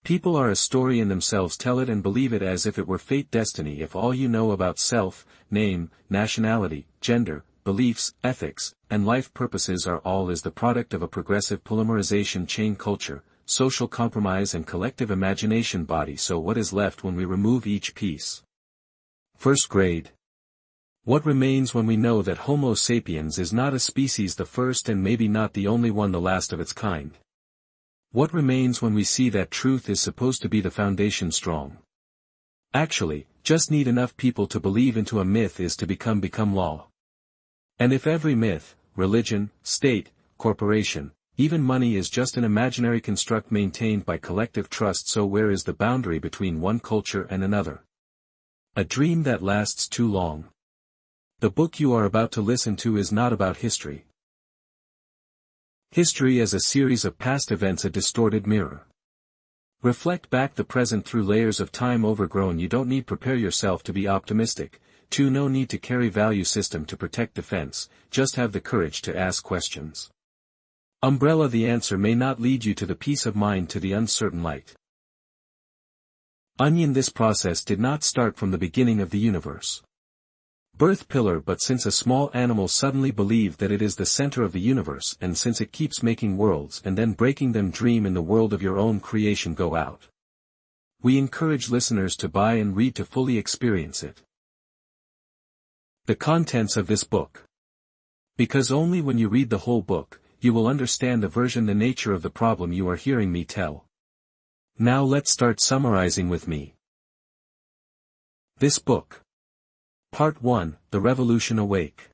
People are a story in themselves. Tell it and believe it as if it were fate, destiny. If all you know about self, name, nationality, gender, beliefs, ethics, and life purposes are all is the product of a progressive polymerization chain culture, social compromise and collective imagination body, so what is left when we remove each piece? First grade. What remains when we know that Homo sapiens is not a species, the first and maybe not the only one, the last of its kind? What remains when we see that truth is supposed to be the foundation strong? Actually, just need enough people to believe into a myth is to become law. And if every myth, religion, state, corporation, even money is just an imaginary construct maintained by collective trust, so where is the boundary between one culture and another? A dream that lasts too long. The book you are about to listen to is not about history. History as a series of past events, a distorted mirror. Reflect back the present through layers of time overgrown. You don't need prepare yourself to be optimistic. 2. No need to carry value system to protect defense, just have the courage to ask questions. Umbrella. The answer may not lead you to the peace of mind, to the uncertain light. Onion. This process did not start from the beginning of the universe. Birth pillar. But since a small animal suddenly believed that it is the center of the universe, and since it keeps making worlds and then breaking them, dream in the world of your own creation. Go out. We encourage listeners to buy and read to fully experience it. The contents of this book. Because only when you read the whole book, you will understand the nature of the problem you are hearing me tell. Now let's start summarizing with me. This book. Part 1, The Revolution Awake.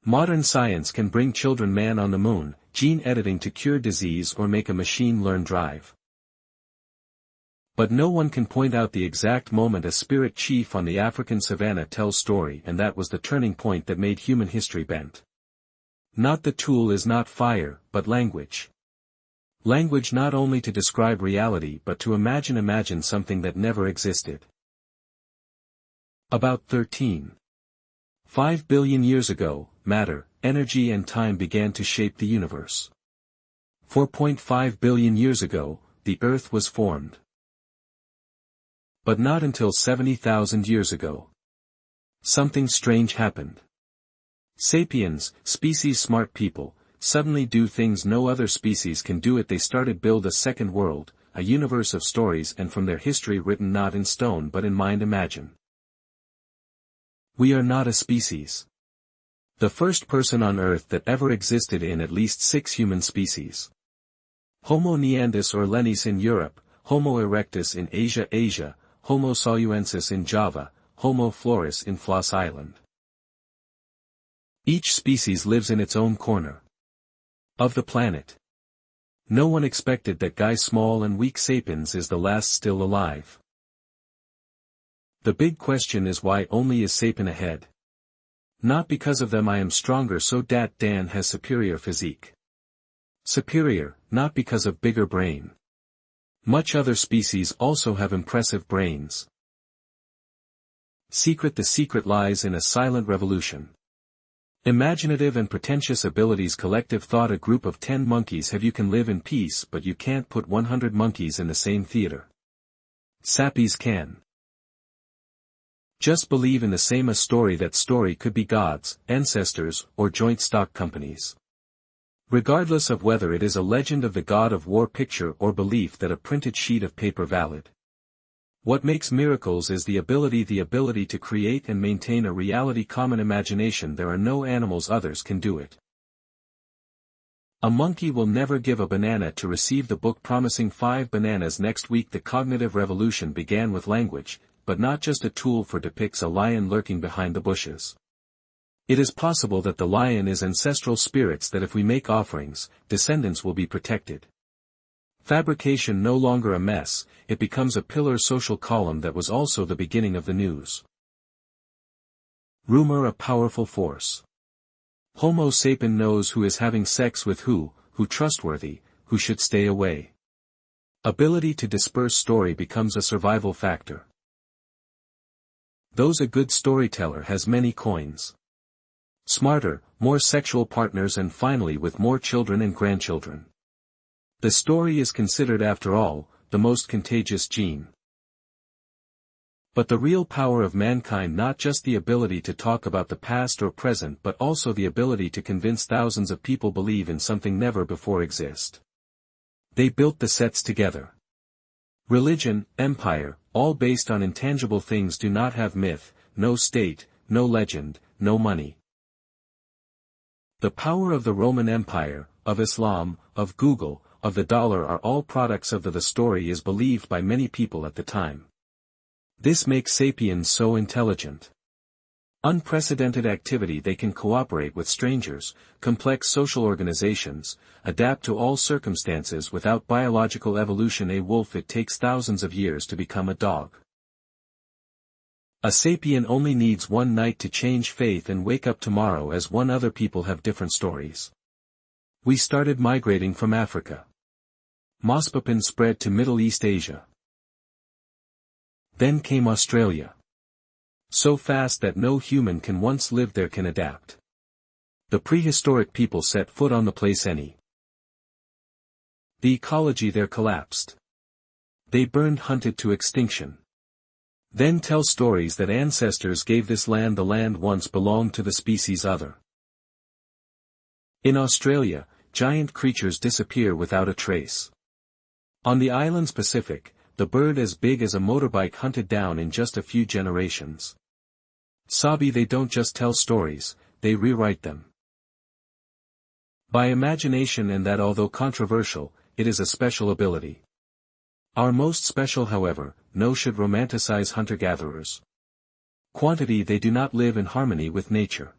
Modern science can bring children, man on the moon, gene editing to cure disease or make a machine learn drive. But no one can point out the exact moment a spirit chief on the African savannah tells story, and that was the turning point that made human history bent. Not the tool is not fire, but language. Language not only to describe reality but to imagine something that never existed. About 13.5 billion years ago, matter, energy and time began to shape the universe. 4.5 billion years ago, the Earth was formed. But not until 70,000 years ago. Something strange happened. Sapiens, species, smart people, suddenly do things no other species can do it. They started build a second world, a universe of stories, and from their history written not in stone but in mind. Imagine. We are not a species. The first person on Earth that ever existed in at least 6 human species. Homo neanderthals or Lenis in Europe, Homo erectus in Asia, Homo saluensis in Java, Homo floris in Floss Island. Each species lives in its own corner of the planet. No one expected that guy small and weak sapiens is the last still alive. The big question is why only is sapien ahead? Not because of them I am stronger so dat Dan has superior physique. Superior, not because of bigger brain. Much other species also have impressive brains. Secret. The secret lies in a silent revolution. Imaginative and pretentious abilities, collective thought. A group of 10 monkeys have. You can live in peace but you can't put 100 monkeys in the same theater. Sapiens can. Just believe in the same a story. That story could be gods, ancestors, or joint stock companies. Regardless of whether it is a legend of the god of war picture or belief that a printed sheet of paper valid. What makes miracles is the ability to create and maintain a reality, common imagination. There are no animals others can do it. A monkey will never give a banana to receive the book promising 5 bananas next week. The cognitive revolution began with language, but not just a tool for depicts a lion lurking behind the bushes. It is possible that the lion is ancestral spirits, that if we make offerings, descendants will be protected. Fabrication no longer a mess, it becomes a pillar, social column. That was also the beginning of the news. Rumor a powerful force. Homo sapien knows who is having sex with who trustworthy, who should stay away. Ability to disperse story becomes a survival factor. Those a good storyteller has many coins. Smarter, more sexual partners, and finally with more children and grandchildren. The story is considered, after all, the most contagious gene. But the real power of mankind, not just the ability to talk about the past or present but also the ability to convince thousands of people believe in something never before exist. They built the sets together. Religion, empire, all based on intangible things, do not have myth, no state, no legend, no money. The power of the Roman Empire, of Islam, of Google, of the dollar are all products of the story is believed by many people at the time. This makes sapiens so intelligent. Unprecedented activity. They can cooperate with strangers, complex social organizations, adapt to all circumstances without biological evolution. A wolf, it takes thousands of years to become a dog. A sapien only needs one night to change faith and wake up tomorrow as one. Other people have different stories. We started migrating from Africa. Mospapin spread to Middle East Asia. Then came Australia. So fast that no human can once live there can adapt. The prehistoric people set foot on the place. The ecology there collapsed. They burned, hunted to extinction. Then tell stories that ancestors gave this land. The land once belonged to the species other. In Australia, giant creatures disappear without a trace. On the islands Pacific, the bird as big as a motorbike hunted down in just a few generations. Sabi, they don't just tell stories, they rewrite them. By imagination, and that, although controversial, it is a special ability. Our most special, however, no should romanticize hunter-gatherers. Quantity, they do not live in harmony with nature.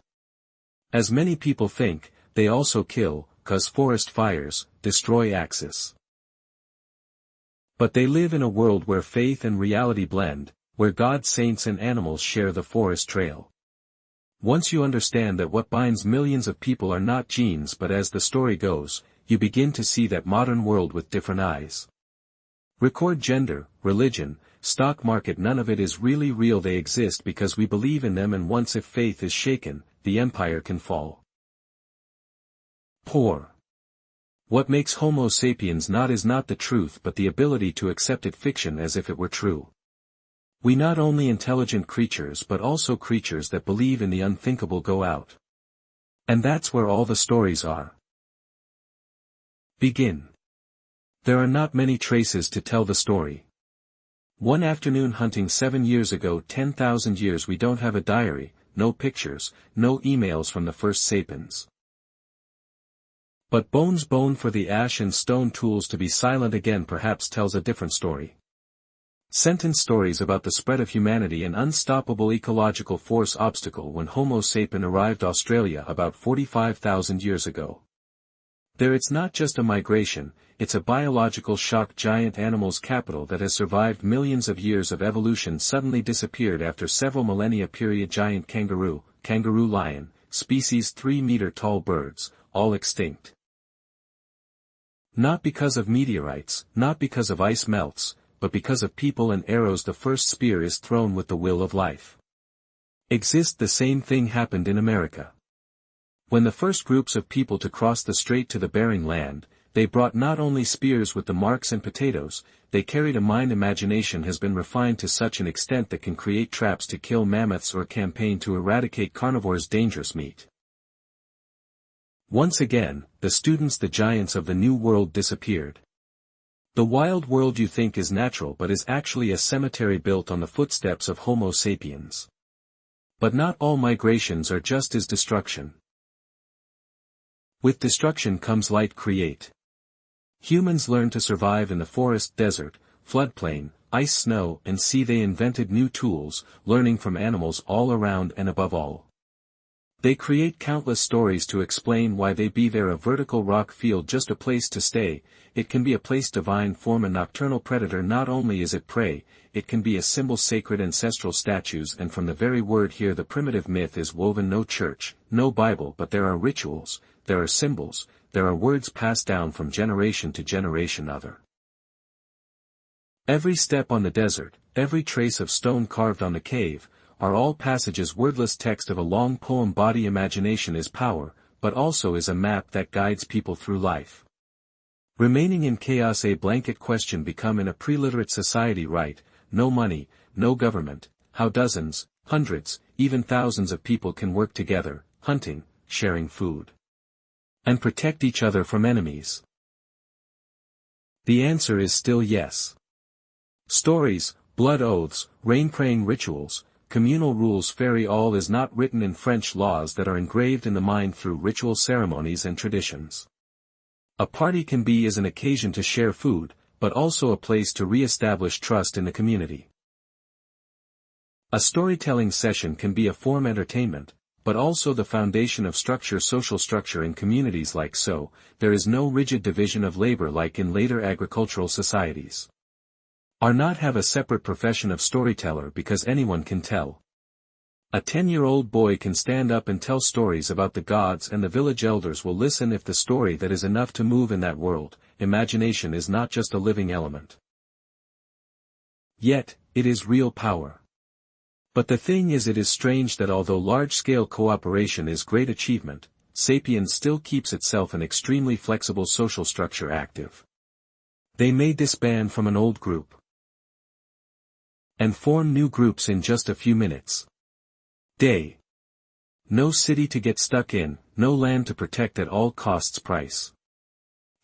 As many people think, they also kill, cause forest fires, destroy axis. But they live in a world where faith and reality blend, where God, saints and animals share the forest trail. Once you understand that what binds millions of people are not genes but as the story goes, you begin to see that modern world with different eyes. Record gender, religion, stock market, none of it is really real. They exist because we believe in them, and once if faith is shaken, the empire can fall. Poor. What makes Homo sapiens not is not the truth but the ability to accept it fiction as if it were true. We not only intelligent creatures but also creatures that believe in the unthinkable go out. And that's where all the stories are. Begin. There are not many traces to tell the story. One afternoon hunting 7 years ago, 10,000 years. We don't have a diary, no pictures, no emails from the first sapiens. But bones, bone for the ash and stone tools to be silent again, perhaps tells a different story. Sentence stories about the spread of humanity, an unstoppable ecological force obstacle when Homo sapien arrived Australia about 45,000 years ago. There it's not just a migration, it's a biological shock. Giant animals, capital that has survived millions of years of evolution suddenly disappeared after several millennia. Period. Giant kangaroo, kangaroo lion, species 3-meter-tall birds, all extinct. Not because of meteorites, not because of ice melts, but because of people and arrows. The first spear is thrown with the will of life. The same thing happened in America. When the first groups of people to cross the strait to the Bering Land, they brought not only spears with the marks and potatoes, they carried a mind. Imagination has been refined to such an extent that can create traps to kill mammoths or campaign to eradicate carnivores' dangerous meat. Once again, the students, the giants of the New World disappeared. The wild world you think is natural but is actually a cemetery built on the footsteps of Homo sapiens. But not all migrations are just as destruction. With destruction comes light. Create. Humans learned to survive in the forest, desert, floodplain, ice, snow, and sea. They invented new tools, learning from animals all around, and above all, they create countless stories to explain why they be there. A vertical rock field, just a place to stay, it can be a place divine. Form a nocturnal predator, not only is it prey, it can be a symbol. Sacred ancestral statues, and from the very word here the primitive myth is woven. No church, no Bible, but there are rituals, there are symbols, there are words passed down from generation to generation. Every step on the desert, every trace of stone carved on the cave, are all passages, wordless text of a long poem. Body imagination is power, but also is a map that guides people through life. Remaining in chaos, a blanket question become in a pre-literate society, right? No money, no government, how dozens, hundreds, even thousands of people can work together, hunting, sharing food, and protect each other from enemies? The answer is still yes. Stories, blood oaths, rain-praying rituals, communal rules, fairy all is not written in French laws that are engraved in the mind through ritual ceremonies and traditions. A party can be as an occasion to share food, but also a place to re-establish trust in the community. A storytelling session can be a form of entertainment, but also the foundation of structure, social structure in communities like so. There is no rigid division of labor like in later agricultural societies. Are not have a separate profession of storyteller because anyone can tell. A 10-year-old boy can stand up and tell stories about the gods and the village elders will listen if the story that is enough to move in that world. Imagination is not just a living element. Yet, it is real power. But the thing is, it is strange that although large-scale cooperation is great achievement, Sapiens still keeps itself an extremely flexible social structure active. They may disband from an old group and form new groups in just a few minutes. No city to get stuck in, no land to protect at all costs price.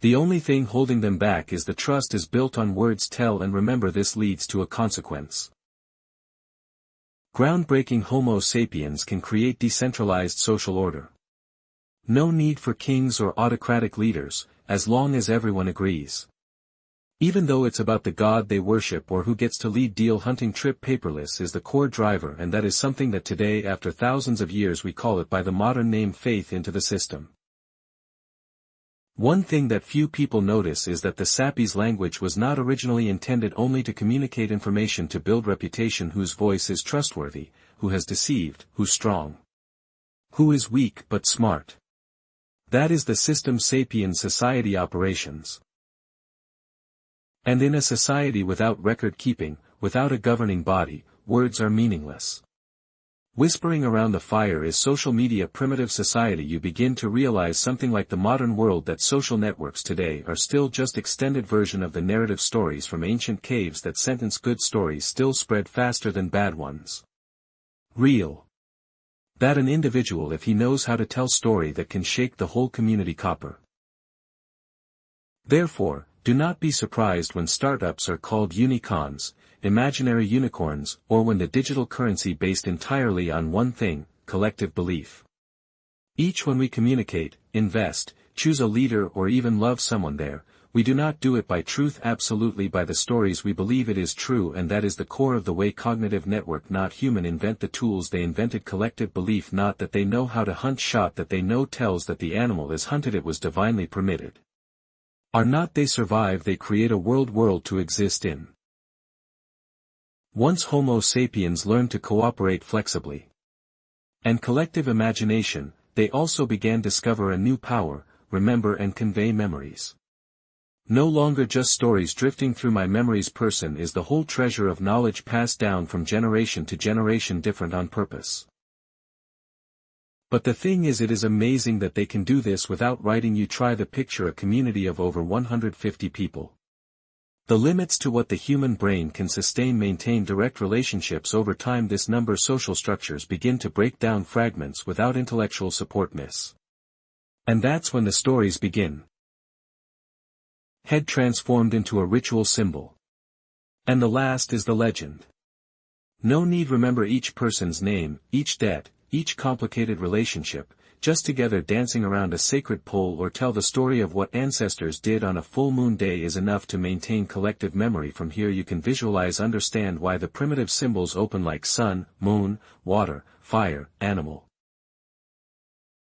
The only thing holding them back is the trust is built on words. Tell and remember, this leads to a consequence. Groundbreaking Homo sapiens can create decentralized social order. No need for kings or autocratic leaders, as long as everyone agrees. Even though it's about the god they worship or who gets to lead deal hunting trip, paperless is the core driver, and that is something that today, after thousands of years, we call it by the modern name faith into the system. One thing that few people notice is that the Sapiens language was not originally intended only to communicate information, to build reputation, whose voice is trustworthy, who has deceived, who's strong, who is weak but smart. That is the system Sapiens society operations. And in a society without record keeping, without a governing body, words are meaningless. Whispering around the fire is social media. Primitive society, you begin to realize something like the modern world, that social networks today are still just extended version of the narrative stories from ancient caves. That sentence, good stories still spread faster than bad ones. Real. That an individual, if he knows how to tell story, that can shake the whole community copper. Therefore, do not be surprised when startups are called unicorns, imaginary unicorns, or when the digital currency based entirely on one thing, collective belief. Each when we communicate, invest, choose a leader, or even love someone there, we do not do it by truth, absolutely by the stories we believe it is true, and that is the core of the way cognitive network, not human, invent the tools. They invented collective belief, not that they know how to hunt, shot that they know tells that the animal is hunted, it was divinely permitted. Are not they survive, they create a world to exist in. Once Homo sapiens learned to cooperate flexibly and collective imagination, they also began discover a new power, remember and convey memories. No longer just stories drifting through my memories. Person is the whole treasure of knowledge passed down from generation to generation, different on purpose. But the thing is, it is amazing that they can do this without writing. You try to picture a community of over 150 people. The limits to what the human brain can sustain. Maintain direct relationships over time. This number social structures begin to break down fragments without intellectual support. Miss. And that's when the stories begin. Head transformed into a ritual symbol. And the last is the legend. No need remember each person's name, each debt, each complicated relationship, just together dancing around a sacred pole, or tell the story of what ancestors did on a full moon day is enough to maintain collective memory. From here you can visualize, understand why the primitive symbols open like sun, moon, water, fire, animal.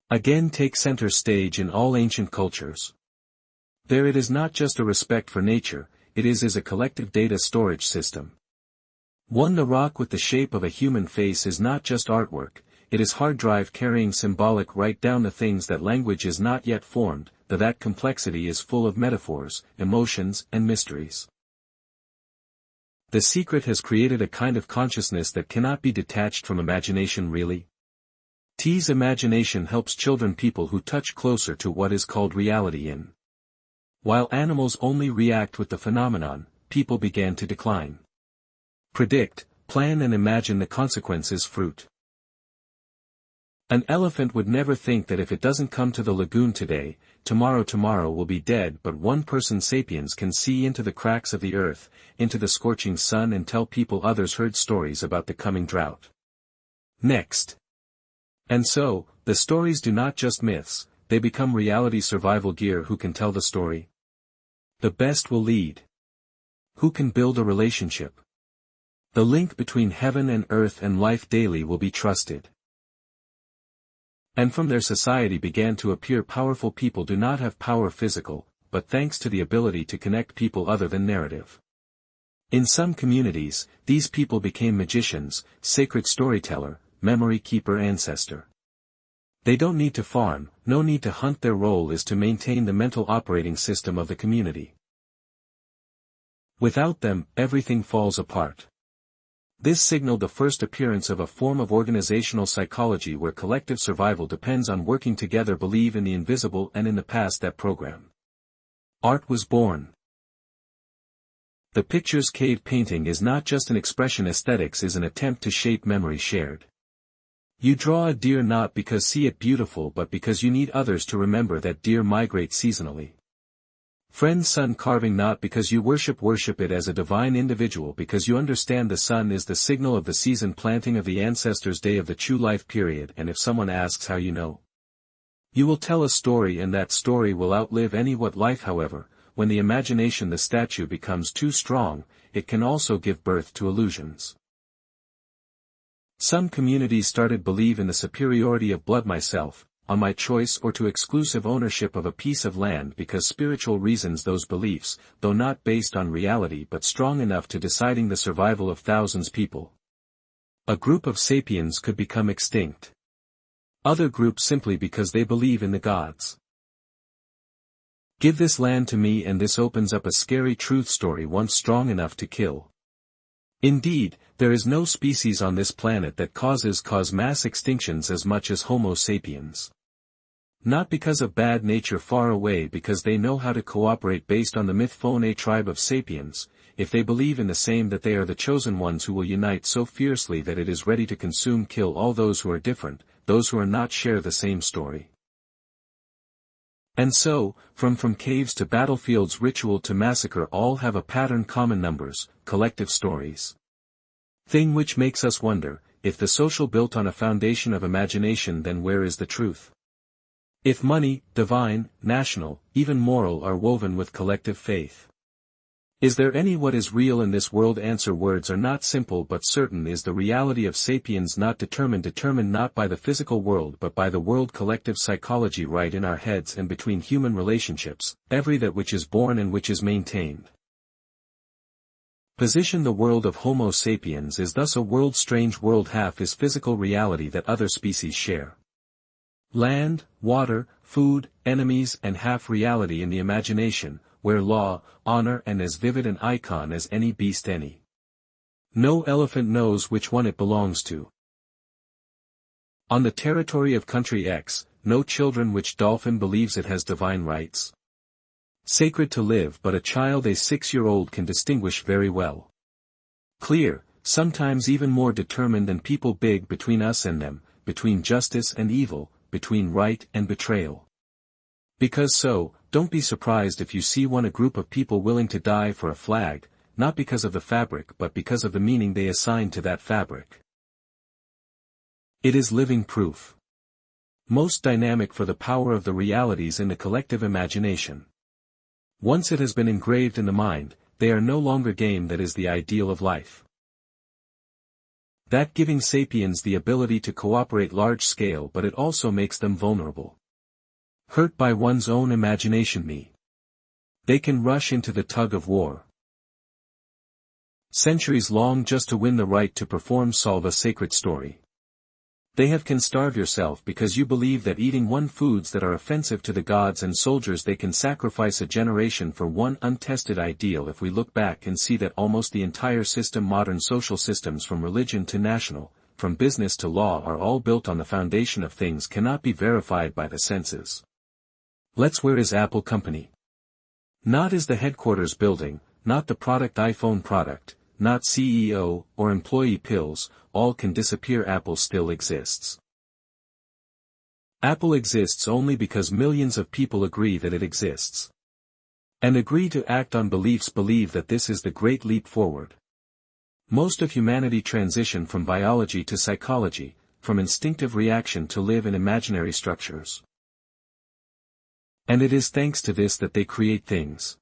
Again take center stage in all ancient cultures. There it is not just a respect for nature, it is a collective data storage system. The rock with the shape of a human face is not just artwork, it is hard drive carrying symbolic write down the things that language is not yet formed, that complexity is full of metaphors, emotions, and mysteries. The secret has created a kind of consciousness that cannot be detached from imagination. Really? T's imagination helps children, people who touch closer to what is called reality in While animals only react with the phenomenon, people began to decline. Predict, plan and imagine the consequences. Fruit. An elephant would never think that if it doesn't come to the lagoon today, tomorrow will be dead, but one person sapiens can see into the cracks of the earth, into the scorching sun and tell people others heard stories about the coming drought. Next. And so, the stories do not just myths, they become reality. Survival gear. Who can tell the story? The best will lead. Who can build a relationship? The link between heaven and earth and life daily will be trusted. And from their society began to appear powerful people. Do not have power physical, but thanks to the ability to connect people other than narrative. In some communities, these people became magicians, sacred storyteller, memory keeper, ancestor. They don't need to farm, no need to hunt. Their role is to maintain the mental operating system of the community. Without them, everything falls apart. This signaled the first appearance of a form of organizational psychology where collective survival depends on working together. Believe in the invisible and in the past. That program. Art was born. The picture's cave painting is not just an expression. Aesthetics is an attempt to shape memory shared. You draw a deer not because see it beautiful but because you need others to remember that deer migrate seasonally. Friend sun carving not because you worship it as a divine individual because you understand the sun is the signal of the season. Planting of the ancestors' day of the true life period. And if someone asks how you know, you will tell a story and that story will outlive any what life. However, when the imagination the statue becomes too strong, it can also give birth to illusions. Some communities started believe in the superiority of blood myself, on my choice or to exclusive ownership of a piece of land because spiritual reasons. Those beliefs, though not based on reality but strong enough to deciding the survival of thousands people. A group of sapiens could become extinct. Other groups simply because they believe in the gods. Give this land to me and this opens up a scary truth story once strong enough to kill. Indeed, there is no species on this planet that cause mass extinctions as much as Homo sapiens. Not because of bad nature far away because they know how to cooperate based on the myth. Phone a tribe of sapiens, if they believe in the same that they are the chosen ones who will unite so fiercely that it is ready to kill all those who are different, those who are not share the same story. And so, from caves to battlefields, ritual to massacre, all have a pattern. Common numbers, collective stories. Thing which makes us wonder, if the social built on a foundation of imagination, then where is the truth? If money, divine, national, even moral are woven with collective faith. Is there any what is real in this world? Answer: words are not simple but certain. Is the reality of sapiens not determined not by the physical world but by the world collective psychology right in our heads and between human relationships, every that which is born and which is maintained. Position: the world of Homo sapiens is thus a world, strange world. Half is physical reality that other species share. Land, water, food, enemies, and half reality in the imagination, where law, honor and as vivid an icon as any beast any. No elephant knows which one it belongs to. On the territory of country X, no children which dolphin believes it has divine rights. Sacred to live, but a child a 6-year-old can distinguish very well. Clear, sometimes even more determined than people. Big between us and them, between justice and evil, between right and betrayal. Because so, don't be surprised if you see a group of people willing to die for a flag, not because of the fabric but because of the meaning they assign to that fabric. It is living proof. Most dynamic for the power of the realities in the collective imagination. Once it has been engraved in the mind, they are no longer game. That is the ideal of life. That giving sapiens the ability to cooperate large scale, but it also makes them vulnerable. Hurt by one's own imagination. They can rush into the tug of war. Centuries long just to win the right to perform solve a sacred story. They can starve yourself because you believe that eating one foods that are offensive to the gods and soldiers. They can sacrifice a generation for one untested ideal. If we look back and see that almost the entire system, modern social systems from religion to national, from business to law, are all built on the foundation of things cannot be verified by the senses. Where is Apple Company? Not is the headquarters building, not the product iPhone product, not CEO or employee pills, all can disappear. Apple still exists. Apple exists only because millions of people agree that it exists. And agree to act on beliefs, believe that this is the great leap forward. Most of humanity transition from biology to psychology, from instinctive reaction to live in imaginary structures. And it is thanks to this that they create things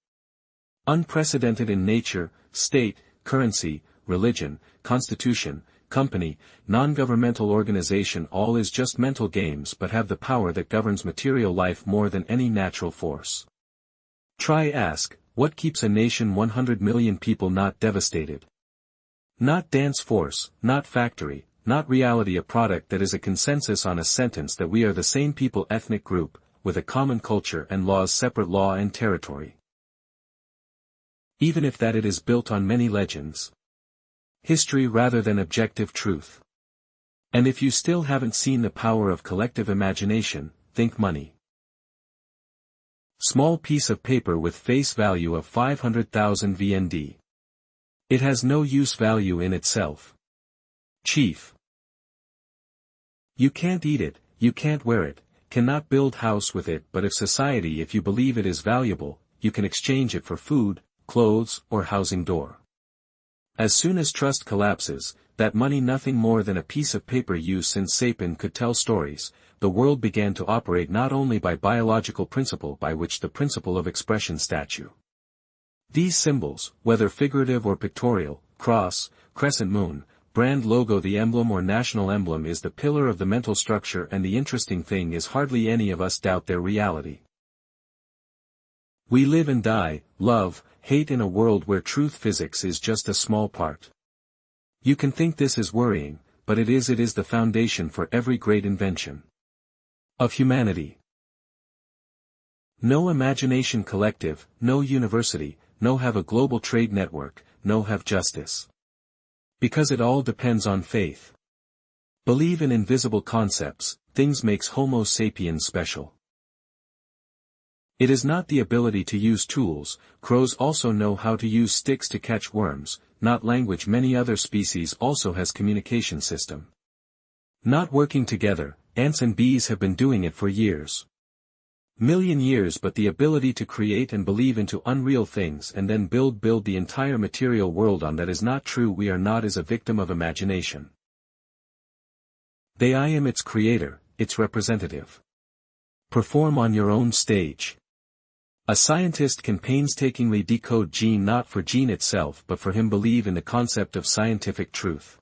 unprecedented in nature, state, currency, religion, constitution, company, non-governmental organization. All is just mental games, but have the power that governs material life more than any natural force. Try ask, what keeps a nation 100 million people not devastated? Not dance force, not factory, not reality, a product that is a consensus on a sentence that we are the same people, ethnic group, with a common culture and laws, separate law and territory. Even if that it is built on many legends. History rather than objective truth. And if you still haven't seen the power of collective imagination, think money. Small piece of paper with face value of 500,000 VND. It has no use value in itself. Chief. You can't eat it, you can't wear it, cannot build house with it, but if society, if you believe it is valuable, you can exchange it for food, clothes, or housing door. As soon as trust collapses, that money nothing more than a piece of paper used since Sapien could tell stories, the world began to operate not only by biological principle by which the principle of expression statue. These symbols, whether figurative or pictorial, cross, crescent moon, brand logo, the emblem or national emblem is the pillar of the mental structure, and the interesting thing is hardly any of us doubt their reality. We live and die, love, hate in a world where truth physics is just a small part. You can think this is worrying, but it is the foundation for every great invention of humanity. No imagination collective, no university, no have a global trade network, no have justice. Because it all depends on faith. Believe in invisible concepts, things makes Homo Sapiens special. It is not the ability to use tools, crows also know how to use sticks to catch worms, not language, many other species also has communication system. Not working together, ants and bees have been doing it for years. Million years, but the ability to create and believe into unreal things and then build the entire material world on that is not true. We are not as a victim of imagination. I am its creator, its representative. Perform on your own stage. A scientist can painstakingly decode gene not for gene itself but for him believe in the concept of scientific truth.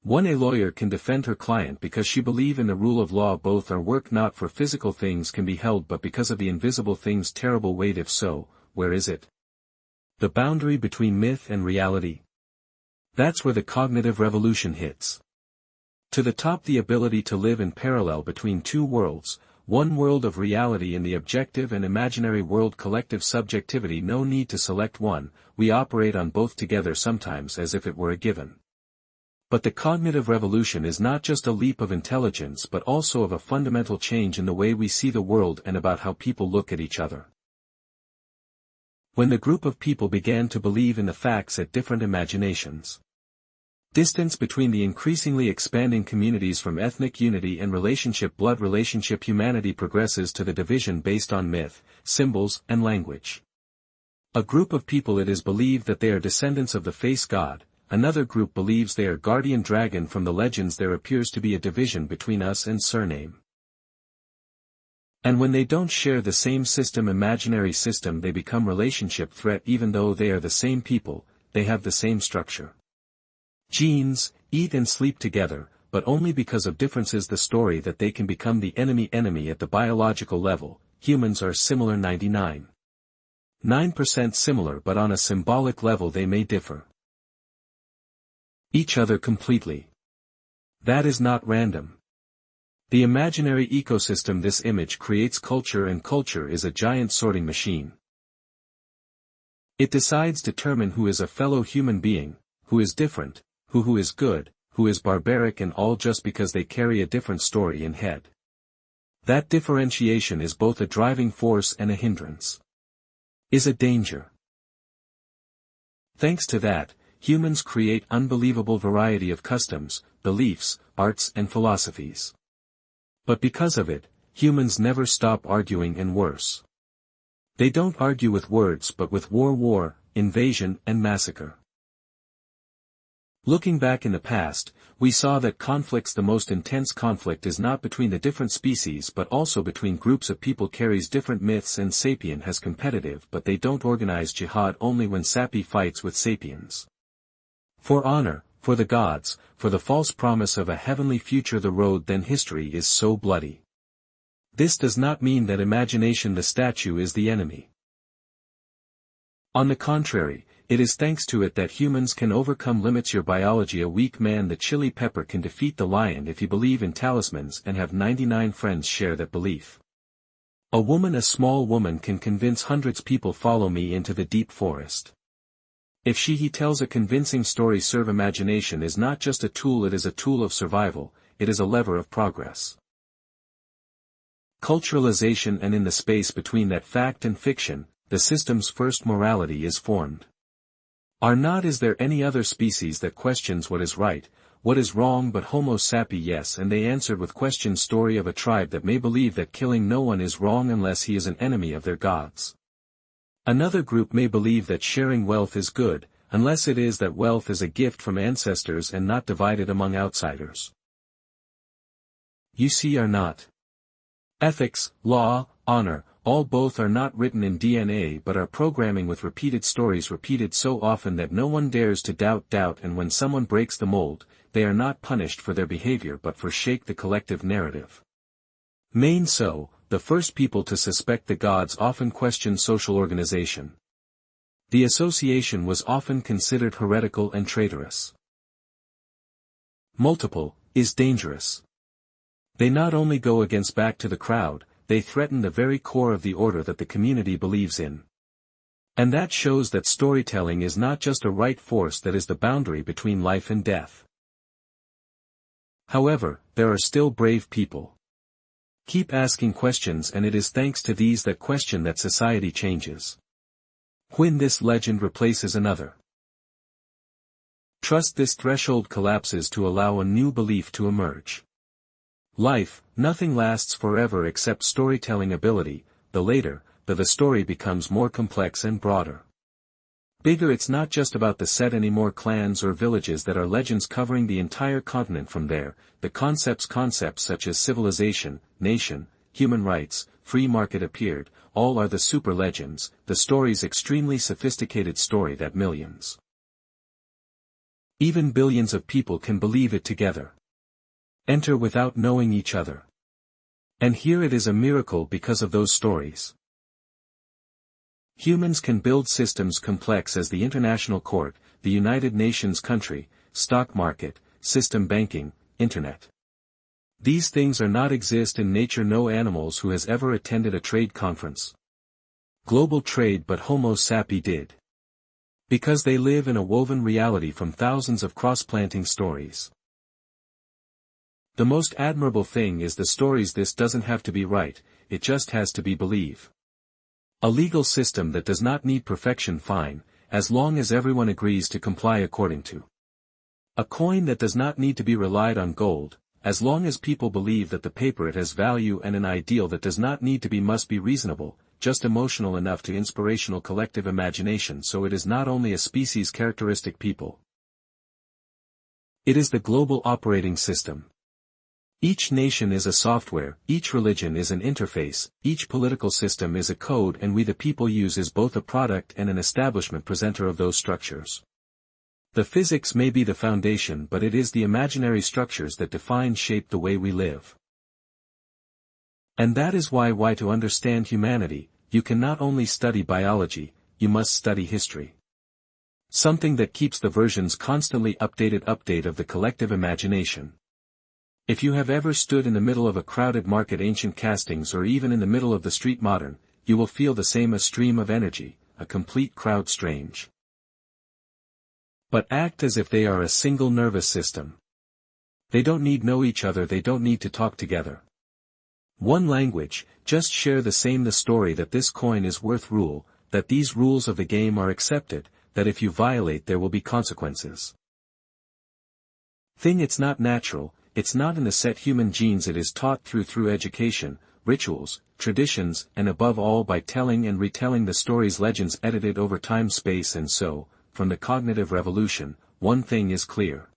A lawyer can defend her client because she believe in the rule of law. Both are work not for physical things can be held but because of the invisible things. Terrible weight. If so, where is it? The boundary between myth and reality. That's where the cognitive revolution hits. To the top, the ability to live in parallel between two worlds, one world of reality and the objective and imaginary world, collective subjectivity. No need to select one, we operate on both together sometimes as if it were a given. But the cognitive revolution is not just a leap of intelligence but also of a fundamental change in the way we see the world and about how people look at each other. When the group of people began to believe in the facts at different imaginations. Distance between the increasingly expanding communities from ethnic unity and relationship, blood relationship. Humanity progresses to the division based on myth, symbols, and language. A group of people, it is believed that they are descendants of the face god, another group believes they are guardian dragon from the legends. There appears to be a division between us and surname. And when they don't share the same system, imaginary system, they become relationship threat. Even though they are the same people, they have the same structure. Genes, eat and sleep together, but only because of differences. The story that they can become the enemy at the biological level. Humans are similar, 99.9% similar, but on a symbolic level they may differ each other completely. That is not random. The imaginary ecosystem, this image creates culture, and culture is a giant sorting machine. It decides, determine who is a fellow human being, who is different, who is good, who is barbaric, and all just because they carry a different story in head. That differentiation is both a driving force and a hindrance. is a danger. Thanks to that, humans create unbelievable variety of customs, beliefs, arts and philosophies. But because of it, humans never stop arguing and worse. They don't argue with words but with war, invasion and massacre. Looking back in the past, we saw that the most intense conflict is not between the different species but also between groups of people carries different myths and sapien has competitive but they don't organize jihad only when sapi fights with sapiens. For honor, for the gods, for the false promise of a heavenly future the road then history is so bloody. This does not mean that imagination the statue is the enemy. On the contrary, it is thanks to it that humans can overcome limits. Your biology a weak man the chili pepper can defeat the lion if you believe in talismans and have 99 friends share that belief. A woman a small woman can convince hundreds people follow me into the deep forest. If he tells a convincing story serve imagination is not just a tool it is a tool of survival, it is a lever of progress. Culturalization and in the space between that fact and fiction, the system's first morality is formed. Is there any other species that questions what is right, what is wrong but Homo sapiens yes and they answered with questions story of a tribe that may believe that killing no one is wrong unless he is an enemy of their gods. Another group may believe that sharing wealth is good, unless it is that wealth is a gift from ancestors and not divided among outsiders. You see are not. Ethics, law, honor, all both are not written in DNA but are programming with repeated stories repeated so often that no one dares to doubt and when someone breaks the mold, they are not punished for their behavior but for shake the collective narrative. The first people to suspect the gods often questioned social organization. The association was often considered heretical and traitorous. Multiple, is dangerous. They not only go against back to the crowd, they threaten the very core of the order that the community believes in. And that shows that storytelling is not just a right force that is the boundary between life and death. However, there are still brave people. Keep asking questions and it is thanks to these that question that society changes. When this legend replaces another. Trust this threshold collapses to allow a new belief to emerge. Life, nothing lasts forever except storytelling ability, the story becomes more complex and broader. Bigger it's not just about the set anymore clans or villages that are legends covering the entire continent from there, the concepts such as civilization, nation, human rights, free market appeared, all are the super legends, the story's extremely sophisticated story that millions. Even billions of people can believe it together. Enter without knowing each other. And here it is a miracle because of those stories. Humans can build systems complex as the International Court, the United Nations country, stock market, system banking, internet. These things are not exist in nature no animals who has ever attended a trade conference. Global trade but Homo sapiens did. Because they live in a woven reality from thousands of cross-planting stories. The most admirable thing is the stories this doesn't have to be right, it just has to be believe. A legal system that does not need perfection fine, as long as everyone agrees to comply according to. A coin that does not need to be relied on gold, as long as people believe that the paper it has value and an ideal that does not need to be must be reasonable, just emotional enough to inspirational collective imagination so it is not only a species characteristic people. It is the global operating system. Each nation is a software, each religion is an interface, each political system is a code and we the people use is both a product and an establishment presenter of those structures. The physics may be the foundation but it is the imaginary structures that define shape the way we live. And that is why to understand humanity, you can not only study biology, you must study history. Something that keeps the versions constantly update of the collective imagination. If you have ever stood in the middle of a crowded market ancient castings or even in the middle of the street modern, you will feel the same a stream of energy, a complete crowd strange. But act as if they are a single nervous system. They don't need know each other they don't need to talk together. One language, just share the story that this coin is worth rule, that these rules of the game are accepted, that if you violate there will be consequences. It's not natural, it's not in the set human genes, it is taught through education, rituals, traditions, and above all by telling and retelling the stories, legends edited over time, space, and so, from the cognitive revolution, one thing is clear.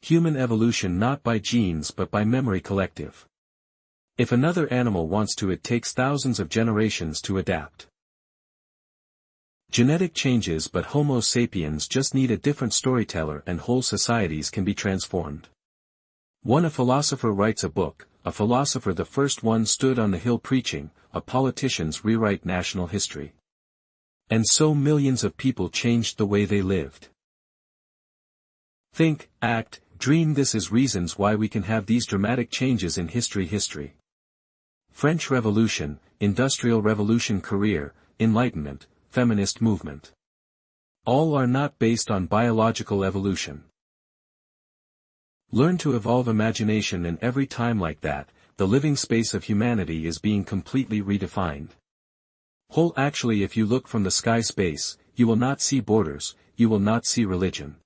Human evolution not by genes but by memory collective. If another animal wants to, it takes thousands of generations to adapt. Genetic changes, but Homo sapiens just need a different storyteller and whole societies can be transformed. A philosopher writes a book, a philosopher the first one stood on the hill preaching, politicians rewrite national history. And so millions of people changed the way they lived. Think, act, dream. This is reasons why we can have these dramatic changes in history. French Revolution, Industrial Revolution, career, Enlightenment, feminist movement. All are not based on biological evolution. Learn to evolve imagination, and every time like that, the living space of humanity is being completely redefined. Actually, if you look from the sky space, you will not see borders, you will not see religion.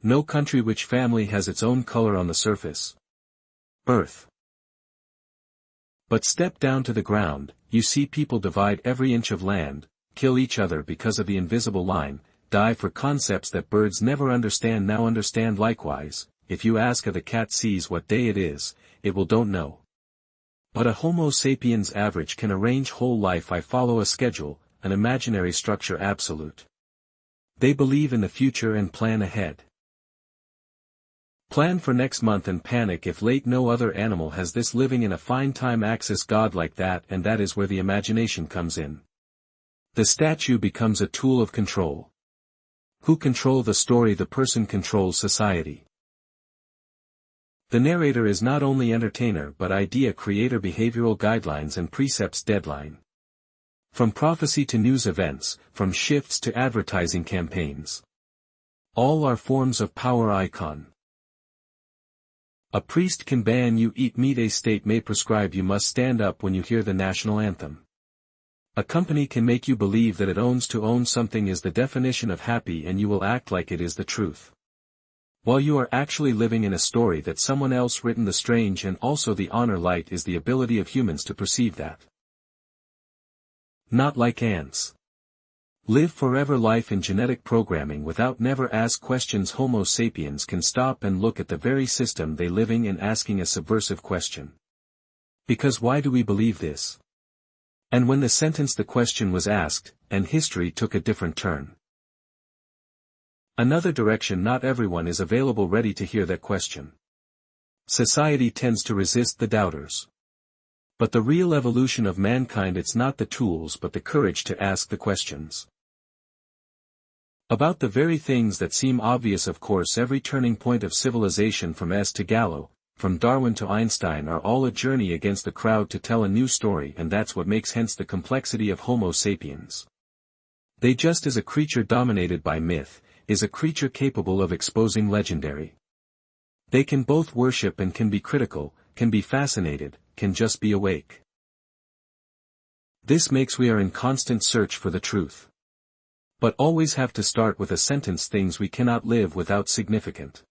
No country, which family has its own color on the surface. Earth. But step down to the ground, you see people divide every inch of land, kill each other because of the invisible line, die for concepts that birds never understand now understand. Likewise, if you ask the cat sees what day it is, it will don't know. But a Homo sapiens average can arrange whole life. I follow a schedule, an imaginary structure absolute. They believe in the future and plan ahead. Plan for next month and panic if late. No other animal has this, living in a fine time axis God like that, and that is where the imagination comes in. The statue becomes a tool of control. Who control the story? The person controls society. The narrator is not only entertainer but idea creator, behavioral guidelines and precepts, deadline. From prophecy to news events, from shifts to advertising campaigns. All are forms of power icon. A priest can ban you eat meat. A state may prescribe you must stand up when you hear the national anthem. A company can make you believe that it owns. To own something is the definition of happy, and you will act like it is the truth. While you are actually living in a story that someone else written. The strange and also the honor light is the ability of humans to perceive that. Not like ants. Live forever life in genetic programming without never ask questions. Homo sapiens can stop and look at the very system they living in, asking a subversive question. Because why do we believe this? And when the sentence the question was asked, and history took a different turn. Another direction. Not everyone is available ready to hear that question. Society tends to resist the doubters. But the real evolution of mankind, it's not the tools but the courage to ask the questions. About the very things that seem obvious. Of course, every turning point of civilization from S to Gallo, from Darwin to Einstein, are all a journey against the crowd to tell a new story, and that's what makes hence the complexity of Homo sapiens. They just is a creature dominated by myth, is a creature capable of exposing legendary. They can both worship and can be critical, can be fascinated, can just be awake. This makes we are in constant search for the truth. But always have to start with a sentence. Things we cannot live without significant.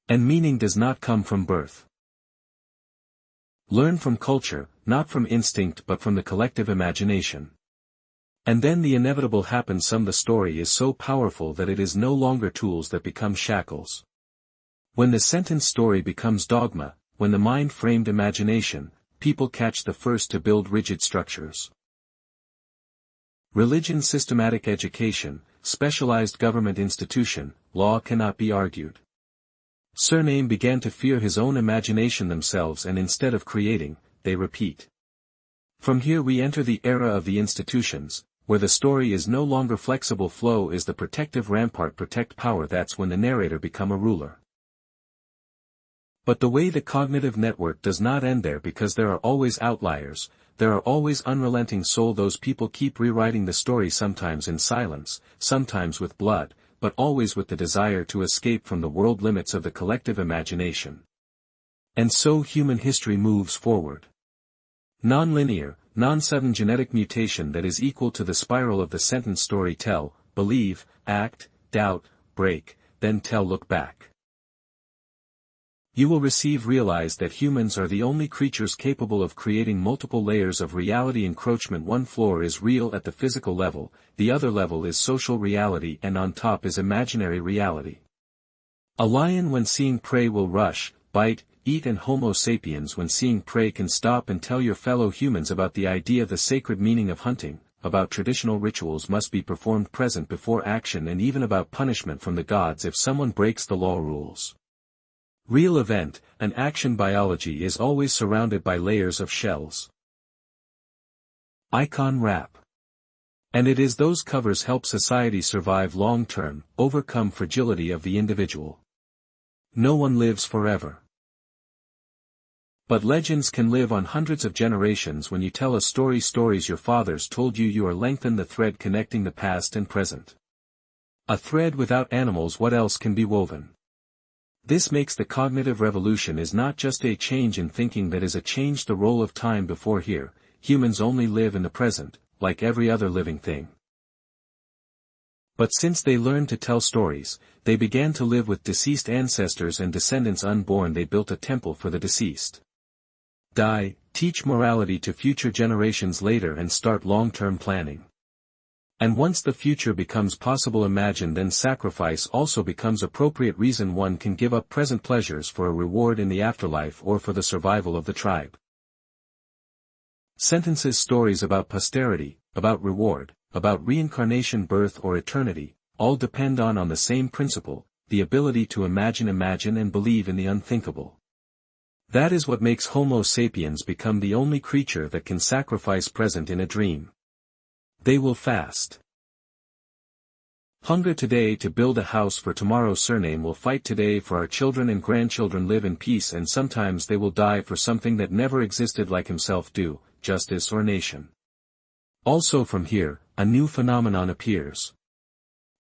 And meaning does not come from birth. Learn from culture, not from instinct but from the collective imagination. And then the inevitable happens. The story is so powerful that it is no longer tools that become shackles. When the sentence story becomes dogma, when the mind-framed imagination, people catch the first to build rigid structures. Religion, systematic education, specialized government institution, law cannot be argued. Surname began to fear his own imagination themselves, and instead of creating, they repeat. From here we enter the era of the institutions, where the story is no longer flexible. Flow is the protective rampart. Protect power. That's when the narrator become a ruler. But the way the cognitive network does not end there, because there are always outliers, there are always unrelenting soul. Those people keep rewriting the story, sometimes in silence, sometimes with blood, but always with the desire to escape from the world limits of the collective imagination. And so human history moves forward. Non-linear, non-sudden genetic mutation that is equal to the spiral of the sentence story: tell, believe, act, doubt, break, then tell, look back. You will realize that humans are the only creatures capable of creating multiple layers of reality encroachment. One floor is real at the physical level, the other level is social reality, and on top is imaginary reality. A lion when seeing prey will rush, bite, eat, and Homo sapiens when seeing prey can stop and tell your fellow humans about the idea, the sacred meaning of hunting, about traditional rituals must be performed present before action, and even about punishment from the gods if someone breaks the law rules. Real event, an action. Biology is always surrounded by layers of shells. Icon wrap. And it is those covers help society survive long-term, overcome fragility of the individual. No one lives forever. But legends can live on hundreds of generations. When you tell a story, stories your fathers told you, you are lengthen the thread connecting the past and present. A thread without animals, what else can be woven? This makes the cognitive revolution is not just a change in thinking, that is a change the role of time. Before here, humans only live in the present, like every other living thing. But since they learned to tell stories, they began to live with deceased ancestors and descendants unborn. They built a temple for the deceased. Die, teach morality to future generations later, and start long-term planning. And once the future becomes possible, imagine, then sacrifice also becomes appropriate. Reason one can give up present pleasures for a reward in the afterlife or for the survival of the tribe. Sentences, stories about posterity, about reward, about reincarnation, birth or eternity, all depend on the same principle, the ability to imagine and believe in the unthinkable. That is what makes Homo sapiens become the only creature that can sacrifice present in a dream. They will fast. Hunger today to build a house for tomorrow. Surname will fight today for our children and grandchildren. Live in peace, and sometimes they will die for something that never existed, like himself, do, justice or nation. Also from here, a new phenomenon appears.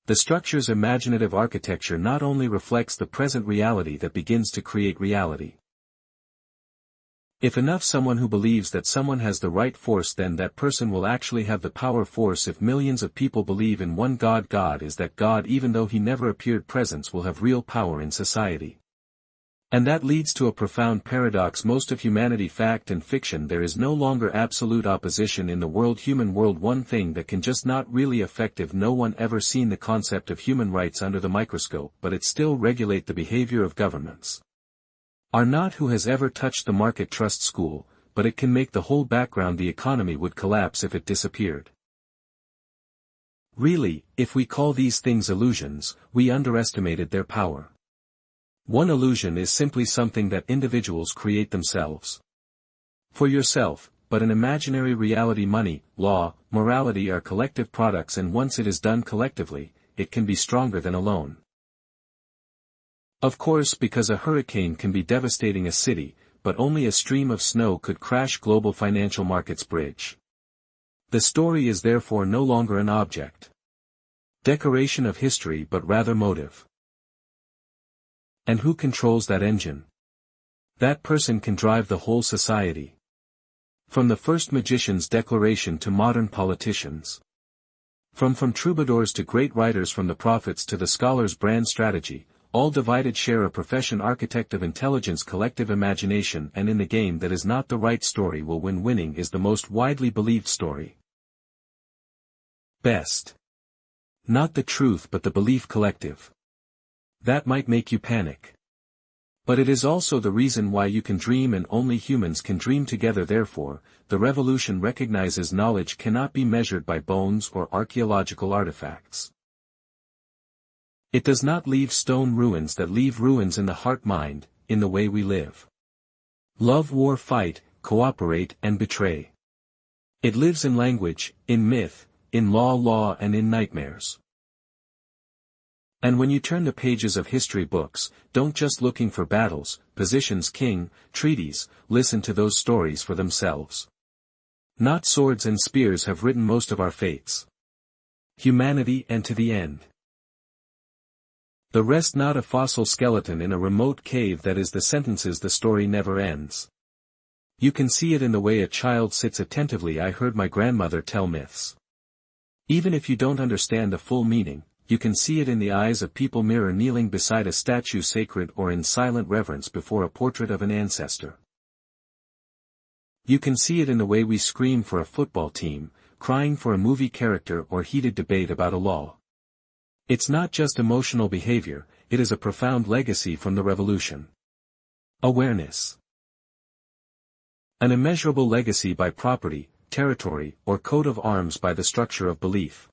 The structure's imaginative architecture not only reflects the present reality that begins to create reality. If enough someone who believes that someone has the right force, then that person will actually have the power force. If millions of people believe in one God, God is that God, even though he never appeared, presence will have real power in society. And that leads to a profound paradox. Most of humanity, fact and fiction, there is no longer absolute opposition in the world. Human world, one thing that can just not really effective. No one ever seen the concept of human rights under the microscope, but it still regulate the behavior of governments. Are not who has ever touched the market trust school, but it can make the whole background. The economy would collapse if it disappeared. Really, if we call these things illusions, we underestimated their power. One illusion is simply something that individuals create themselves. For yourself, but an imaginary reality. Money, law, morality are collective products, and once it is done collectively, it can be stronger than alone. Of course, because a hurricane can be devastating a city, but only a stream of snow could crash global financial markets bridge. The story is therefore no longer an object. Decoration of history, but rather motive. And who controls that engine? That person can drive the whole society. From the first magician's declaration to modern politicians. From troubadours to great writers, from the prophets to the scholars' brand strategy, all divided share a profession. Architect of intelligence, collective imagination, and in the game that is not the right story will win. Winning is the most widely believed story. Best. Not the truth but the belief collective. That might make you panic. But it is also the reason why you can dream, and only humans can dream together. Therefore, the revolution recognizes knowledge cannot be measured by bones or archaeological artifacts. It does not leave stone ruins that leave ruins in the heart-mind, in the way we live. Love, war, fight, cooperate and betray. It lives in language, in myth, in law and in nightmares. And when you turn the pages of history books, don't just looking for battles, positions, king, treaties, listen to those stories for themselves. Not swords and spears have written most of our fates. Humanity and to the end. The rest not a fossil skeleton in a remote cave. That is the sentences. The story never ends. You can see it in the way a child sits attentively. I heard my grandmother tell myths. Even if you don't understand the full meaning, you can see it in the eyes of people mirror kneeling beside a statue sacred or in silent reverence before a portrait of an ancestor. You can see it in the way we scream for a football team, crying for a movie character or heated debate about a law. It's not just emotional behavior, it is a profound legacy from the revolution. Awareness. An immeasurable legacy by property, territory, or coat of arms by the structure of belief.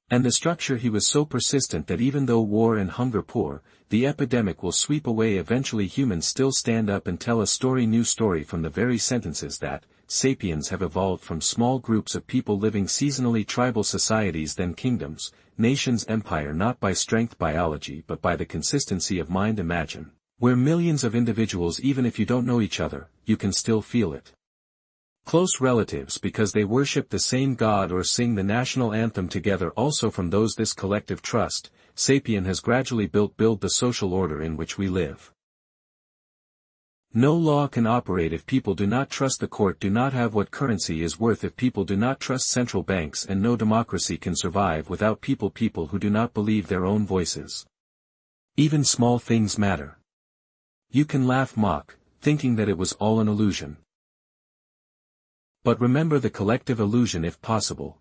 And the structure he was so persistent that even though war and hunger pour, the epidemic will sweep away. Eventually humans still stand up and tell a new story from the very sentences that, sapiens have evolved from small groups of people living seasonally, tribal societies, then kingdoms, nations, empire, not by strength biology but by the consistency of mind. Imagine, where millions of individuals, even if you don't know each other, you can still feel it. Close relatives because they worship the same god or sing the national anthem together. Also from those this collective trust, sapien has gradually build the social order in which we live. No law can operate if people do not trust the court, do not have what currency is worth if people do not trust central banks, and no democracy can survive without people who do not believe their own voices. Even small things matter. You can mock, thinking that it was all an illusion. But remember the collective illusion if possible.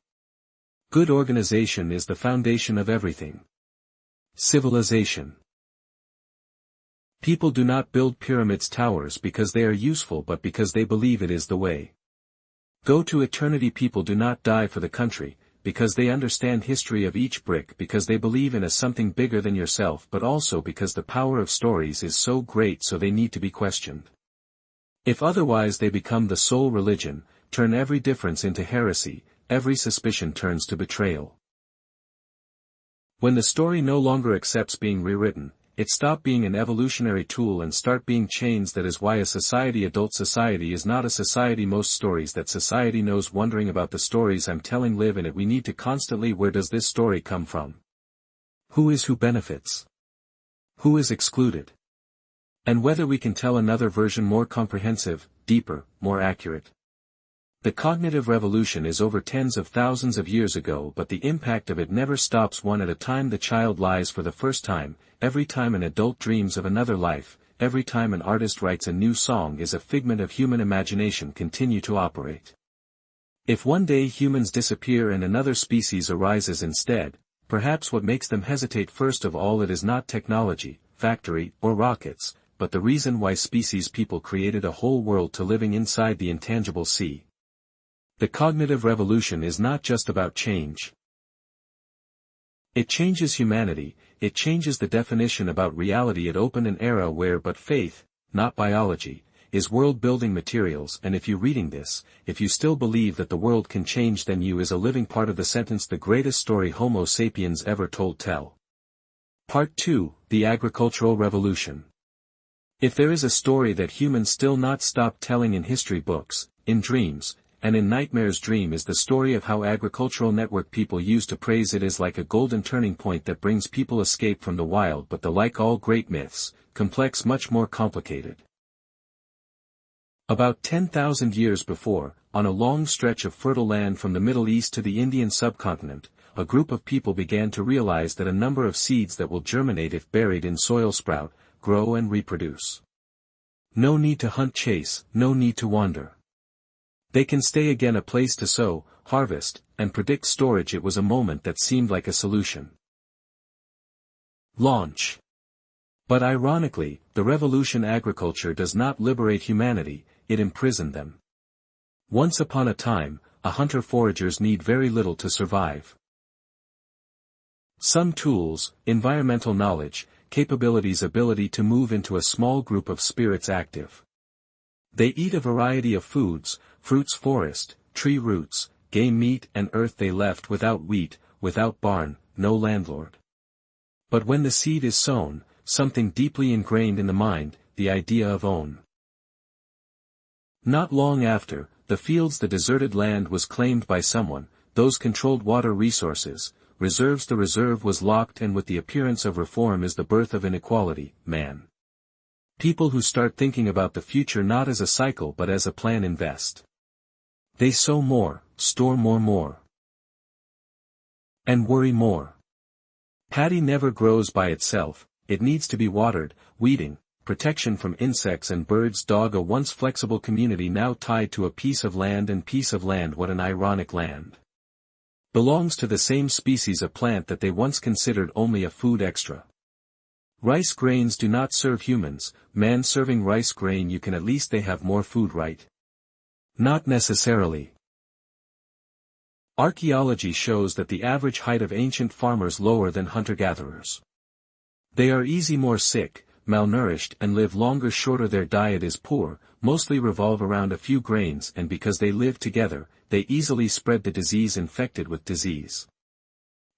Good organization is the foundation of everything. Civilization. People do not build pyramids, towers because they are useful but because they believe it is the way. Go to eternity. People do not die for the country, because they understand history of each brick, because they believe in a something bigger than yourself, but also because the power of stories is so great so they need to be questioned. If otherwise they become the sole religion, turn every difference into heresy, every suspicion turns to betrayal. When the story no longer accepts being rewritten, it stop being an evolutionary tool and start being chains. That is why adult society is not a society most stories that society knows. Wondering about the stories I'm telling, live in it. We need to constantly, where does this story come from? Who benefits? Who is excluded? And whether we can tell another version more comprehensive, deeper, more accurate. The cognitive revolution is over tens of thousands of years ago, but the impact of it never stops. One at a time the child lies for the first time, every time an adult dreams of another life, every time an artist writes a new song is a figment of human imagination. Continue to operate. If one day humans disappear and another species arises instead, perhaps what makes them hesitate first of all, it is not technology, factory, or rockets, but the reason why species people created a whole world to living inside the intangible sea. The cognitive revolution is not just about change. It changes humanity, it changes the definition about reality. It opened an era where but faith, not biology, is world-building materials. And if you're reading this, if you still believe that the world can change, then you is a living part of the sentence. The greatest story Homo sapiens ever told. Tell. Part 2, The Agricultural Revolution. If there is a story that humans still not stop telling in history books, in dreams, and in nightmares, dream is the story of how agricultural network people used to praise it is like a golden turning point that brings people escape from the wild. But like all great myths, complex, much more complicated. About 10,000 years before, on a long stretch of fertile land from the Middle East to the Indian subcontinent, a group of people began to realize that a number of seeds that will germinate if buried in soil sprout, grow and reproduce. No need to hunt, chase, no need to wander. They can stay. Again, a place to sow, harvest, and predict storage. It was a moment that seemed like a solution. Launch. But ironically, the revolution agriculture does not liberate humanity, it imprisoned them. Once upon a time, a hunter-foragers need very little to survive. Some tools, environmental knowledge, capabilities, ability to move into a small group of spirits active. They eat a variety of foods, fruits, forest, tree roots, game, meat, and earth. They left without wheat, without barn, no landlord. But when the seed is sown, something deeply ingrained in the mind, the idea of own. Not long after, the fields, the deserted land was claimed by someone, those controlled water resources, reserves. The reserve was locked, and with the appearance of reform is the birth of inequality, man. People who start thinking about the future not as a cycle but as a plan invest. They sow more, store more. And worry more. Paddy never grows by itself, it needs to be watered, weeding, protection from insects and birds. A once flexible community now tied to a piece of land, and piece of land, what an ironic land. Belongs to the same species of plant that they once considered only a food extra. Rice grains do not serve humans, man serving rice grain you can at least they have more food, right? Not necessarily. Archaeology shows that the average height of ancient farmers lower than hunter-gatherers. They are more sick, malnourished and live longer. Shorter their diet is poor, mostly revolve around a few grains, and because they live together, they easily spread the disease infected with disease.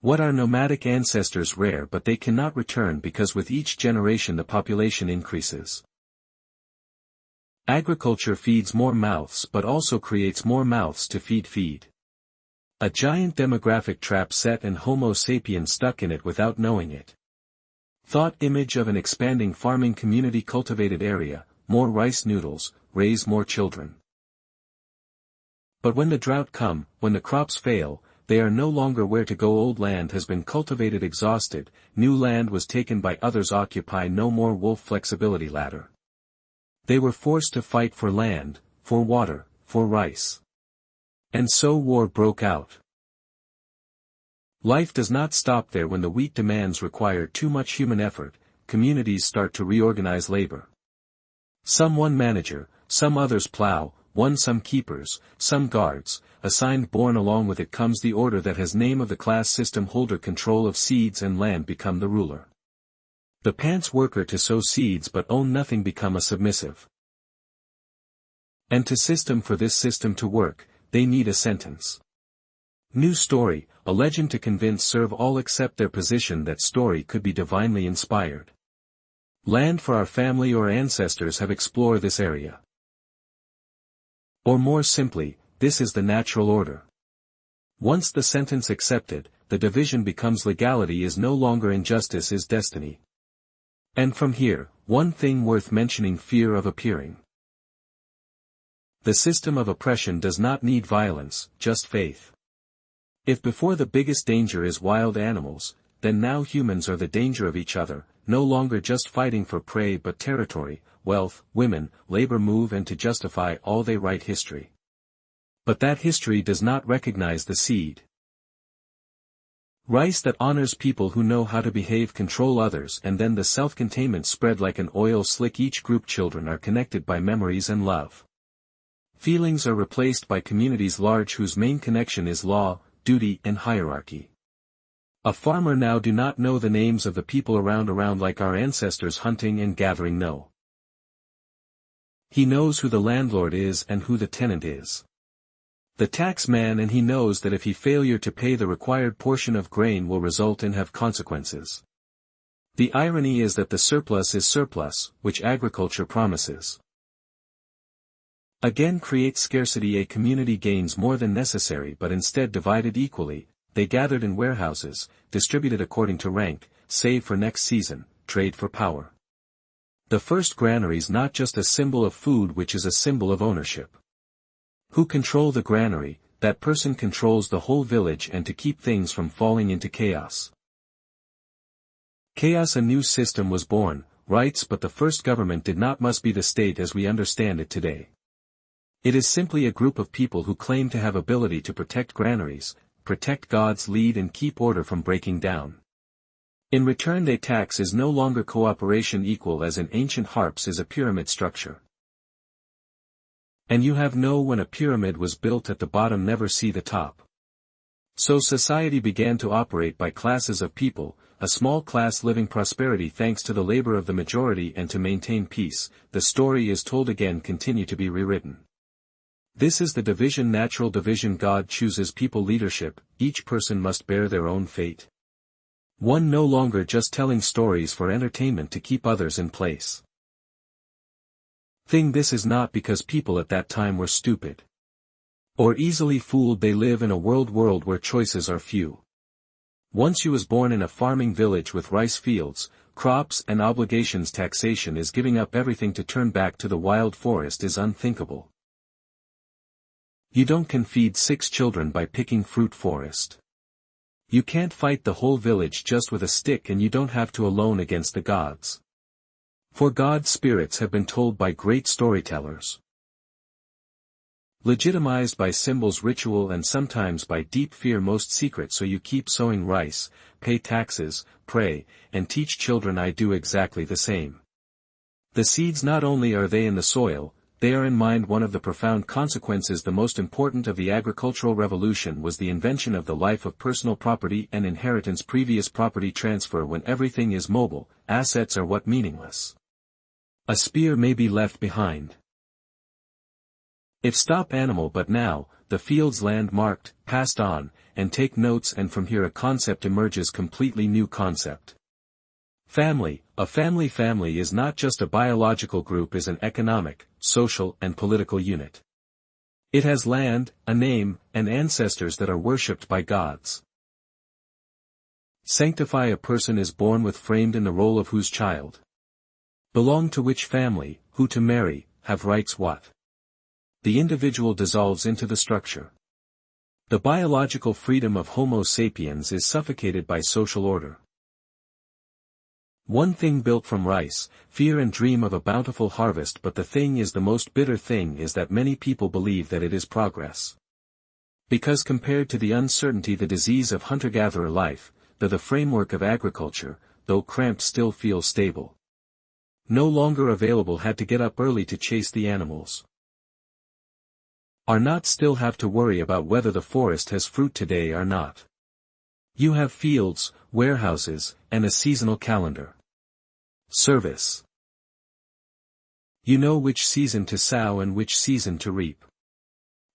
What are nomadic ancestors rare, but they cannot return because with each generation the population increases. Agriculture feeds more mouths but also creates more mouths to feed. A giant demographic trap set and Homo Sapiens stuck in it without knowing it. Thought image of an expanding farming community, cultivated area, more rice noodles, raise more children. But when the drought come, when the crops fail, they are no longer where to go. Old land has been cultivated, exhausted, new land was taken by others. Occupy no more. Wolf flexibility ladder. They were forced to fight for land, for water, for rice. And so war broke out. Life does not stop there. When the wheat demands require too much human effort, communities start to reorganize labor. Some one manager, some others plow, some keepers, some guards, assigned. Born along with it comes the order that has name of the class system. Holder control of seeds and land become the ruler. The pants worker to sow seeds but own nothing become a submissive. And to system, for this system to work, they need a sentence. New story, a legend to convince serve all except their position that story could be divinely inspired. Land for our family or ancestors have explored this area. Or more simply, this is the natural order. Once the sentence accepted, the division becomes legality, is no longer injustice, is destiny. And from here, one thing worth mentioning: fear of appearing. The system of oppression does not need violence, just faith. If before the biggest danger is wild animals, then now humans are the danger of each other, no longer just fighting for prey but territory, wealth, women, labor move, and to justify all they write history. But that history does not recognize the seed. Rice that honors people who know how to behave, control others, and then the self-containment spread like an oil slick. Each group children are connected by memories and love. Feelings are replaced by communities large whose main connection is law, duty, and hierarchy. A farmer now do not know the names of the people around like our ancestors hunting and gathering know. He knows who the landlord is and who the tenant is. The tax man, and he knows that if he failure to pay the required portion of grain will result in have consequences. The irony is that the surplus is surplus, which agriculture promises. Again creates scarcity. A community gains more than necessary but instead divided equally, they gathered in warehouses, distributed according to rank, save for next season, trade for power. The first granaries not just a symbol of food, which is a symbol of ownership. Who control the granary, that person controls the whole village, and to keep things from falling into chaos. Chaos. A new system was born, rights, but the first government did not must be the state as we understand it today. It is simply a group of people who claim to have ability to protect granaries, protect God's lead and keep order from breaking down. In return they tax. Is no longer cooperation equal as in ancient harps, is a pyramid structure. And you have know when a pyramid was built at the bottom never see the top. So society began to operate by classes of people, a small class living prosperity thanks to the labor of the majority, and to maintain peace, the story is told again, continue to be rewritten. This is the division, natural division. God chooses people leadership, each person must bear their own fate. One no longer just telling stories for entertainment to keep others in place. This is not because people at that time were stupid or easily fooled. They live in a world where choices are few. Once you was born in a farming village with rice fields, crops and obligations. Taxation is giving up everything to turn back to the wild forest is unthinkable. You don't can feed 6 children by picking fruit forest. You can't fight the whole village just with a stick, and you don't have to alone against the gods. For God's spirits have been told by great storytellers. Legitimized by symbols, ritual, and sometimes by deep fear, most secret. So you keep sowing rice, pay taxes, pray, and teach children. I do exactly the same. The seeds, not only are they in the soil, they are in mind. One of the profound consequences, the most important of the agricultural revolution, was the invention of the life of personal property and inheritance. Previous property transfer, when everything is mobile, assets are what meaningless. A spear may be left behind. If stop animal, but now, the fields land marked, passed on, and take notes, and from here a concept emerges, completely new concept. Family. A family is not just a biological group, is an economic, social, and political unit. It has land, a name, and ancestors that are worshipped by gods. Sanctify. A person is born with, framed in the role of whose child. Belong to which family, who to marry, have rights what. The individual dissolves into the structure. The biological freedom of Homo sapiens is suffocated by social order. One thing built from rice, fear and dream of a bountiful harvest, but the thing is, the most bitter thing is that many people believe that it is progress. Because compared to the uncertainty, the disease of hunter-gatherer life, the framework of agriculture, though cramped, still feels stable. No longer available, had to get up early to chase the animals. Are not, still have to worry about whether the forest has fruit today or not. You have fields, warehouses, and a seasonal calendar. Service. You know which season to sow and which season to reap.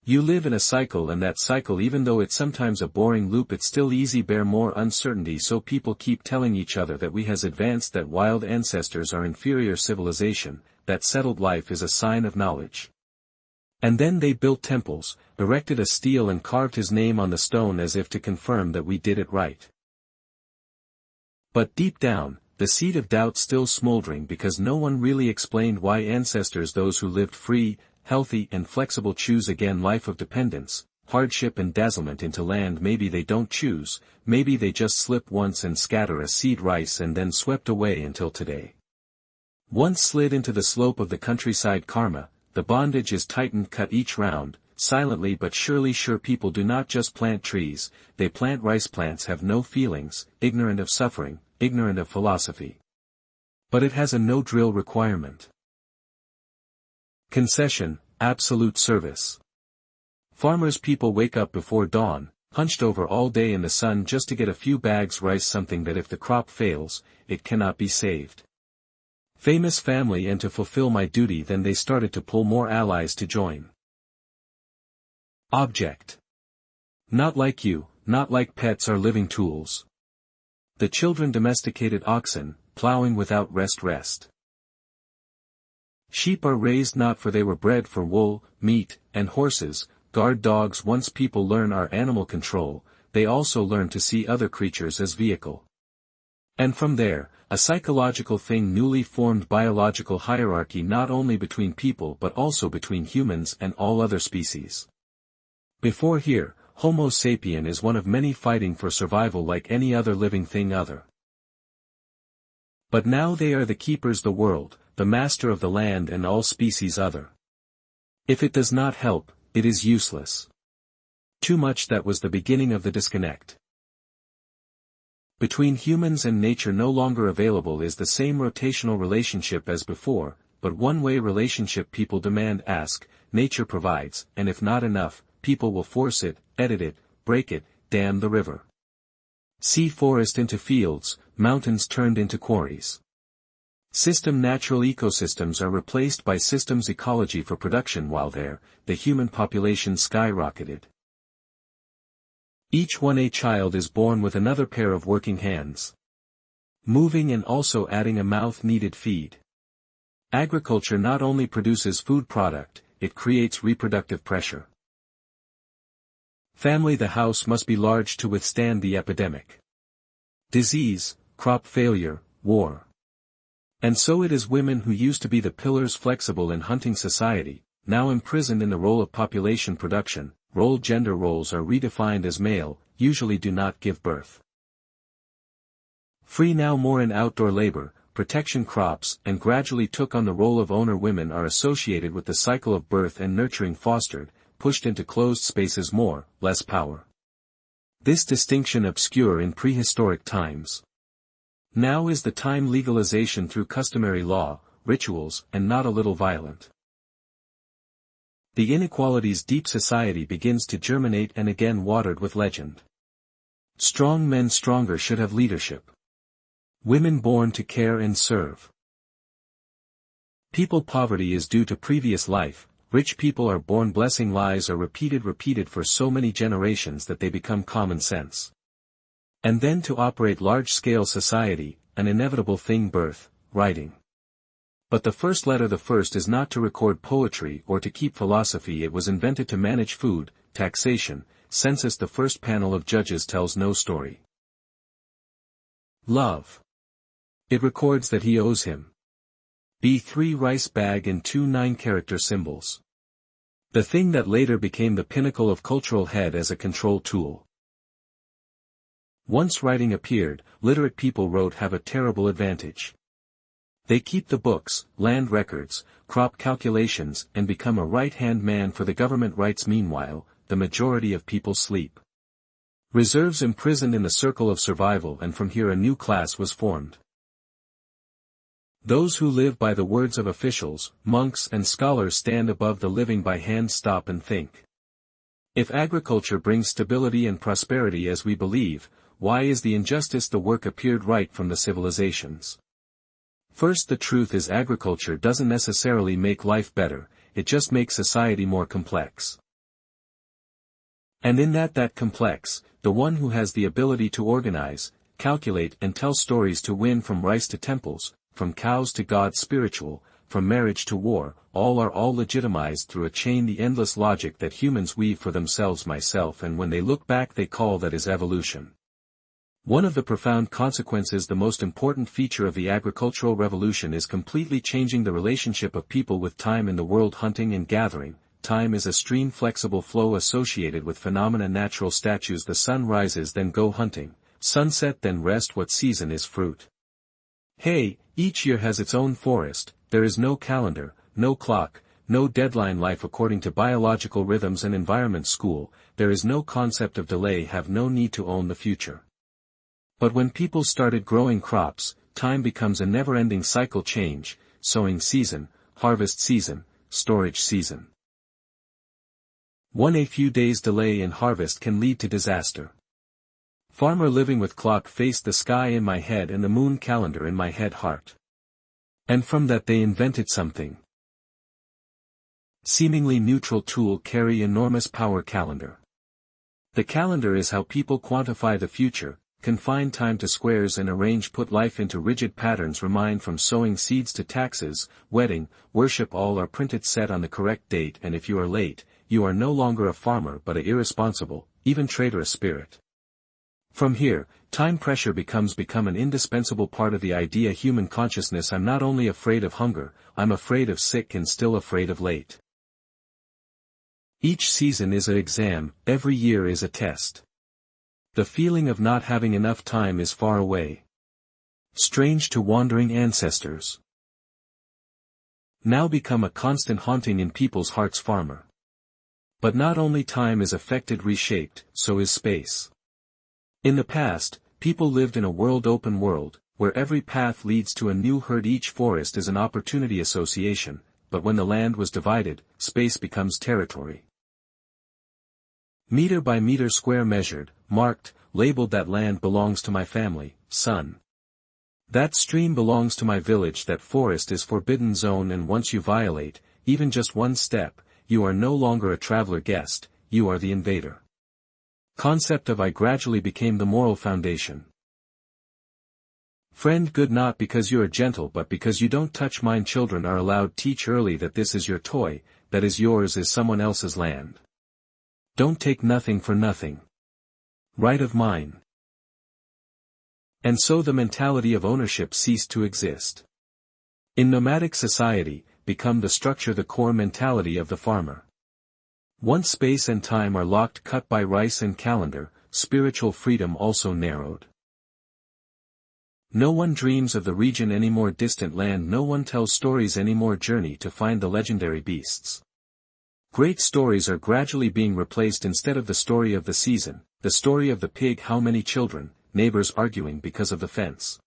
You live in a cycle, and that cycle, even though it's sometimes a boring loop, it's still easy bear more uncertainty. So people keep telling each other that we has advanced, that wild ancestors are inferior civilization, that settled life is a sign of knowledge. And then they built temples, erected a stele, and carved his name on the stone as if to confirm that we did it right. But deep down, the seed of doubt still smoldering, because no one really explained why ancestors, those who lived free, healthy and flexible, choose again life of dependence, hardship and dazzlement into land. Maybe they don't choose, maybe they just slip once and scatter a seed rice and then swept away until today. Once slid into the slope of the countryside karma, the bondage is tightened, cut each round, silently but surely. Sure, people do not just plant trees, they plant rice. Plants have no feelings, ignorant of suffering, ignorant of philosophy. But it has a no-drill requirement. Concession, absolute service. Farmers, people wake up before dawn, hunched over all day in the sun just to get a few bags rice, something that if the crop fails, it cannot be saved. Famous family, and to fulfill my duty, then they started to pull more allies to join. Object. Not like you, not like pets, are living tools. The children domesticated oxen, plowing without rest. Sheep are raised not for, they were bred for wool, meat, and horses. Guard dogs. Once people learn our animal control, they also learn to see other creatures as vehicle. And from there, a psychological thing newly formed, biological hierarchy, not only between people but also between humans and all other species. Before here, Homo sapien is one of many fighting for survival like any other living thing other. But now they are the keepers, the world, the master of the land and all species other. If it does not help, it is useless. Too much. That was the beginning of the disconnect. Between humans and nature no longer available is the same rotational relationship as before, but one-way relationship. People demand, ask, nature provides, and if not enough, people will force it, edit it, break it, dam the river. See forest into fields, mountains turned into quarries. System. Natural ecosystems are replaced by systems ecology for production. While there, the human population skyrocketed. Each one a child is born with another pair of working hands. Moving and also adding a mouth needed feed. Agriculture not only produces food product, it creates reproductive pressure. Family. The house must be large to withstand the epidemic. disease, crop failure, war. And so it is women who used to be the pillars flexible in hunting society, now imprisoned in the role of population production, gender roles are redefined as male, usually do not give birth. Free now more in outdoor labor, protection crops, and gradually took on the role of owner. Women are associated with the cycle of birth and nurturing fostered, pushed into closed spaces more, less power. This distinction obscure in prehistoric times. Now is the time legalization through customary law, rituals, and not a little violent. The inequality's deep society begins to germinate and again watered with legend. Strong men stronger should have leadership. Women born to care and serve. People poverty is due to previous life, rich people are born blessing. Lies are repeated for so many generations that they become common sense. And then to operate large-scale society, an inevitable thing birth, writing. But the first is not to record poetry or to keep philosophy. It was invented to manage food, taxation, census. The first panel of Judges tells no story. Love. It records that he owes him. B3 rice bag and 2 9-character symbols. The thing that later became the pinnacle of cultural head as a control tool. Once writing appeared, literate people wrote have a terrible advantage. They keep the books, land records, crop calculations, and become a right-hand man for the government. Writes meanwhile, the majority of people sleep. Reserves imprisoned in the circle of survival, and from here a new class was formed. Those who live by the words of officials, monks and scholars stand above the living by hand. Stop and think. If agriculture brings stability and prosperity as we believe, why is the injustice? The work appeared right from the civilizations. First, the truth is agriculture doesn't necessarily make life better, it just makes society more complex. And in that complex, the one who has the ability to organize, calculate and tell stories to win from rice to temples, from cows to God spiritual, from marriage to war, all are legitimized through a chain. The endless logic that humans weave for themselves. Myself, and when they look back they call that is evolution. One of the profound consequences, the most important feature of the agricultural revolution is completely changing the relationship of people with time in the world. Hunting and gathering, time is a stream flexible flow associated with phenomena. Natural statues. The sun rises then go hunting, sunset then rest. What season is fruit? Hey, each year has its own forest, there is no calendar, no clock, no deadline. Life according to biological rhythms and environment. School, there is no concept of delay. Have no need to own the future. But when people started growing crops, time becomes a never-ending cycle. Change, sowing season, harvest season, storage season. A few days delay in harvest can lead to disaster. Farmer living with clock face. The sky in my head and the moon calendar in my head. Heart. And from that they invented something. Seemingly neutral tool carry enormous power. Calendar. The calendar is how people quantify the future, confine time to squares and arrange. Put life into rigid patterns. Remind from sowing seeds to taxes, wedding, worship. All are printed set on the correct date, and if you are late, you are no longer a farmer but a irresponsible, even traitorous spirit. From here, time pressure becomes an indispensable part of the idea human consciousness. I'm not only afraid of hunger, I'm afraid of sick and still afraid of late. Each season is an exam, every year is a test. The feeling of not having enough time is far away. Strange to wandering ancestors. Now become a constant haunting in people's hearts. Farmer. But not only time is affected, reshaped, so is space. In the past, people lived in a open world, where every path leads to a new herd. Each forest is an opportunity association, but when the land was divided, space becomes territory. Meter by meter square measured, marked, labeled. That land belongs to my family, son. That stream belongs to my village. That forest is forbidden zone, and once you violate, even just one step, you are no longer a traveler guest, you are the invader. Concept of I gradually became the moral foundation. Friend good not because you are gentle but because you don't touch mine. Children are allowed teach early that this is your toy, that is yours is someone else's land. Don't take nothing for nothing. Right of mine. And so the mentality of ownership ceased to exist. In nomadic society, become the structure the core mentality of the farmer. Once space and time are locked cut by rice and calendar, spiritual freedom also narrowed. No one dreams of the region any more distant land, no one tells stories any more journey to find the legendary beasts. Great stories are gradually being replaced instead of the story of the season, the story of the pig, how many children, neighbors arguing because of the fence.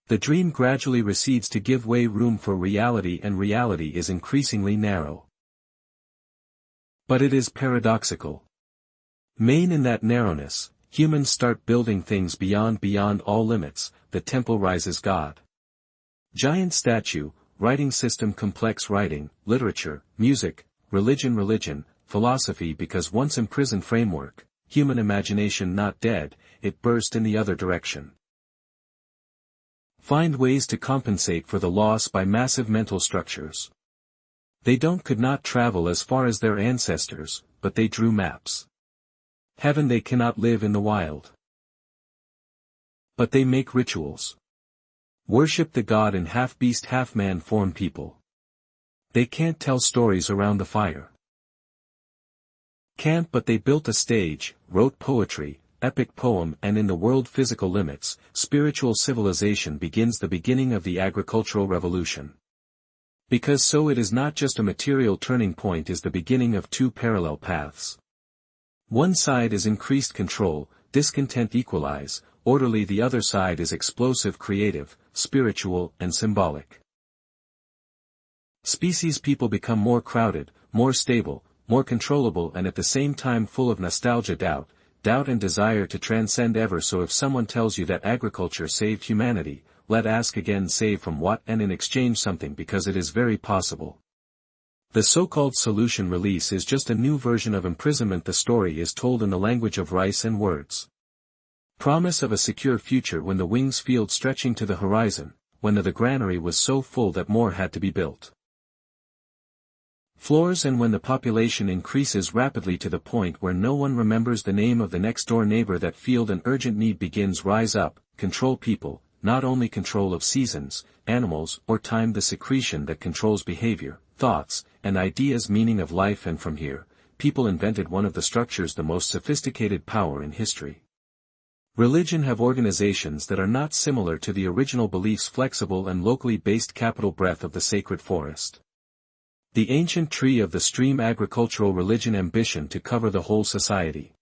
The dream gradually recedes to give way room for reality, and reality is increasingly narrow. But it is paradoxical. Main in that narrowness, humans start building things beyond all limits, the temple rises God. Giant statue, writing system, complex writing, literature, music, religion, philosophy, because once imprisoned framework, human imagination not dead, it burst in the other direction. Find ways to compensate for the loss by massive mental structures. They could not travel as far as their ancestors, but they drew maps. Heaven they cannot live in the wild. But they make rituals. Worship the god in half-beast half-man form people. They can't tell stories around the fire. Can't, but they built a stage, wrote poetry, epic poem, and in the world physical limits, spiritual civilization begins, the beginning of the agricultural revolution. Because so it is not just a material turning point, is the beginning of two parallel paths. One side is increased control, discontent equalize, orderly, the other side is explosive, creative, spiritual, and symbolic. Species people become more crowded, more stable, more controllable, and at the same time full of nostalgia, doubt and desire to transcend ever. So if someone tells you that agriculture saved humanity, let ask again, save from what, and in exchange something, because it is very possible. The so-called solution release is just a new version of imprisonment. The story is told in the language of rice and words. Promise of a secure future when the wings field stretching to the horizon, when the granary was so full that more had to be built. Floors, and when the population increases rapidly to the point where no one remembers the name of the next-door neighbor, that field and urgent need begins. Rise up, control people, not only control of seasons, animals, or time, the secretion that controls behavior, thoughts, and ideas, meaning of life. And from here, people invented one of the structures, the most sophisticated power in history. Religion have organizations that are not similar to the original beliefs, flexible and locally based, capital breath of the sacred forest. The ancient tree of the stream, agricultural religion, ambition to cover the whole society.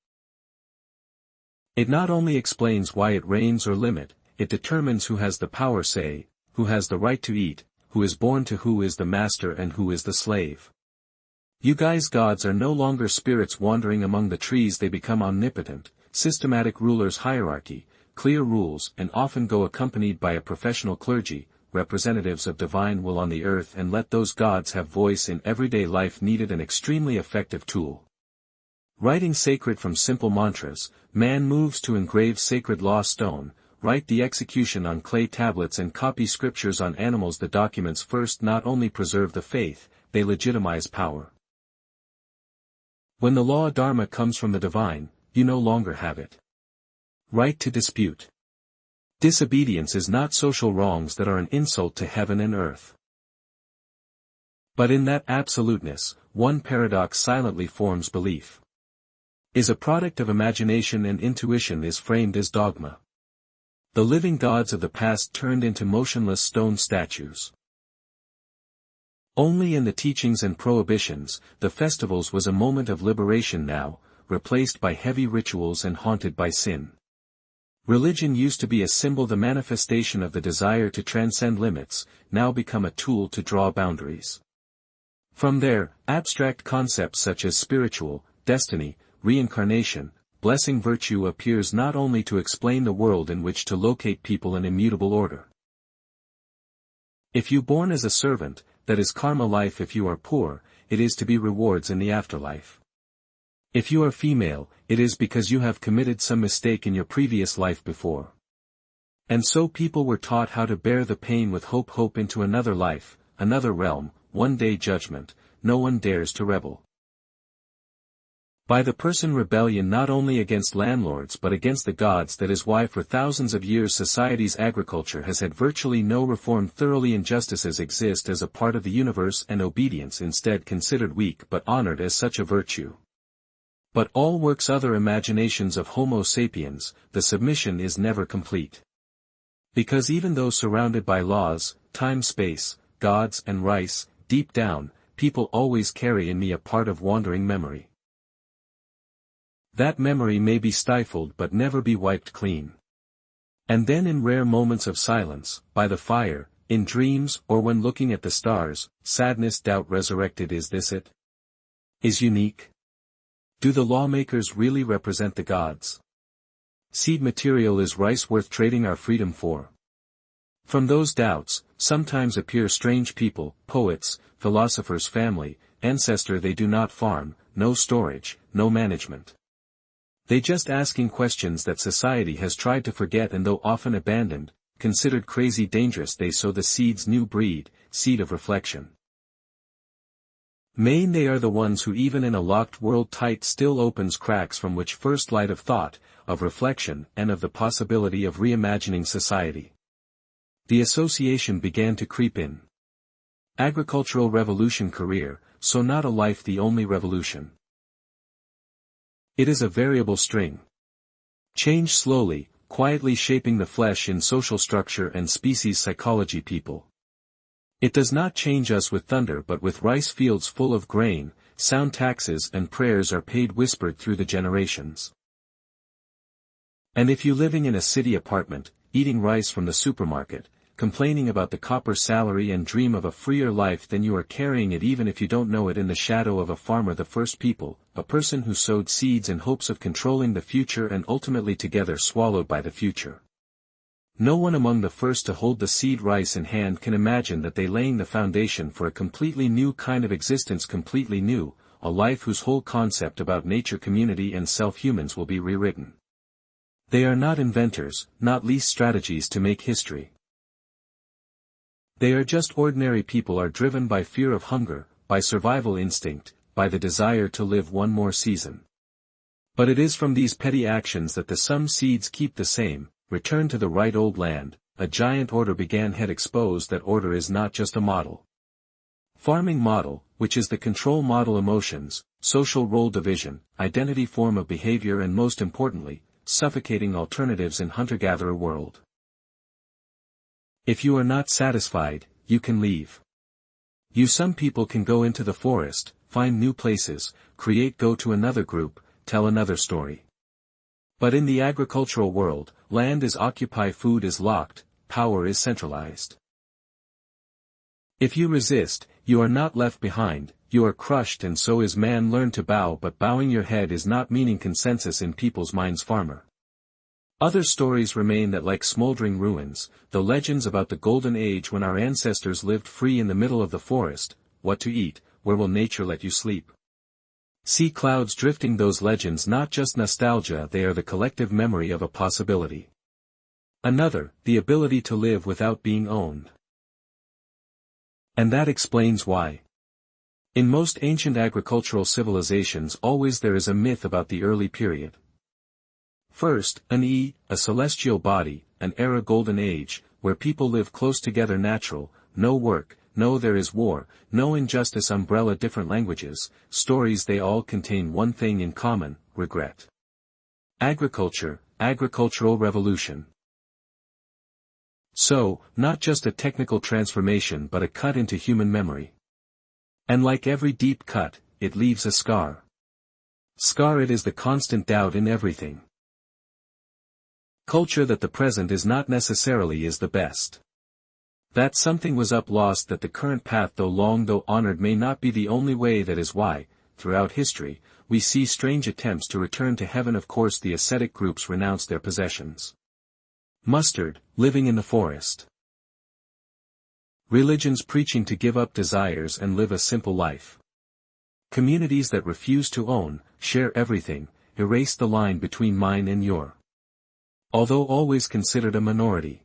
It not only explains why it reigns or limit, it determines who has the power, say, who has the right to eat, who is born to, who is the master and who is the slave. You guys, gods are no longer spirits wandering among the trees, they become omnipotent, systematic rulers, hierarchy, clear rules, and often go accompanied by a professional clergy, representatives of divine will on the earth, and let those gods have voice in everyday life. Needed an extremely effective tool. Writing sacred from simple mantras, man moves to engrave sacred law stone, write the execution on clay tablets, and copy scriptures on animals. The documents first not only preserve the faith, they legitimize power. When the law dharma comes from the divine, you no longer have it. Right to dispute. Disobedience is not social wrongs that are an insult to heaven and earth. But in that absoluteness, one paradox silently forms. Belief is a product of imagination, and intuition is framed as dogma. The living gods of the past turned into motionless stone statues. Only in the teachings and prohibitions, the festivals was a moment of liberation, now, replaced by heavy rituals and haunted by sin. Religion used to be a symbol, the manifestation of the desire to transcend limits, now become a tool to draw boundaries. From there, abstract concepts such as spiritual, destiny, reincarnation, blessing, virtue appears, not only to explain the world in which to locate people in immutable order. If you born as a servant, that is karma life. If you are poor, it is to be rewards in the afterlife. If you are female, it is because you have committed some mistake in your previous life before. And so people were taught how to bear the pain with hope into another life, another realm, one day judgment. No one dares to rebel. By the person rebellion not only against landlords but against the gods. That is why for thousands of years society's agriculture has had virtually no reform. Thoroughly injustices exist as a part of the universe and obedience instead considered weak but honored as such a virtue. But all works other imaginations of Homo sapiens, the submission is never complete. Because even though surrounded by laws, time-space, gods and rice, deep down, people always carry in me a part of wandering memory. That memory may be stifled but never be wiped clean. And then in rare moments of silence, by the fire, in dreams or when looking at the stars, sadness doubt resurrected. Is this it? Is unique? Do the lawmakers really represent the gods? Seed material is rice worth trading our freedom for? From those doubts, sometimes appear strange people, poets, philosophers, family, ancestor. They do not farm, no storage, no management. They just asking questions that society has tried to forget and though often abandoned, considered crazy dangerous. They sow the seed's new breed, seed of reflection. They are the ones who even in a locked world tight still opens cracks from which first light of thought, of reflection and of the possibility of reimagining society. The association began to creep in. Agricultural revolution career, so not a life the only revolution. It is a variable string. Change slowly, quietly shaping the flesh in social structure and species psychology. People. It does not change us with thunder but with rice fields full of grain, sound taxes and prayers are paid whispered through the generations. And if you living in a city apartment, eating rice from the supermarket, complaining about the copper salary and dream of a freer life, then you are carrying it even if you don't know it in the shadow of a farmer. The first people, a person who sowed seeds in hopes of controlling the future and ultimately together swallowed by the future. No one among the first to hold the seed rice in hand can imagine that they laying the foundation for a completely new kind of existence, completely new, a life whose whole concept about nature, community and self-humans will be rewritten. They are not inventors, not least strategies to make history. They are just ordinary people, are driven by fear of hunger, by survival instinct, by the desire to live one more season. But it is from these petty actions that the some seeds keep the same, return to the right old land. A giant order began, had exposed that order is not just a model. Farming model, which is the control model, emotions, social role division, identity, form of behavior and most importantly, suffocating alternatives in hunter-gatherer world. If you are not satisfied, you can leave. Some people can go into the forest, find new places, create, go to another group, tell another story. But in the agricultural world, land is occupied, food is locked, power is centralized. If you resist, you are not left behind, you are crushed, and so is man. Learn to bow, but bowing your head is not meaning consensus in people's minds. Farmer. Other stories remain that like smoldering ruins, the legends about the golden age when our ancestors lived free in the middle of the forest, what to eat, where will nature let you sleep. See clouds drifting, those legends not just nostalgia, they are the collective memory of a possibility. Another, the ability to live without being owned. And that explains why. In most ancient agricultural civilizations always there is a myth about the early period. First, a celestial body, an era, golden age, where people live close together, natural, no work, no there is war, no injustice, umbrella, different languages, stories, they all contain one thing in common, regret. Agriculture, agricultural revolution. So, not just a technical transformation but a cut into human memory. And like every deep cut, it leaves a scar. Scar, it is the constant doubt in everything. Culture that the present is not necessarily is the best. That something was up, lost, that the current path, though long, though honored, may not be the only way. That is why, throughout history, we see strange attempts to return to heaven. Of course the ascetic groups renounce their possessions. Mustard, living in the forest. Religions preaching to give up desires and live a simple life. Communities that refuse to own, share everything, erase the line between mine and your. Although always considered a minority.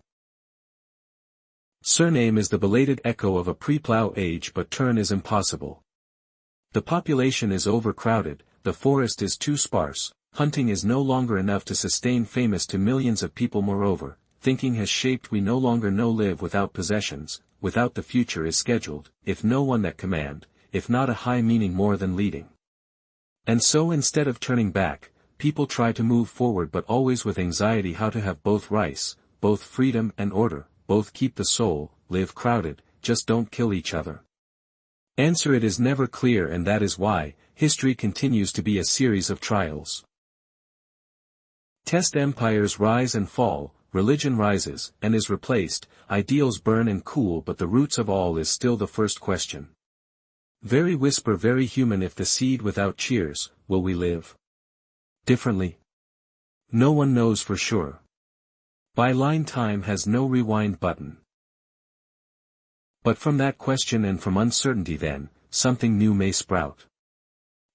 Surname is the belated echo of a pre-plow age, but turn is impossible. The population is overcrowded, the forest is too sparse, hunting is no longer enough to sustain famous to millions of people. Moreover, thinking has shaped we no longer know live without possessions, without the future is scheduled, if no one that command, if not a high meaning more than leading. And so instead of turning back, people try to move forward but always with anxiety how to have both rice, both freedom and order, both keep the soul, live crowded, just don't kill each other. Answer: it is never clear, and that is why history continues to be a series of trials. Test empires rise and fall, religion rises and is replaced, ideals burn and cool, but the roots of all is still the first question. Very whisper, very human. If the seed without cheers, will we live differently? No one knows for sure. Byline time has no rewind button. But from that question and from uncertainty then, something new may sprout.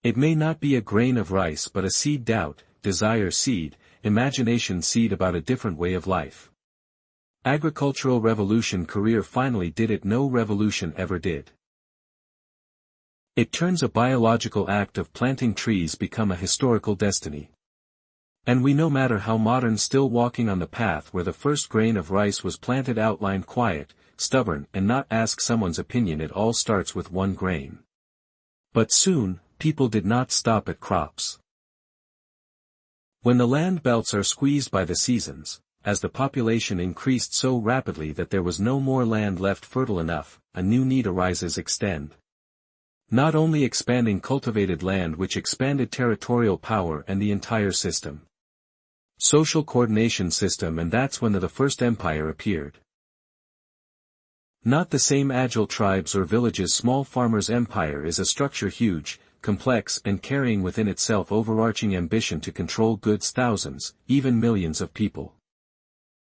It may not be a grain of rice but a seed: doubt, desire seed, imagination seed about a different way of life. Agricultural revolution career finally did it no revolution ever did. It turns a biological act of planting trees become a historical destiny. And we no matter how modern still walking on the path where the first grain of rice was planted, outline quiet, stubborn and not ask someone's opinion. It all starts with one grain. But soon, people did not stop at crops. When the land belts are squeezed by the seasons, as the population increased so rapidly that there was no more land left fertile enough, a new need arises: extend. Not only expanding cultivated land, which expanded territorial power and the entire system. Social coordination system, and that's when the first empire appeared. Not the same agile tribes or villages. Small farmers' empire is a structure huge, complex and carrying within itself overarching ambition to control goods, thousands, even millions of people.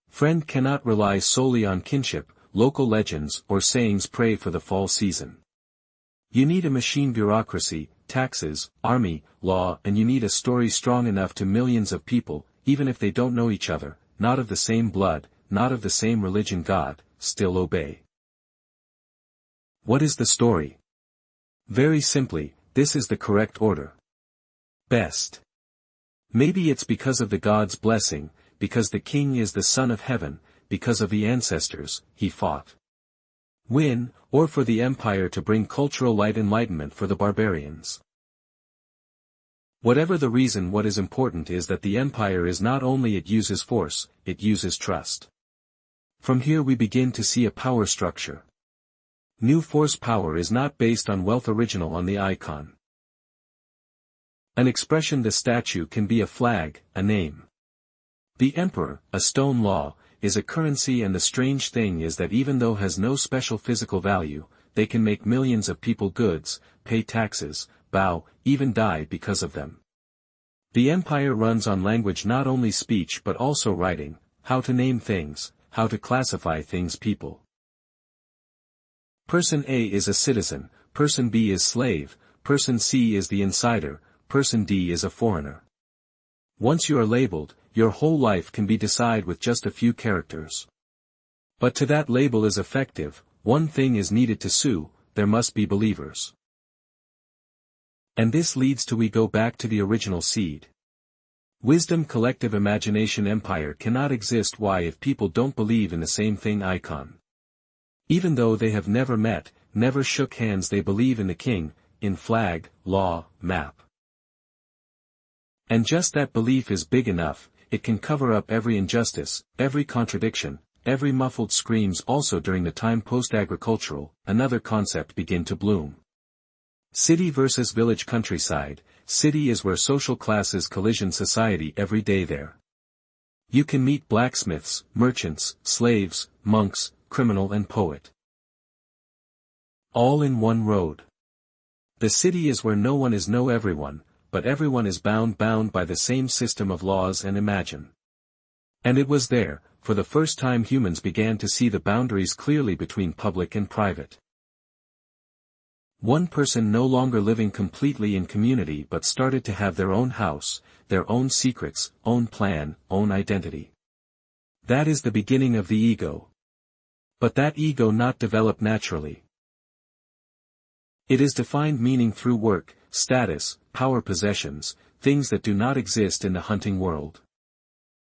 Friend cannot rely solely on kinship, local legends or sayings. Pray for the fall season. You need a machine: bureaucracy, taxes, army, law, and you need a story strong enough to millions of people, even if they don't know each other, not of the same blood, not of the same religion. God, still obey. What is the story? Very simply, this is the correct order. Best. Maybe it's because of the God's blessing, because the king is the son of heaven, because of the ancestors he fought. Win, or for the empire to bring cultural light, enlightenment for the barbarians. Whatever the reason, what is important is that the empire is not only it uses force, it uses trust. From here we begin to see a power structure. New force power is not based on wealth, original on the icon. An expression, the statue can be a flag, a name. The emperor, a stone law, is a currency, and the strange thing is that even though has no special physical value, they can make millions of people goods, pay taxes, bow, even die because of them. The empire runs on language, not only speech but also writing, how to name things, how to classify things, people. Person A is a citizen, person B is slave, person C is the insider, person D is a foreigner. Once you are labeled, your whole life can be decided with just a few characters. But to that label is effective, one thing is needed to sue: there must be believers. And this leads to we go back to the original seed. Wisdom, collective imagination. Empire cannot exist. Why? If people don't believe in the same thing, icon. Even though they have never met, never shook hands, they believe in the king, in flag, law, map. And just that belief is big enough, it can cover up every injustice, every contradiction, every muffled screams. Also during the time post-agricultural, another concept begin to bloom. City versus village, countryside. City is where social classes collision, society every day there. You can meet blacksmiths, merchants, slaves, monks, criminal and poet. All in one road. The city is where no one is know everyone, but everyone is bound by the same system of laws and imagine. And it was there, for the first time humans began to see the boundaries clearly between public and private. One person no longer living completely in community but started to have their own house, their own secrets, own plan, own identity. That is the beginning of the ego. But that ego not develop naturally. It is defined meaning through work, status, power, possessions, things that do not exist in the hunting world.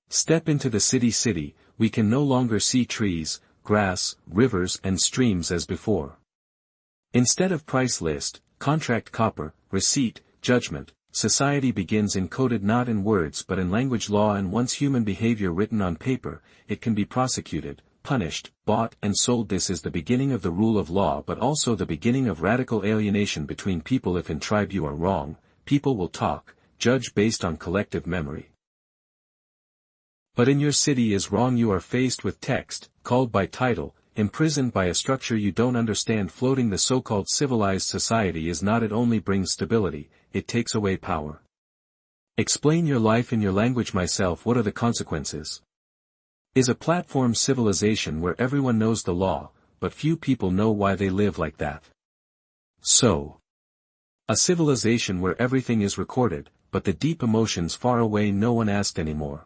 Step into the city, we can no longer see trees, grass, rivers and streams as before. Instead of price list, contract, copper, receipt, judgment, society begins encoded not in words but in language, law, and once human behavior written on paper, it can be prosecuted, punished, bought and sold. This is the beginning of the rule of law, but also the beginning of radical alienation between people. If in tribe you are wrong, people will talk, judge based on collective memory. But in your city is wrong, you are faced with text, called by title, imprisoned by a structure you don't understand. Floating the so-called civilized society is not it only brings stability, it takes away power. Explain your life in your language. Myself, what are the consequences? Is a platform civilization where everyone knows the law, but few people know why they live like that. So, a civilization where everything is recorded, but the deep emotions far away, no one asked anymore.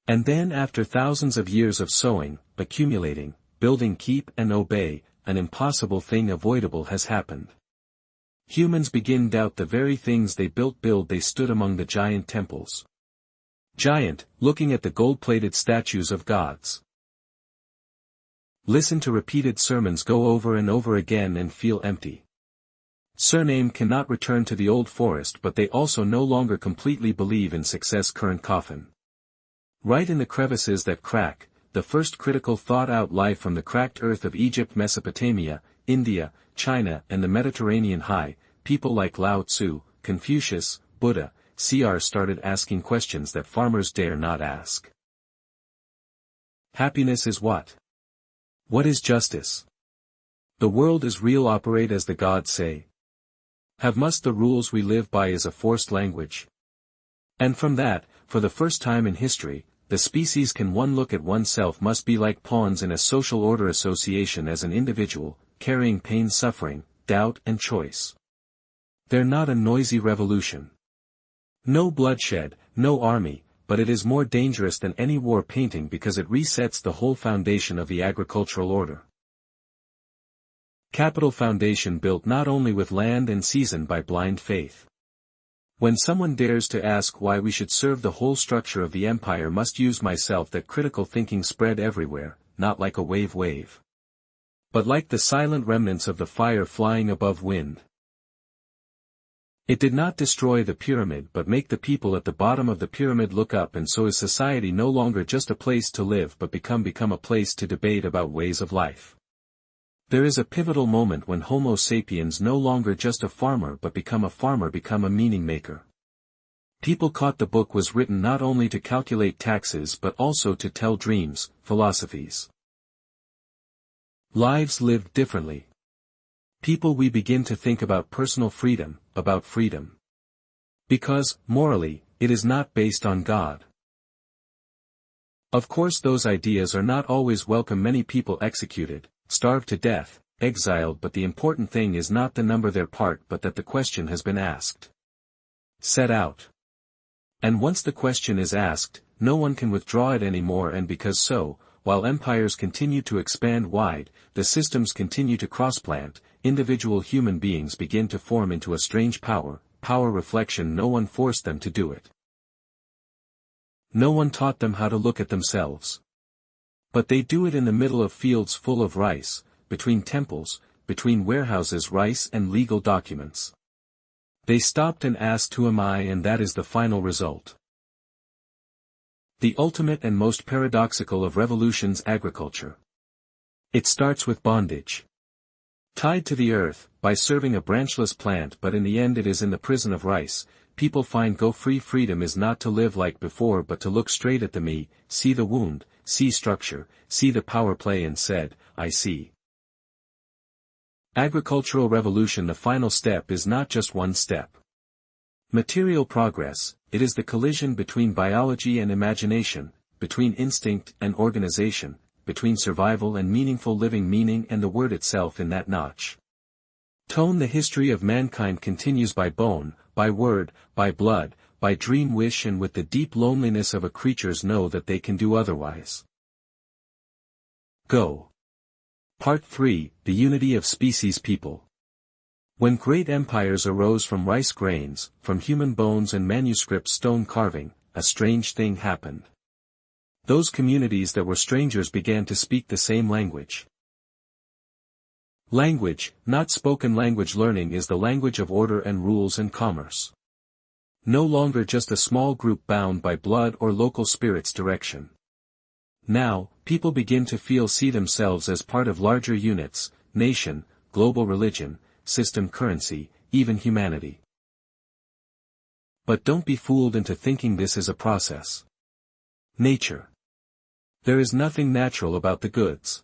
And then after thousands of years of sowing, accumulating, building, keep and obey, an impossible thing avoidable has happened. Humans begin doubt the very things they built. They stood among the giant temples. Giant, looking at the gold-plated statues of gods. Listen to repeated sermons go over and over again and feel empty. Surname cannot return to the old forest, but they also no longer completely believe in success. Current coffin. Right in the crevices that crack, the first critical thought-out life from the cracked earth of Egypt, Mesopotamia, India, China and the Mediterranean high, people like Lao Tzu, Confucius, Buddha, Cr. started asking questions that farmers dare not ask. Happiness is what? What is justice? The world is real, operate as the gods say. Have must the rules we live by is a forced language. And from that, for the first time in history, the species can one look at oneself must be like pawns in a social order association as an individual, carrying pain, suffering, doubt and choice. They're not a noisy revolution. No bloodshed, no army, but it is more dangerous than any war painting because it resets the whole foundation of the agricultural order. Capital foundation built not only with land and seasoned by blind faith. When someone dares to ask why we should serve, the whole structure of the empire must use myself. That critical thinking spread everywhere, not like a wave, but like the silent remnants of the fire flying above wind. It did not destroy the pyramid but make the people at the bottom of the pyramid look up, and so is society no longer just a place to live but become a place to debate about ways of life. There is a pivotal moment when Homo Sapiens no longer just a farmer but become a meaning maker. People caught the book was written not only to calculate taxes but also to tell dreams, philosophies. Lives lived differently. People, we begin to think about personal freedom, about freedom. Because, morally, it is not based on God. Of course those ideas are not always welcome. Many people executed, starved to death, exiled, but the important thing is not the number their part but that the question has been asked. Set out. And once the question is asked, no one can withdraw it anymore, and because so, while empires continue to expand wide, the systems continue to crossplant, individual human beings begin to form into a strange power reflection. No one forced them to do it. No one taught them how to look at themselves. But they do it in the middle of fields full of rice, between temples, between warehouses, rice and legal documents. They stopped and asked, who am I? And that is the final result. The ultimate and most paradoxical of revolutions, agriculture. It starts with bondage. Tied to the earth, by serving a branchless plant, but in the end it is in the prison of rice, people find go free. Freedom is not to live like before but to look straight at the me, see the wound, see structure, see the power play and said, I see. Agricultural revolution. The final step is not just one step. Material progress, it is the collision between biology and imagination, between instinct and organization, between survival and meaningful living, meaning and the word itself in that notch. Tone. The history of mankind continues by bone, by word, by blood, by dream, wish, and with the deep loneliness of a creatures know that they can do otherwise. Go. Part 3, The Unity of Species. People. When great empires arose from rice grains, from human bones and manuscript stone carving, a strange thing happened. Those communities that were strangers began to speak the same language. Language, not spoken language. Learning is the language of order and rules and commerce. No longer just a small group bound by blood or local spirit's direction. Now, people begin to see themselves as part of larger units, nation, global religion, system currency, even humanity. But don't be fooled into thinking this is a process. Nature. There is nothing natural about the goods.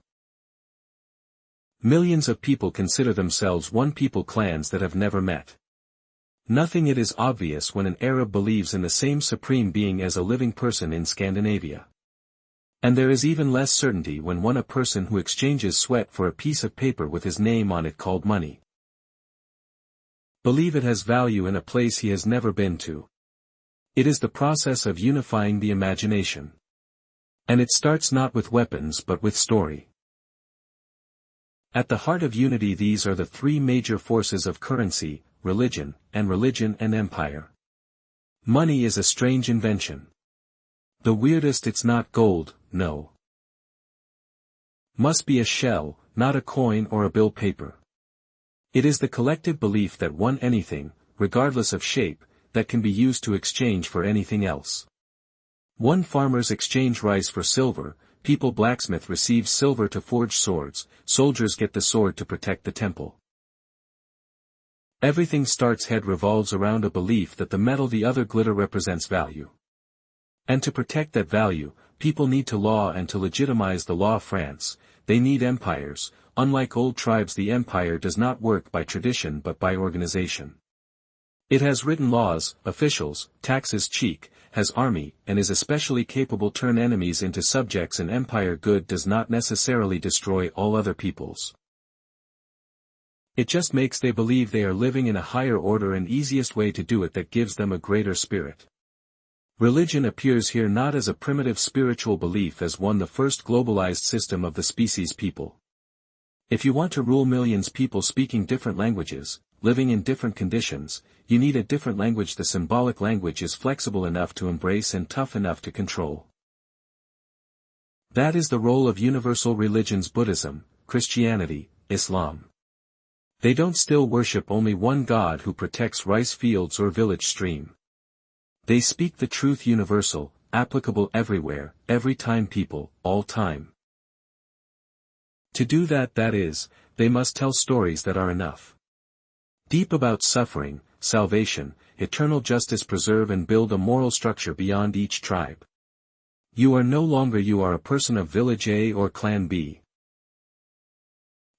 Millions of people consider themselves one people clans that have never met. Nothing it is obvious when an Arab believes in the same supreme being as a living person in Scandinavia. And there is even less certainty when a person who exchanges sweat for a piece of paper with his name on it called money. Believe it has value in a place he has never been to. It is the process of unifying the imagination. And it starts not with weapons but with story. At the heart of unity these are the three major forces of currency, religion and empire. Money is a strange invention. The weirdest. It's not gold, no. Must be a shell, not a coin or a bill paper. It is the collective belief that anything, regardless of shape, that can be used to exchange for anything else. Farmers exchange rice for silver, blacksmith receives silver to forge swords, soldiers get the sword to protect the temple. Everything starts head revolves around a belief that the metal the other glitter represents value. And to protect that value, people need to law and to legitimize the law. France, they need empires. Unlike old tribes, the empire does not work by tradition but by organization. It has written laws, officials, taxes, has army, and is especially capable turn enemies into subjects. An empire good does not necessarily destroy all other peoples. It just makes they believe they are living in a higher order, and easiest way to do it that gives them a greater spirit. Religion appears here not as a primitive spiritual belief as the first globalized system of the species people. If you want to rule millions people speaking different languages, living in different conditions, you need a different language. The symbolic language is flexible enough to embrace and tough enough to control. That is the role of universal religions: Buddhism, Christianity, Islam. They don't still worship only one God who protects rice fields or village stream. They speak the truth universal, applicable everywhere, every time people, all time. To do that is, they must tell stories that are enough deep about suffering, salvation, eternal justice, preserve and build a moral structure beyond each tribe. You are no longer you are a person of village A or clan B.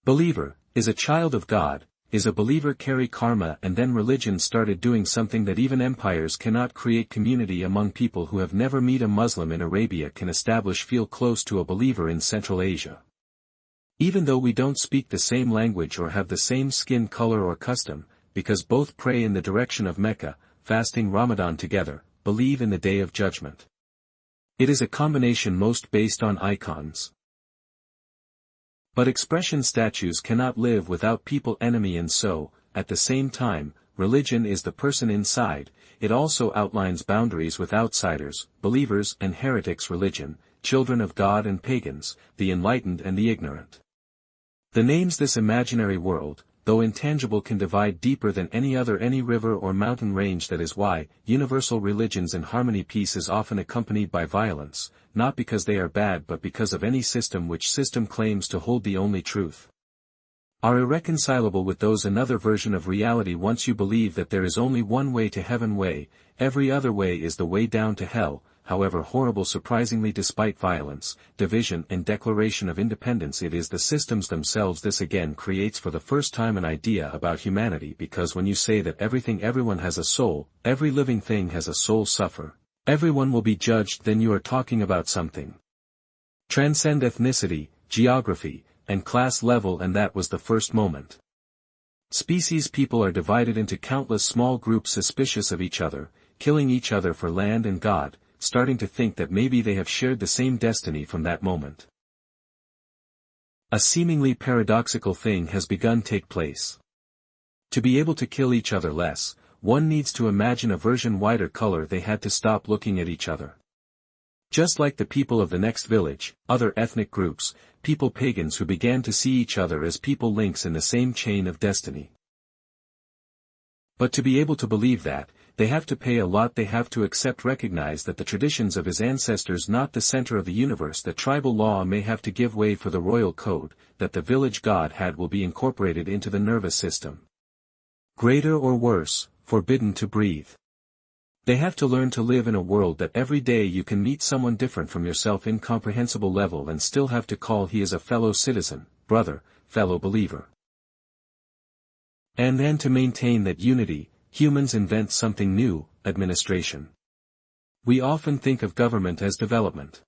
Believer, is a child of God, is a believer carry karma. And then religion started doing something that even empires cannot create: community among people who have never met. A Muslim in Arabia can feel close to a believer in Central Asia. Even though we don't speak the same language or have the same skin color or custom, because both pray in the direction of Mecca, fasting Ramadan together, believe in the Day of Judgment. It is a combination most based on icons. But expression statues cannot live without people enemy, and so, at the same time, religion is the person inside. It also outlines boundaries with outsiders, believers and heretics, religion, children of God and pagans, the enlightened and the ignorant. The names this imaginary world, though intangible, can divide deeper than any river or mountain range. That is why, universal religions in harmony. Peace is often accompanied by violence, not because they are bad but because of any system which system claims to hold the only truth. Are irreconcilable with those another version of reality. Once you believe that there is only one way to heaven, every other way is the way down to hell, however horrible. Surprisingly, despite violence, division and declaration of independence, it is the systems themselves. This again creates for the first time an idea about humanity, because when you say that everyone has a soul, every living thing has a soul, suffer, everyone will be judged, then you are talking about something transcend ethnicity, geography, and class level. And that was the first moment. Species people are divided into countless small groups, suspicious of each other, killing each other for land and God, starting to think that maybe they have shared the same destiny from that moment. A seemingly paradoxical thing has begun take place. To be able to kill each other less, one needs to imagine a version wider color. They had to stop looking at each other. Just like the people of the next village, other ethnic groups, people pagans who began to see each other as people links in the same chain of destiny. But to be able to believe that, they have to pay a lot. They have to recognize that the traditions of his ancestors not the center of the universe, that tribal law may have to give way for the royal code, that the village god had will be incorporated into the nervous system. Greater or worse, forbidden to breathe. They have to learn to live in a world that every day you can meet someone different from yourself, incomprehensible level, and still have to call he is a fellow citizen, brother, fellow believer. And then to maintain that unity, humans invent something new, administration. We often think of government as development.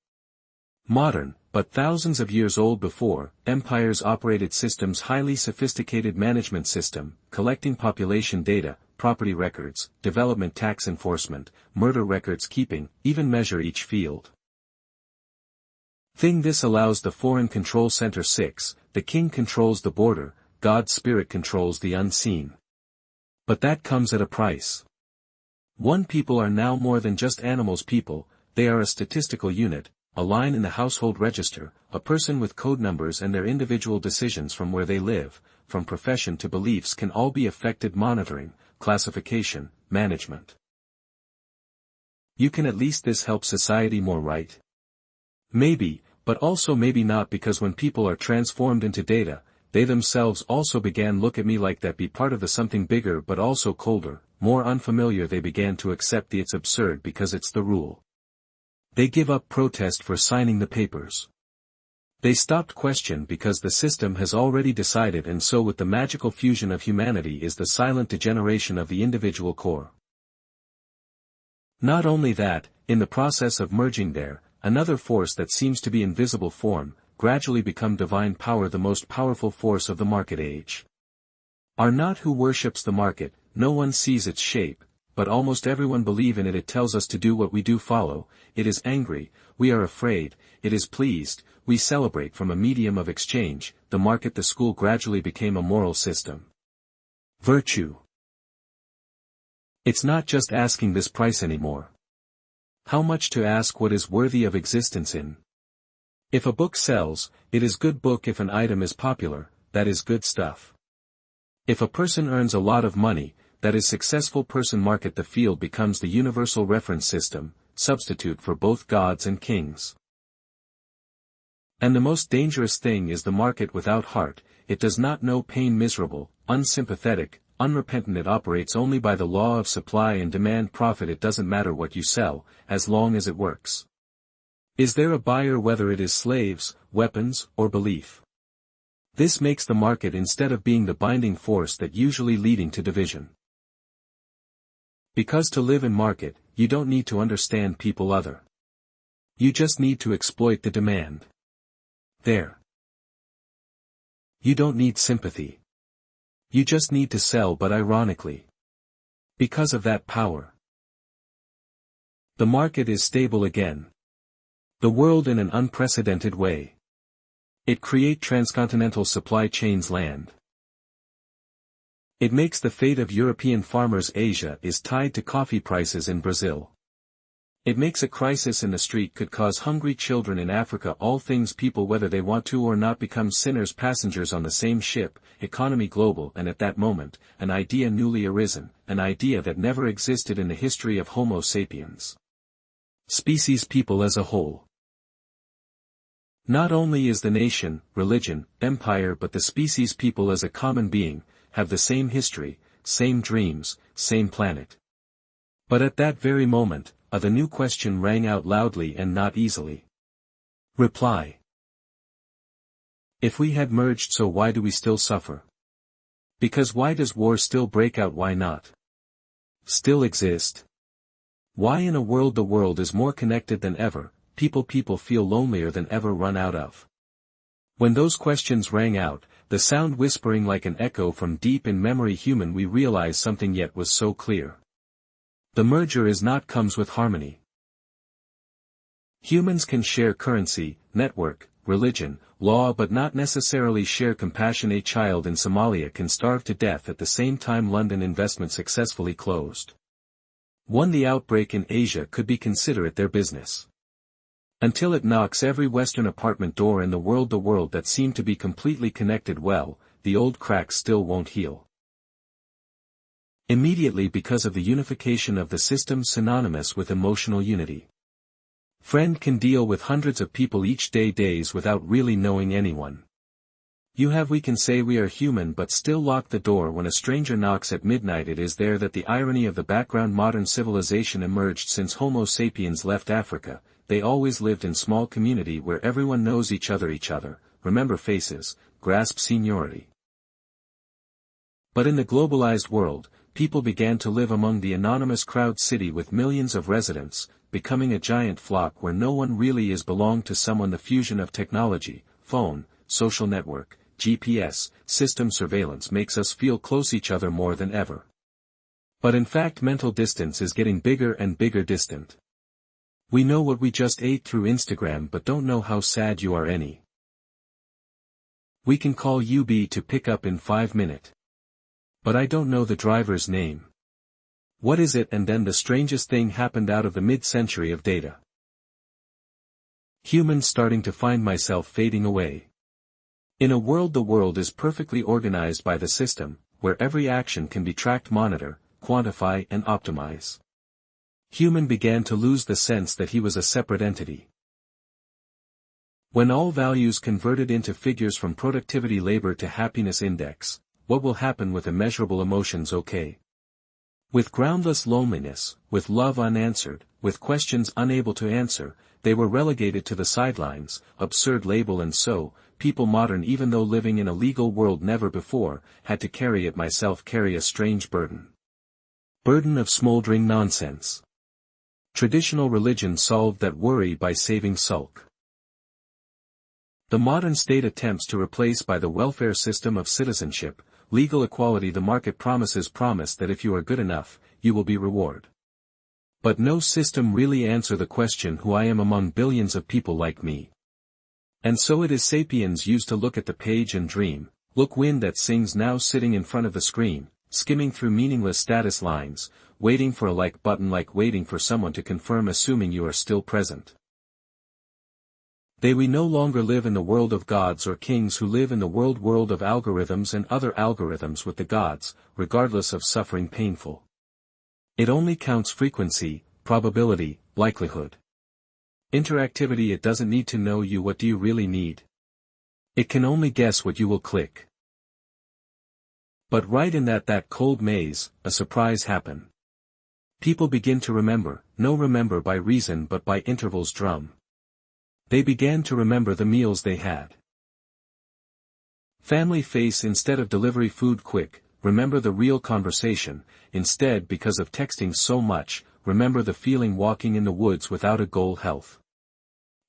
Modern, but thousands of years old. Before, empires operated systems, highly sophisticated management system, collecting population data, property records, development tax enforcement, murder records keeping, even measure each field. This allows the foreign control center 6, the king controls the border, God's spirit controls the unseen. But that comes at a price. People are now more than just animals. People, they are a statistical unit, a line in the household register, a person with code numbers, and their individual decisions from where they live, from profession to beliefs can all be affected. Monitoring, classification, management. You can at least this help society more, right? Maybe, but also maybe not, because when people are transformed into data, they themselves also began look at me like that, be part of the something bigger but also colder, more unfamiliar. They began to accept it's absurd because it's the rule. They give up protest for signing the papers. They stopped question because the system has already decided, and so with the magical fusion of humanity is the silent degeneration of the individual core. Not only that, in the process of merging there, another force that seems to be invisible form, gradually become divine power, the most powerful force of the market age. Are not who worships the market, no one sees its shape, but almost everyone believe in it. It tells us to do what we do follow, it is angry, we are afraid, it is pleased, we celebrate. From a medium of exchange, the market, the school gradually became a moral system. Virtue. It's not just asking this price anymore. How much to ask what is worthy of existence in. If a book sells, it is good book. If an item is popular, that is good stuff. If a person earns a lot of money, that is successful person. Market, the field, becomes the universal reference system, substitute for both gods and kings. And the most dangerous thing is the market without heart. It does not know pain, miserable, unsympathetic, unrepentant. It operates only by the law of supply and demand, profit. It doesn't matter what you sell, as long as it works. Is there a buyer, whether it is slaves, weapons, or belief? This makes the market instead of being the binding force that usually leading to division. Because to live in market, you don't need to understand people other. You just need to exploit the demand. There. You don't need sympathy. You just need to sell, but ironically. Because of that power. The market is stable again. The world in an unprecedented way. It create transcontinental supply chains. Land. It makes the fate of European farmers. Asia is tied to coffee prices in Brazil. It makes a crisis in the street could cause hungry children in Africa. All things people, whether they want to or not, become sinners, passengers on the same ship, economy global. And at that moment, an idea newly arisen, an idea that never existed in the history of Homo Sapiens. Species, people as a whole. Not only is the nation, religion, empire, but the species, people as a common being, have the same history, same dreams, same planet. But at that very moment, the new question rang out loudly and not easily. Reply. If we had merged, so why do we still suffer? Because why does war still break out? Why not still exist? Why in a world the world is more connected than ever, people feel lonelier than ever, run out of? When those questions rang out, the sound whispering like an echo from deep in memory human, we realized something yet was so clear. The merger is not comes with harmony. Humans can share currency, network, religion, law but not necessarily share compassion. A child in Somalia can starve to death at the same time London investment successfully closed. The outbreak in Asia could be considerate their business. Until it knocks every Western apartment door in the world that seemed to be completely connected, well, the old cracks still won't heal. Immediately because of the unification of the system synonymous with emotional unity. Friend can deal with hundreds of people each day days without really knowing anyone. We can say we are human but still lock the door when a stranger knocks at midnight. It is there that the irony of the background modern civilization emerged. Since Homo sapiens left Africa, they always lived in small community where everyone knows each other, remember faces, grasp seniority. But in the globalized world, people began to live among the anonymous crowd city with millions of residents, becoming a giant flock where no one really is belong to someone. The fusion of technology, phone, social network, GPS, system surveillance makes us feel close each other more than ever. But in fact mental distance is getting bigger and bigger distant. We know what we just ate through Instagram but don't know how sad you are any. We can call UB to pick up in 5 minutes. But I don't know the driver's name. What is it? And then the strangest thing happened out of the mid-century of data. Humans starting to find myself fading away. In a world the world is perfectly organized by the system, where every action can be tracked, monitor, quantify and optimize. Human began to lose the sense that he was a separate entity. When all values converted into figures from productivity labor to happiness index, what will happen with immeasurable emotions? Okay. With groundless loneliness, with love unanswered, with questions unable to answer, they were relegated to the sidelines, absurd label. And so, people modern, even though living in a legal world never before, had to carry it myself, carry a strange burden. Burden of smoldering nonsense. Traditional religion solved that worry by saving sulk. The modern state attempts to replace by the welfare system of citizenship, legal equality. The market promise that if you are good enough, you will be rewarded. But no system really answer the question who I am among billions of people like me. And so it is sapiens used to look at the page and dream, look wind that sings now sitting in front of the screen, skimming through meaningless status lines, waiting for a like button, like waiting for someone to confirm, assuming you are still present. We no longer live in the world of gods or kings who live in the world of algorithms and other algorithms with the gods, regardless of suffering painful. It only counts frequency, probability, likelihood. Interactivity. It doesn't need to know you. What do you really need? It can only guess what you will click. But right in that cold maze, a surprise happened. People begin to remember, no remember by reason but by intervals drum. They began to remember the meals they had. Family face instead of delivery food quick, remember the real conversation, instead because of texting so much, remember the feeling walking in the woods without a goal. Health.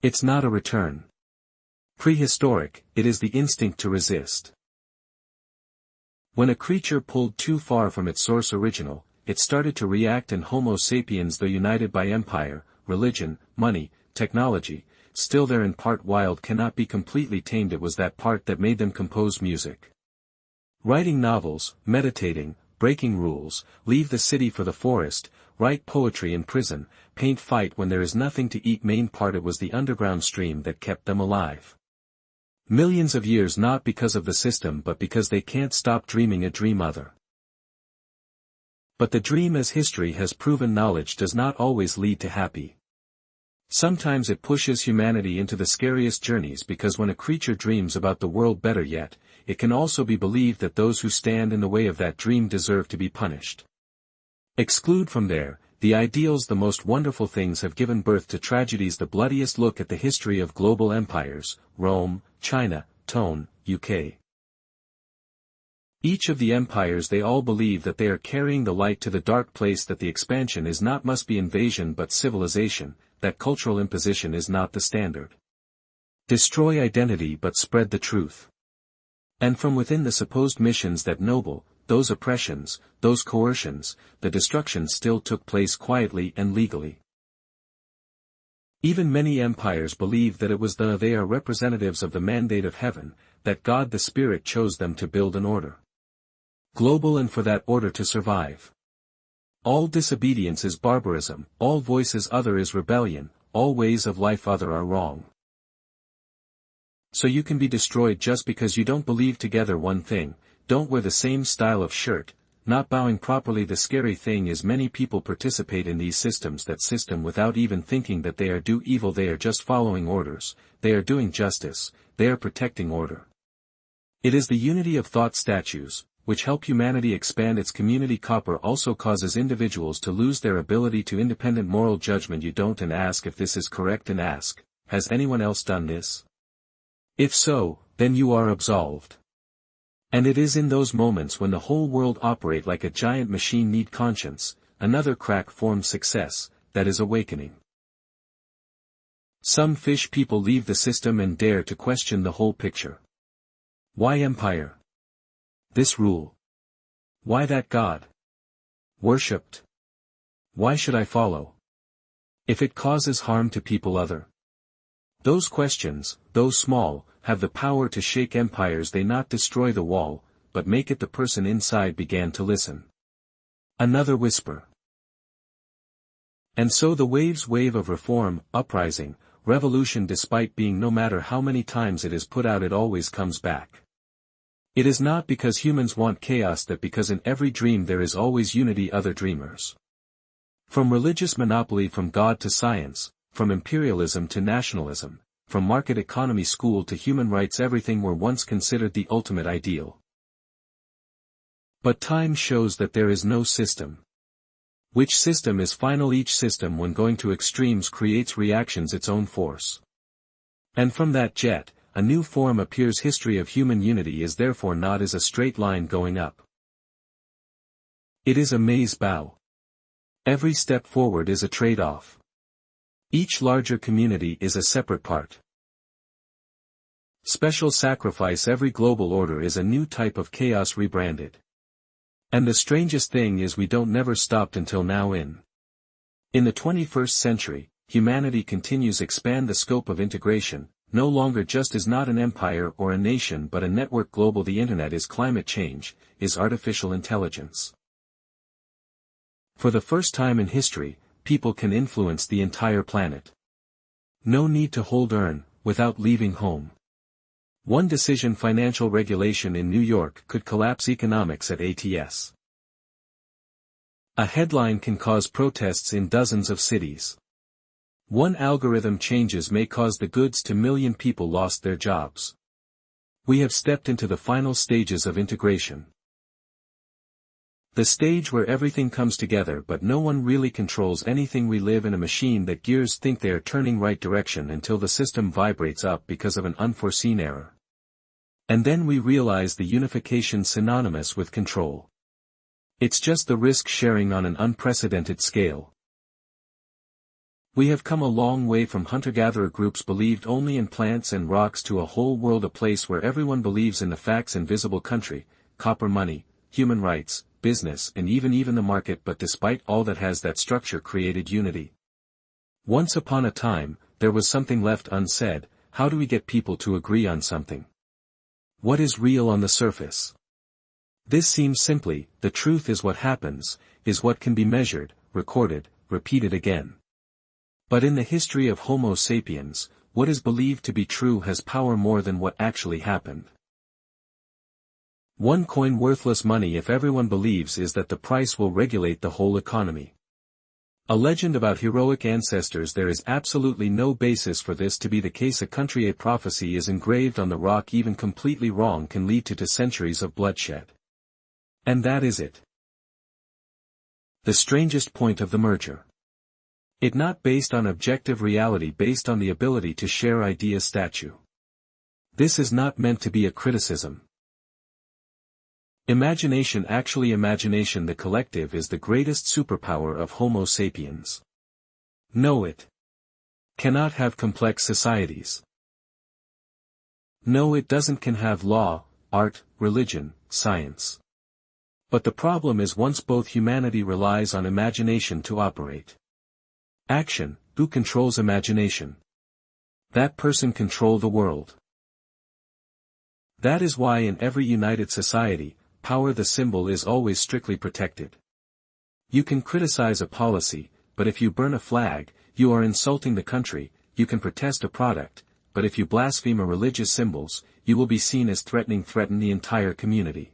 It's not a return. Prehistoric, it is the instinct to resist. When a creature pulled too far from its source original, it started to react, and Homo sapiens, though united by empire, religion, money, technology, still there in part wild, cannot be completely tamed. It was that part that made them compose music. Writing novels, meditating, breaking rules, leave the city for the forest, write poetry in prison, paint, fight when there is nothing to eat. Main part, it was the underground stream that kept them alive. Millions of years, not because of the system but because they can't stop dreaming a dream other. But the dream, as history has proven, knowledge does not always lead to happy. Sometimes it pushes humanity into the scariest journeys, because when a creature dreams about the world, better yet, it can also be believed that those who stand in the way of that dream deserve to be punished. Exclude from there, the ideals. The most wonderful things have given birth to tragedies. The bloodiest look at the history of global empires, Rome, China, Tone, UK. Each of the empires, they all believe that they are carrying the light to the dark place, that the expansion is not must be invasion but civilization, that cultural imposition is not the standard. Destroy identity but spread the truth. And from within the supposed missions that noble, those oppressions, those coercions, the destruction still took place quietly and legally. Even many empires believe that it was they are representatives of the mandate of heaven, that God the Spirit chose them to build an order global and for that order to survive. All disobedience is barbarism, all voices other is rebellion, all ways of life other are wrong. So you can be destroyed just because you don't believe together one thing, don't wear the same style of shirt, not bowing properly. The scary thing is many people participate in these systems without even thinking that they are do evil. They are just following orders, they are doing justice, they are protecting order. It is the unity of thought statues, which help humanity expand its community. Copper also causes individuals to lose their ability to independent moral judgment. You don't and ask if this is correct and ask, has anyone else done this? If so, then you are absolved. And it is in those moments when the whole world operate like a giant machine need conscience, another crack form success, that is awakening. Some fish people leave the system and dare to question the whole picture. Why empire? This rule. Why that God? Worshipped. Why should I follow? If it causes harm to people other. Those questions, though small, have the power to shake empires. They not destroy the wall, but make it. The person inside began to listen. Another whisper. And so the wave of reform, uprising, revolution, despite being no matter how many times it is put out, it always comes back. It is not because humans want chaos, that because in every dream there is always unity. Other dreamers. From religious monopoly, from God to science, from imperialism to nationalism, from market economy school to human rights, everything were once considered the ultimate ideal. But time shows that there is no system. Which system is final? Each system, when going to extremes, creates reactions its own force. And from that jet, a new form appears. History of human unity is therefore not as a straight line going up. It is a maze bow. Every step forward is a trade-off. Each larger community is a separate part. Special sacrifice. Every global order is a new type of chaos rebranded. And the strangest thing is we don't never stopped until now. In the 21st century, humanity continues expand the scope of integration, no longer just is not an empire or a nation but a network global. The internet is climate change, is artificial intelligence. For the first time in history, people can influence the entire planet. No need to hold earn, without leaving home. One decision: financial regulation in New York could collapse economics at ATS. A headline can cause protests in dozens of cities. One algorithm changes may cause the goods to million people lost their jobs. We have stepped into the final stages of integration. The stage where everything comes together but no one really controls anything. We live in a machine that gears think they are turning right direction until the system vibrates up because of an unforeseen error. And then we realize the unification synonymous with control. It's just the risk sharing on an unprecedented scale. We have come a long way from hunter-gatherer groups believed only in plants and rocks to a whole world, a place where everyone believes in the facts. Invisible country, copper money, human rights, business, and even the market. But despite all that, has that structure created unity? Once upon a time, there was something left unsaid. How do we get people to agree on something? What is real on the surface? This seems simply, the truth is what happens, is what can be measured, recorded, repeated again. But in the history of Homo Sapiens, what is believed to be true has power more than what actually happened. One coin worthless money if everyone believes is that the price will regulate the whole economy. A legend about heroic ancestors. There is absolutely no basis for this to be the case. A country, a prophecy is engraved on the rock. Even completely wrong can lead to centuries of bloodshed. And that is it. The strangest point of the merger. It not based on objective reality, based on the ability to share ideas. Statue. This is not meant to be a criticism. Imagination. Actually, imagination, the collective, is the greatest superpower of Homo sapiens. No, it cannot have complex societies. No, it doesn't can have law, art, religion, science. But the problem is once both humanity relies on imagination to operate. Action, who controls imagination? That person control the world. That is why in every united society, power the symbol is always strictly protected. You can criticize a policy, but if you burn a flag, you are insulting the country. You can protest a product, but if you blaspheme a religious symbols, you will be seen as threaten the entire community.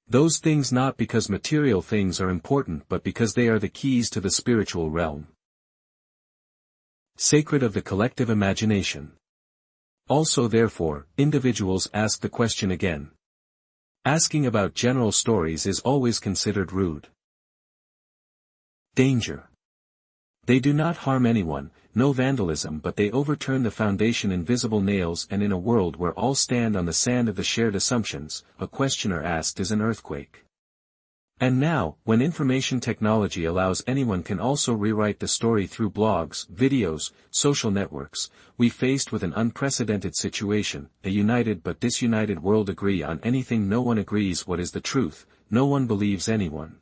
Those things not because material things are important but because they are the keys to the spiritual realm. Sacred of the collective imagination. Also therefore, individuals ask the question again. Asking about general stories is always considered rude. Danger. They do not harm anyone, no vandalism, but they overturn the foundation invisible nails, and in a world where all stand on the sand of the shared assumptions, a questioner asked is an earthquake. And now, when information technology allows anyone can also rewrite the story through blogs, videos, social networks, we faced with an unprecedented situation, a united but disunited world agree on anything no one agrees what is the truth, no one believes anyone.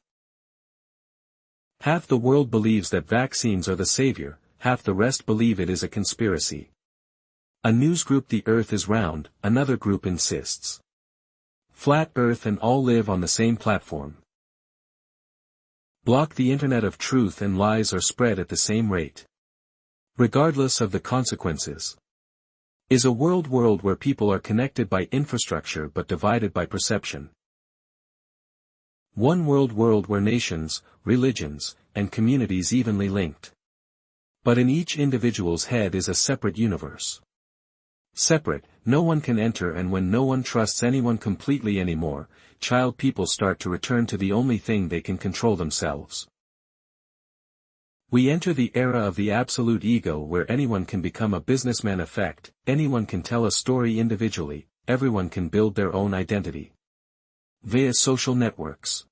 Half the world believes that vaccines are the savior, half the rest believe it is a conspiracy. A news group the earth is round, another group insists. Flat earth and all live on the same platform. Block the internet of truth and lies are spread at the same rate. Regardless of the consequences. Is a world where people are connected by infrastructure but divided by perception. One world where nations, religions, and communities evenly linked. But in each individual's head is a separate universe. Separate, no one can enter, and when no one trusts anyone completely anymore, child people start to return to the only thing they can control themselves. We enter the era of the absolute ego where anyone can become a businessman effect, anyone can tell a story individually, everyone can build their own identity. Via social networks.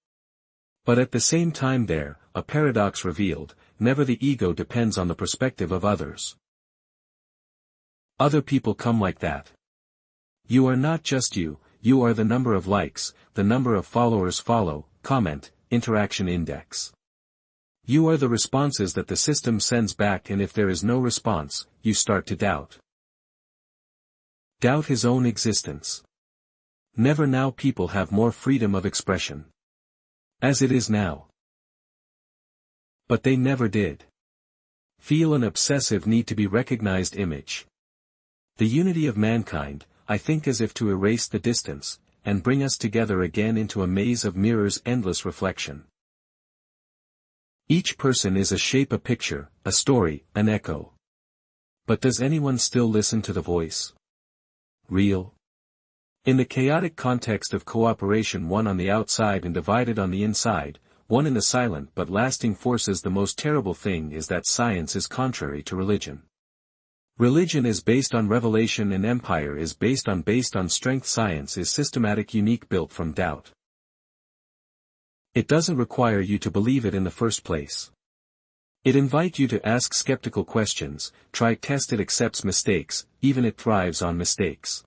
But at the same time there, a paradox revealed, never the ego depends on the perspective of others. Other people come like that. You are not just you are the number of likes, the number of followers follow, comment, interaction index. You are the responses that the system sends back, and if there is no response, you start to doubt. Doubt his own existence. Never now people have more freedom of expression. As it is now. But they never did. Feel an obsessive need to be recognized image. The unity of mankind, I think, as if to erase the distance, and bring us together again into a maze of mirrors, endless reflection. Each person is a shape, a picture, a story, an echo. But does anyone still listen to the voice? Real? In the chaotic context of cooperation, one on the outside and divided on the inside, one in the silent but lasting forces, the most terrible thing is that science is contrary to religion. Religion is based on revelation and empire is based on strength. Science is systematic, unique, built from doubt. It doesn't require you to believe it in the first place. It invites you to ask skeptical questions, try, test. It accepts mistakes, even it thrives on mistakes.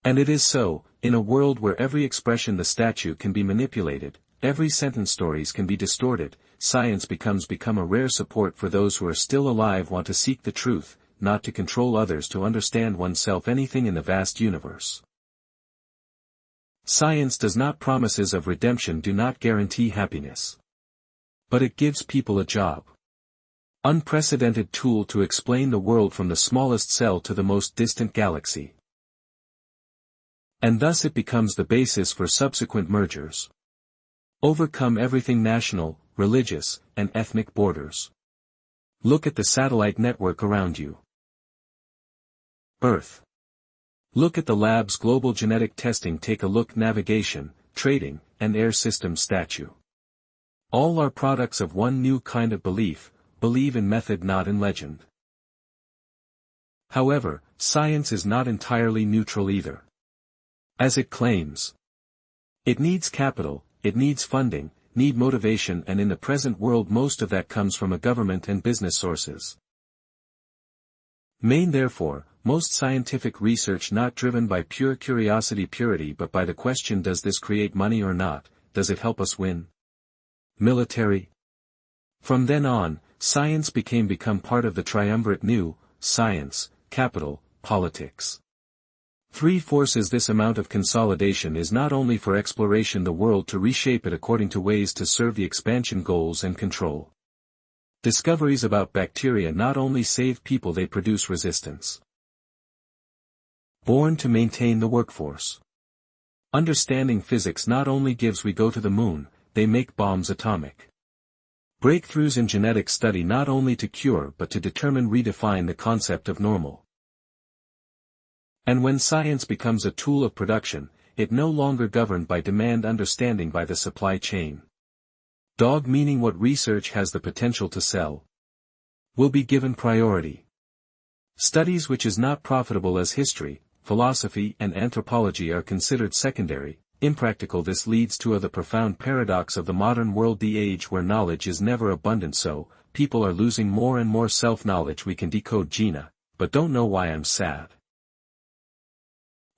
And it is so, in a world where every expression, the statue, can be manipulated, every sentence, stories can be distorted, science become a rare support for those who are still alive, want to seek the truth, not to control others, to understand oneself, anything in the vast universe. Science does not promises of redemption, do not guarantee happiness. But it gives people a job. Unprecedented tool to explain the world from the smallest cell to the most distant galaxy. And thus it becomes the basis for subsequent mergers. Overcome everything national, religious, and ethnic borders. Look at the satellite network around you. Earth. Look at the labs, global genetic testing. Take a look, navigation, trading, and air system statue. All are products of one new kind of belief, believe in method, not in legend. However, science is not entirely neutral either. As it claims. It needs capital, it needs funding, need motivation, and in the present world most of that comes from a government and business sources. Therefore, most scientific research not driven by pure curiosity, purity, but by the question, does this create money or not, does it help us win? Military? From then on, science become part of the triumvirate new, science, capital, politics. Three forces. This amount of consolidation is not only for exploration the world to reshape it according to ways to serve the expansion goals and control. Discoveries about bacteria not only save people, they produce resistance. Born to maintain the workforce. Understanding physics not only gives we go to the moon, they make bombs atomic. Breakthroughs in genetics study not only to cure but to determine redefine the concept of normal. And when science becomes a tool of production, it no longer governed by demand, understanding by the supply chain. Dog meaning what research has the potential to sell will be given priority. Studies which is not profitable as history, philosophy and anthropology are considered secondary, impractical. This leads to the profound paradox of the modern world, the age where knowledge is never abundant, so people are losing more and more self-knowledge. We can decode Gina, but don't know why I'm sad.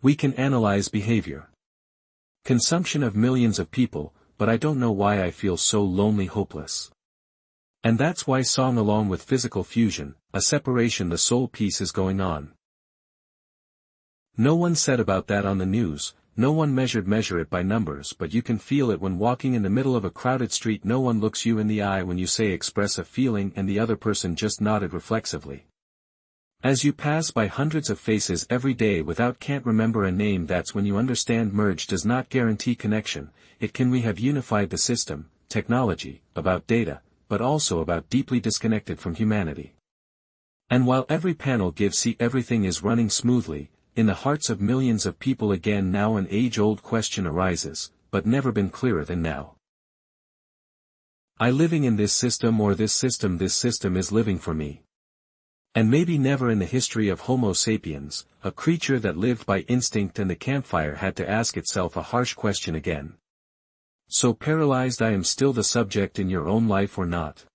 We can analyze behavior. Consumption of millions of people, but I don't know why I feel so lonely, hopeless. And that's why song along with physical fusion, a separation, the soul piece is going on. No one said about that on the news, no one measure it by numbers, but you can feel it when walking in the middle of a crowded street. No one looks you in the eye when you say express a feeling and the other person just nodded reflexively. As you pass by hundreds of faces every day without can't remember a name, that's when you understand merge does not guarantee connection. It can. We have unified the system, technology, about data, but also about deeply disconnected from humanity. And while every panel gives see everything is running smoothly, in the hearts of millions of people again now an age-old question arises, but never been clearer than now. I living in this system or this system is living for me. And maybe never in the history of Homo Sapiens, a creature that lived by instinct and the campfire had to ask itself a harsh question again. So paralyzed I am still the subject in your own life or not?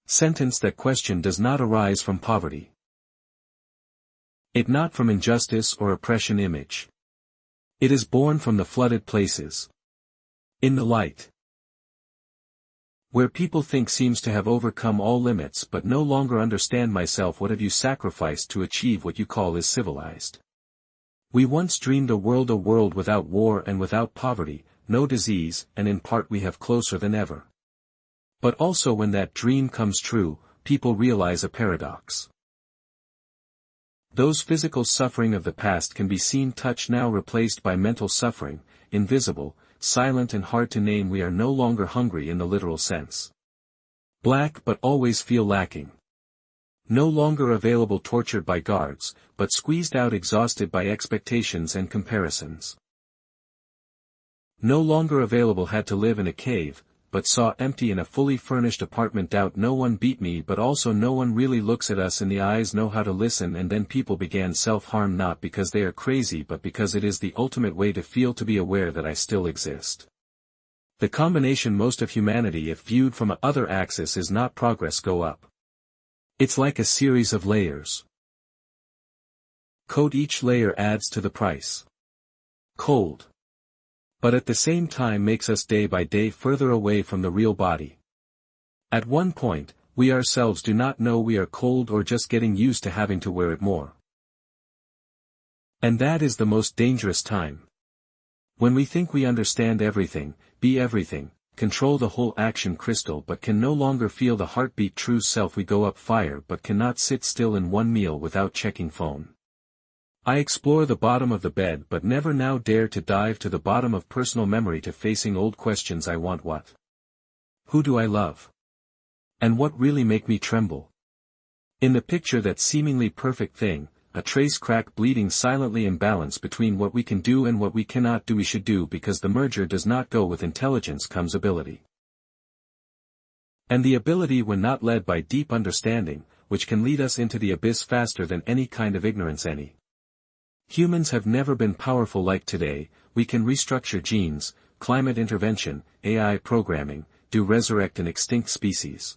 Sentence. That question does not arise from poverty. It not from injustice or oppression image. It is born from the flooded places. In the light. Where people think seems to have overcome all limits but no longer understand myself. What have you sacrificed to achieve what you call is civilized? We once dreamed a world without war and without poverty, no disease, and in part we have closer than ever. But also when that dream comes true, people realize a paradox. Those physical suffering of the past can be seen, touched, now replaced by mental suffering, invisible, silent and hard to name. We are no longer hungry in the literal sense. Black but always feel lacking. No longer available, tortured by guards, but squeezed out, exhausted by expectations and comparisons. No longer available, had to live in a cave, but saw empty in a fully furnished apartment. Doubt no one beat me, but also no one really looks at us in the eyes. Know how to listen, and then people began self-harm, not because they are crazy but because it is the ultimate way to feel, to be aware that I still exist. The combination most of humanity, if viewed from a other axis, is not progress go up. It's like a series of layers. Code. Each layer adds to the price. Cold. But at the same time makes us day by day further away from the real body. At one point, we ourselves do not know we are cold or just getting used to having to wear it more. And that is the most dangerous time. When we think we understand everything, be everything, control the whole action crystal, but can no longer feel the heartbeat true self. We go up fire but cannot sit still in one meal without checking phone. I explore the bottom of the bed but never now dare to dive to the bottom of personal memory, to facing old questions. I want what? Who do I love? And what really make me tremble? In the picture, that seemingly perfect thing, a trace crack, bleeding silently, imbalance between what we can do and what we cannot do. We should do, because the merger does not go with intelligence, comes ability. And the ability, when not led by deep understanding, which can lead us into the abyss faster than any kind of ignorance. Humans have never been powerful like today. We can restructure genes, climate intervention, AI programming, do resurrect an extinct species.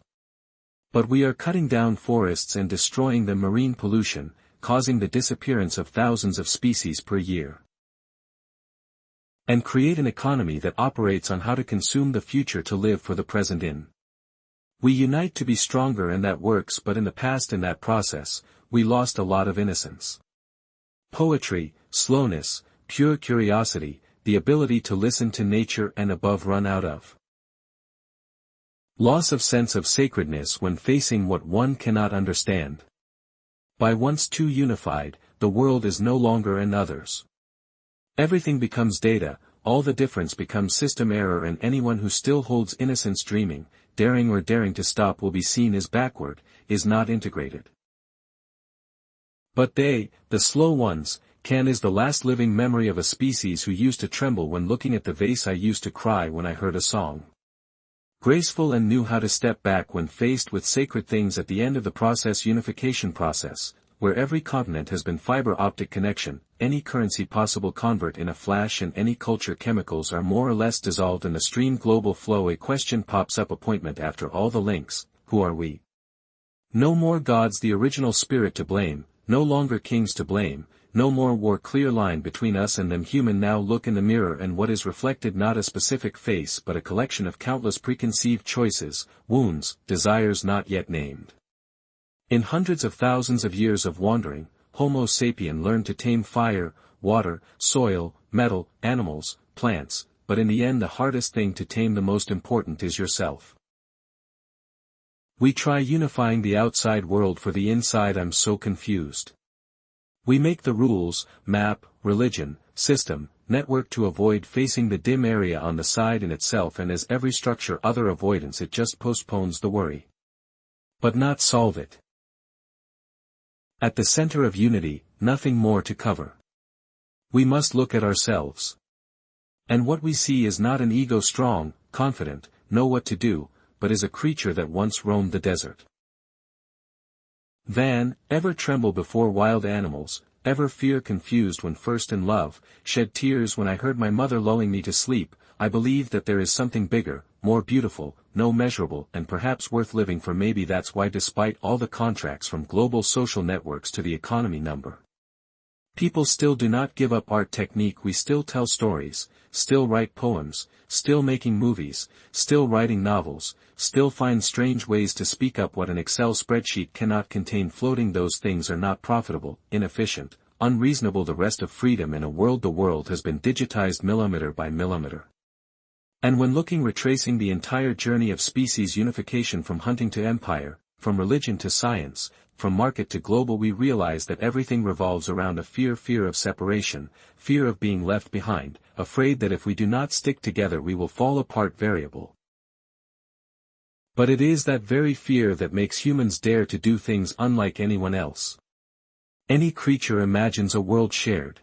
But we are cutting down forests and destroying them, marine pollution, causing the disappearance of thousands of species per year. And create an economy that operates on how to consume the future to live for the present in. We unite to be stronger and that works, but in the past in that process, we lost a lot of innocence. Poetry, slowness, pure curiosity, the ability to listen to nature and above run out of. Loss of sense of sacredness when facing what one cannot understand. By once too unified, the world is no longer an others. Everything becomes data, all the difference becomes system error, and anyone who still holds innocence dreaming, daring or daring to stop will be seen as backward, is not integrated. But they, the slow ones, is the last living memory of a species who used to tremble when looking at the vase. I used to cry when I heard a song. Graceful and knew how to step back when faced with sacred things at the end of the process. Unification process, where every continent has been fiber optic connection, any currency possible convert in a flash, and any culture chemicals are more or less dissolved in the stream. Global flow. A question pops up. Appointment after all the links, who are we? No more gods, the original spirit to blame, no longer kings to blame, no more war. Clear line between us and them. Human. Now look in the mirror, and what is reflected not a specific face but a collection of countless preconceived choices, wounds, desires not yet named. In hundreds of thousands of years of wandering, Homo Sapiens learned to tame fire, water, soil, metal, animals, plants, but in the end the hardest thing to tame, the most important, is yourself. We try unifying the outside world for the inside. I'm so confused. We make the rules, map, religion, system, network to avoid facing the dim area on the side in itself, and as every structure other avoidance, it just postpones the worry. But not solve it. At the center of unity, nothing more to cover. We must look at ourselves. And what we see is not an ego strong, confident, know what to do, but is a creature that once roamed the desert. Ever tremble before wild animals, ever fear confused when first in love, shed tears when I heard my mother lulling me to sleep. I believe that there is something bigger, more beautiful, no measurable, and perhaps worth living for. Maybe that's why, despite all the contracts from global social networks to the economy number, people still do not give up art technique. We still tell stories, still write poems, still making movies, still writing novels, still find strange ways to speak up what an Excel spreadsheet cannot contain. Floating, those things are not profitable, inefficient, unreasonable. The rest of freedom in a world. The world has been digitized millimeter by millimeter. And when looking, retracing the entire journey of species unification from hunting to empire, from religion to science, from market to global, we realize that everything revolves around a fear of separation, fear of being left behind, afraid that if we do not stick together we will fall apart. Variable. But it is that very fear that makes humans dare to do things unlike anyone else. Any creature imagines a world shared.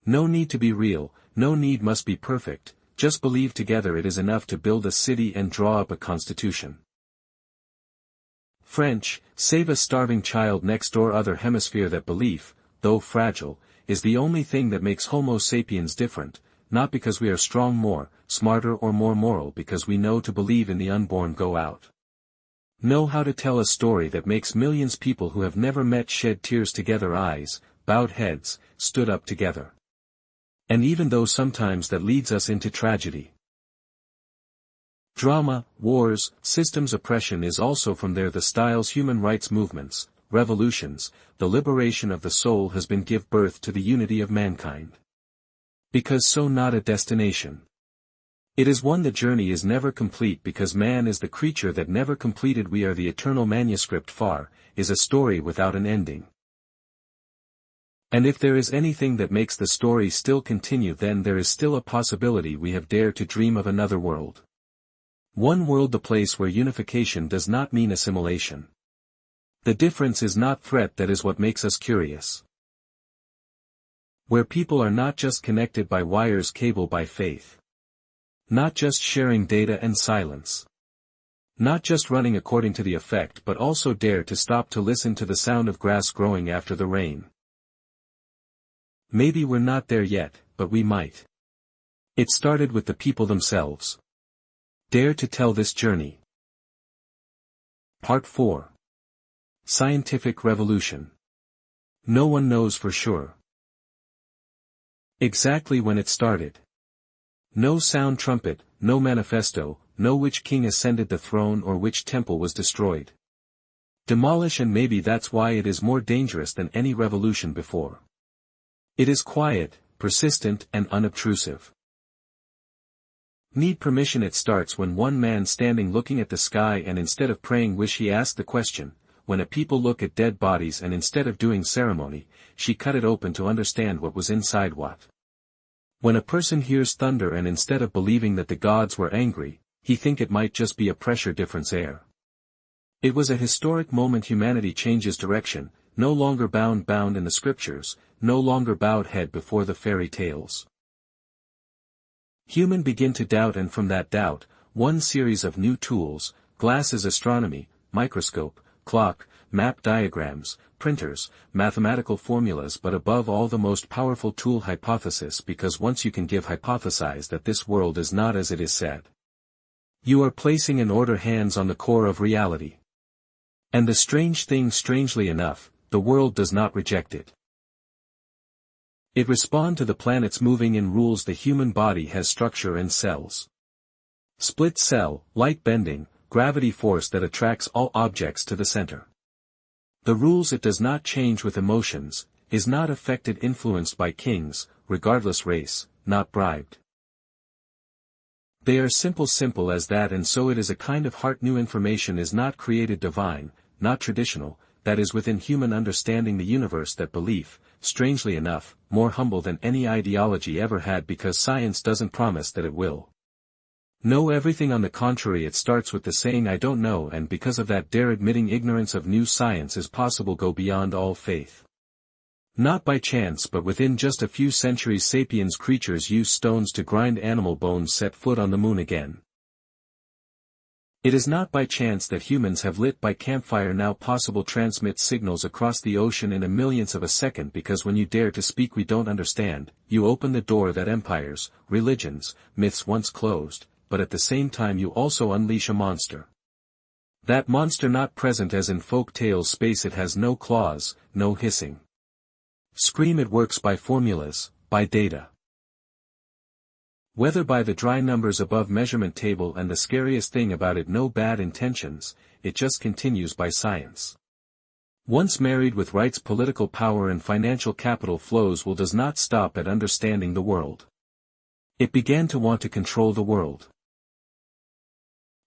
No need to be real, no need must be perfect, just believe together. It is enough to build a city and draw up a constitution. French, save a starving child next door. Other hemisphere. That belief, though fragile, is the only thing that makes Homo sapiens different, not because we are strong, more, smarter or more moral, because we know to believe in the unborn. Go out. Know how to tell a story that makes millions people who have never met shed tears together. Eyes, bowed heads, stood up together. And even though sometimes that leads us into tragedy. Drama, wars, systems, oppression is also from there. The styles, human rights movements, revolutions, the liberation of the soul has been give birth to the unity of mankind. Because so not a destination. It is one. The journey is never complete because man is the creature that never completed. We are the eternal manuscript. Far, is a story without an ending. And if there is anything that makes the story still continue, then there is still a possibility we have dared to dream of another world. One world, the place where unification does not mean assimilation. The difference is not threat, that is what makes us curious. Where people are not just connected by wires, cable, by faith. Not just sharing data and silence. Not just running according to the effect, but also dare to stop to listen to the sound of grass growing after the rain. Maybe we're not there yet, but we might. It started with the people themselves. Dare to tell this journey. Part 4. Scientific Revolution. No one knows for sure exactly when it started. No sound trumpet, no manifesto, know which king ascended the throne or which temple was destroyed. Demolish, and maybe that's why it is more dangerous than any revolution before. It is quiet, persistent and unobtrusive. Need permission. It starts when one man standing looking at the sky and instead of praying wish he asked the question, when a people look at dead bodies and instead of doing ceremony, she cut it open to understand what was inside what. When a person hears thunder and instead of believing that the gods were angry, he think it might just be a pressure difference air. It was a historic moment. Humanity changes direction, no longer bound in the scriptures, no longer bowed head before the fairy tales. Human begin to doubt, and from that doubt, one series of new tools, glasses, astronomy, microscope, clock, map diagrams, printers, mathematical formulas, but above all the most powerful tool, hypothesis, because once you can give hypothesize that this world is not as it is said, you are placing an order hands on the core of reality. And the strange thing, strangely enough, the world does not reject it. It responds to the planet's moving in rules. The human body has structure and cells. Split cell, light bending, gravity force that attracts all objects to the center. The rules it does not change with emotions, is not affected, influenced by kings, regardless race, not bribed. They are simple as that, and so it is a kind of heart. New information is not created divine, not traditional, that is within human understanding the universe. That belief, strangely enough, more humble than any ideology ever had, because science doesn't promise that it will know everything. On the contrary, it starts with the saying I don't know, and because of that dare admitting ignorance of new science is possible. Go beyond all faith. Not by chance, but within just a few centuries, sapiens creatures use stones to grind animal bones, set foot on the moon again. It is not by chance that humans have lit by campfire, now possible, transmit signals across the ocean in a millionth of a second, because when you dare to speak we don't understand, you open the door that empires, religions, myths once closed, but at the same time you also unleash a monster. That monster not present as in folk tales. Space, it has no claws, no hissing scream. It works by formulas, by data. Whether by the dry numbers above measurement table, and the scariest thing about it, no bad intentions, it just continues by science. Once married with rights, political power and financial capital flows does not stop at understanding the world. It began to want to control the world.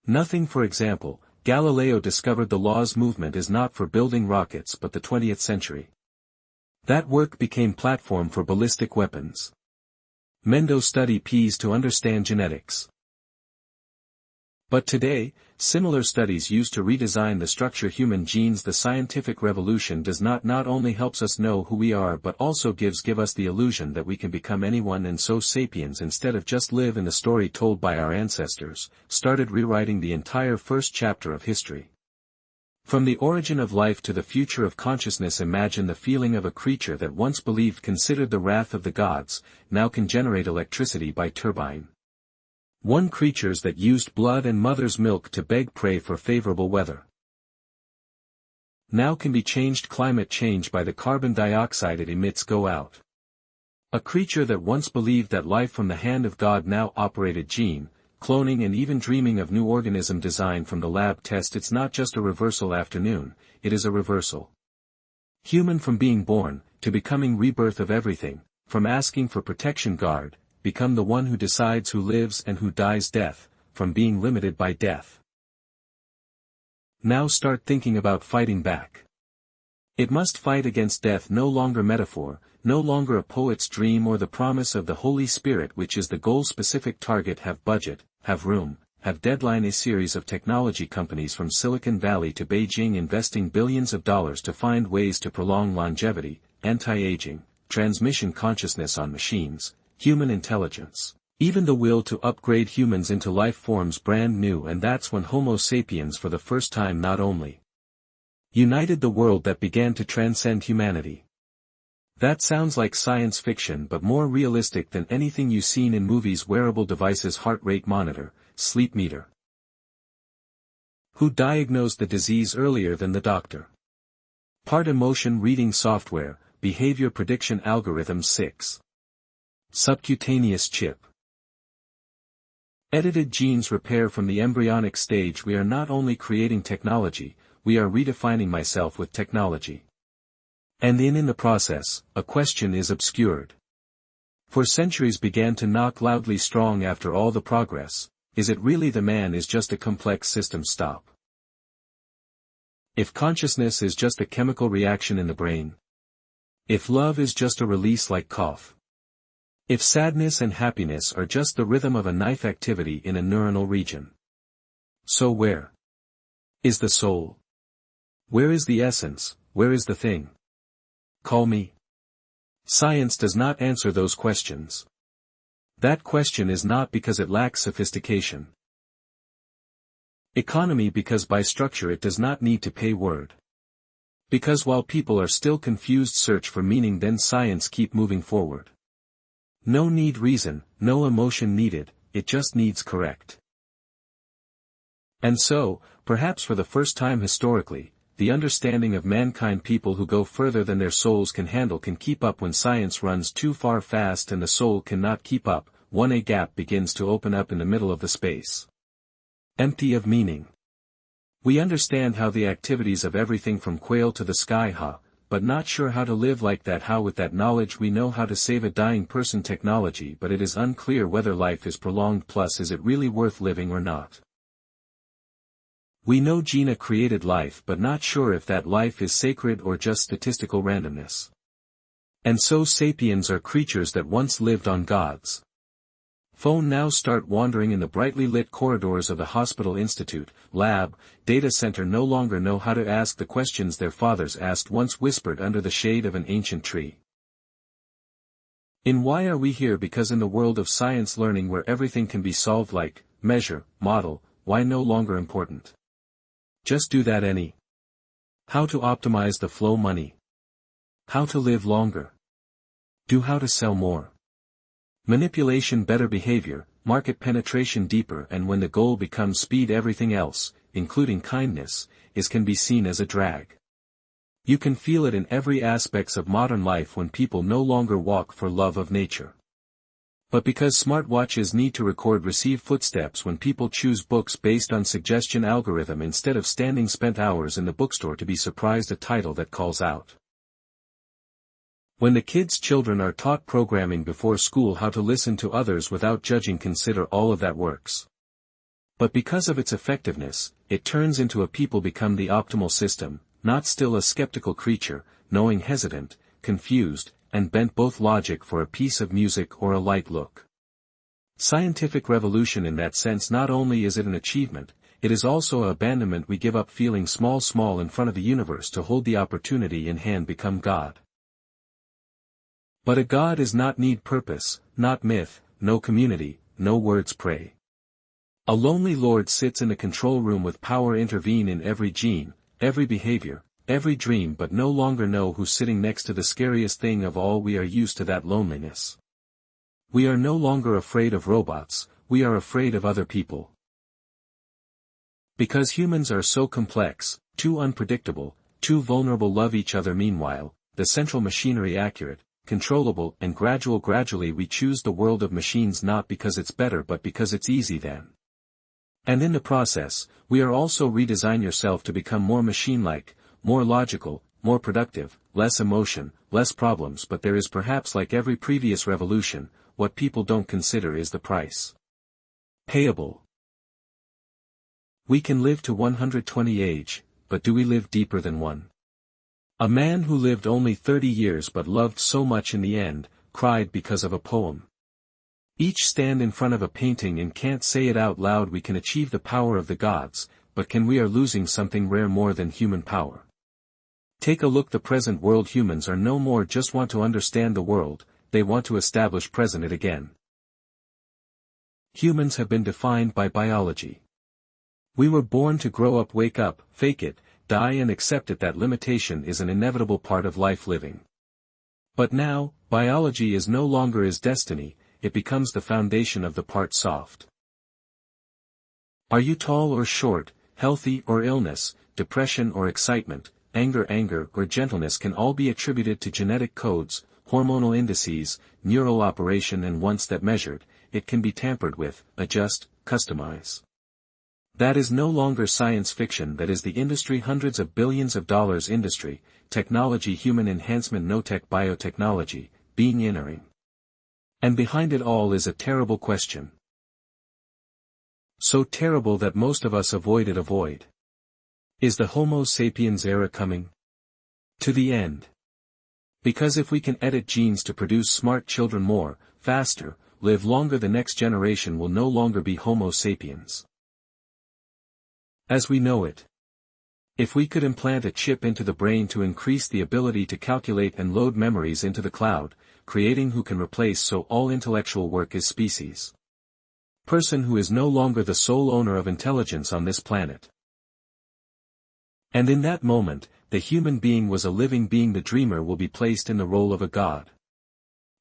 Nothing, for example, Galileo discovered the laws movement is not for building rockets but the 20th century. That work became platform for ballistic weapons. Mendo study peas to understand genetics. But today, similar studies used to redesign the structure human genes. The scientific revolution does not only helps us know who we are but also give us the illusion that we can become anyone, and so sapiens, instead of just live in the story told by our ancestors, started rewriting the entire first chapter of history. From the origin of life to the future of consciousness. Imagine the feeling of a creature that once believed considered the wrath of the gods, now can generate electricity by turbine. One creatures that used blood and mother's milk to beg prey for favorable weather, now can be changed climate change by the carbon dioxide it emits go out. A creature that once believed that life from the hand of God now operated gene, cloning and even dreaming of new organism design from the lab test. It's not just a reversal afternoon, it is a reversal. Human from being born, to becoming rebirth of everything, from asking for protection guard, become the one who decides who lives and who dies. Death, from being limited by death. Now start thinking about fighting back. It must fight against death, no longer metaphor, no longer a poet's dream or the promise of the Holy Spirit, which is the goal-specific target. Have budget, have room, have deadline. A series of technology companies from Silicon Valley to Beijing investing billions of dollars to find ways to prolong longevity, anti-aging, transmission consciousness on machines, human intelligence, even the will to upgrade humans into life forms brand new. And that's when Homo Sapiens for the first time not only united the world that began to transcend humanity. That sounds like science fiction, but more realistic than anything you've seen in movies. Wearable devices, heart rate monitor, sleep meter. Who diagnosed the disease earlier than the doctor? Part emotion reading software, behavior prediction algorithms. 6. Subcutaneous chip. Edited genes repair from the embryonic stage. We are not only creating technology, we are redefining myself with technology. And in the process, a question is obscured. For centuries began to knock loudly strong after all the progress, is it really the man is just a complex system? Stop. If consciousness is just a chemical reaction in the brain. If love is just a release like cough. If sadness and happiness are just the rhythm of a knife activity in a neuronal region. So where is the soul? Where is the essence? Where is the thing? Call me. Science does not answer those questions. That question is not because it lacks sophistication. Economy because by structure it does not need to pay word. Because while people are still confused search for meaning, then science keep moving forward. No need reason, no emotion needed, it just needs correct. And so, perhaps for the first time historically, the understanding of mankind, people who go further than their souls can handle, can keep up when science runs too far fast and the soul cannot keep up, a gap begins to open up in the middle of the space. Empty of meaning. We understand how the activities of everything from quail to the sky, but not sure how to live like that. How with that knowledge we know how to save a dying person. Technology, but it is unclear whether life is prolonged. Plus, is it really worth living or not? We know Gina created life, but not sure if that life is sacred or just statistical randomness. And so sapiens are creatures that once lived on God's phone now start wandering in the brightly lit corridors of the hospital, institute, lab, data center, no longer know how to ask the questions their fathers asked, once whispered under the shade of an ancient tree. In Why Are We Here? Because in the world of science learning where everything can be solved like, measure, model, why no longer important? Just do that. Any. How to optimize the flow money. How to live longer. Do how to sell more. Manipulation, better behavior, market penetration deeper, and when the goal becomes speed, everything else, including kindness, can be seen as a drag. You can feel it in every aspects of modern life when people no longer walk for love of nature, but because smartwatches need to record receive footsteps, when people choose books based on suggestion algorithm instead of spent hours in the bookstore to be surprised a title that calls out. When the children are taught programming before school, how to listen to others without judging, consider all of that works. But because of its effectiveness, it turns into a people become the optimal system, not still a skeptical creature, knowing, hesitant, confused, and bent both logic for a piece of music or a light look. Scientific revolution in that sense, not only is it an achievement, it is also an abandonment. We give up feeling small in front of the universe to hold the opportunity in hand, become God. But a God is not need purpose, not myth, no community, no words pray. A lonely Lord sits in the control room with power, intervene in every gene, every behavior, every dream, but no longer know who's sitting next to the scariest thing of all. We are used to that loneliness. We are no longer afraid of robots, we are afraid of other people. Because humans are so complex, too unpredictable, too vulnerable, love each other. Meanwhile, the central machinery accurate, controllable, and gradually we choose the world of machines, not because it's better but because it's easy then. And in the process, we are also redesign yourself to become more machine-like, more logical, more productive, less emotion, less problems. But there is, perhaps like every previous revolution, what people don't consider is the price payable. We can live to 120 age, but do we live deeper than one? A man who lived only 30 years but loved so much in the end, cried because of a poem. Each stand in front of a painting and can't say it out loud. We can achieve the power of the gods, but we are losing something rare, more than human power. Take a look, the present world. Humans are no more just want to understand the world, they want to establish present it again. Humans have been defined by biology. We were born to grow up, wake up, fake it, die and accept it. That limitation is an inevitable part of life living. But now, biology is no longer is destiny, it becomes the foundation of the part soft. Are you tall or short, healthy or illness, depression or excitement, anger or gentleness can all be attributed to genetic codes, hormonal indices, neural operation, and once that measured, it can be tampered with, adjust, customize. That is no longer science fiction, that is the industry, hundreds of billions of dollars industry, technology, human enhancement, no-tech, biotechnology, being entering. And behind it all is a terrible question. So terrible that most of us avoid it. Is the Homo sapiens era coming to the end? Because if we can edit genes to produce smart children more, faster, live longer, the next generation will no longer be Homo sapiens as we know it. If we could implant a chip into the brain to increase the ability to calculate and load memories into the cloud, creating who can replace so all intellectual work is species. Person who is no longer the sole owner of intelligence on this planet. And in that moment, the human being was a living being. The dreamer will be placed in the role of a god.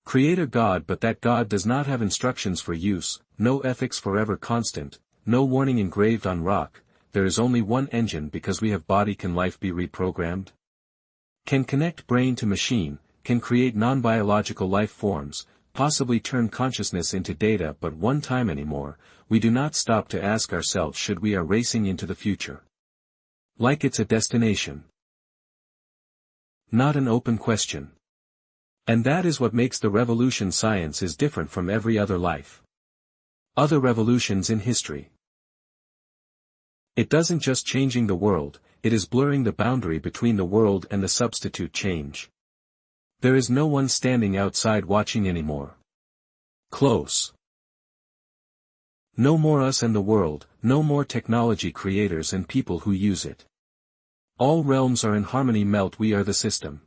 Creator God, but that God does not have instructions for use, no ethics forever constant, no warning engraved on rock. There is only one engine because we have body. Can life be reprogrammed? Can connect brain to machine, can create non-biological life forms, possibly turn consciousness into data, but one time anymore, we do not stop to ask ourselves should we are racing into the future. Like it's a destination. Not an open question. And that is what makes the revolution. Science is different from every other life. Other revolutions in history. It doesn't just changing the world, it is blurring the boundary between the world and the substitute change. There is no one standing outside watching anymore. Close. No more us and the world, no more technology creators and people who use it. All realms are in harmony. Melt. We are the system.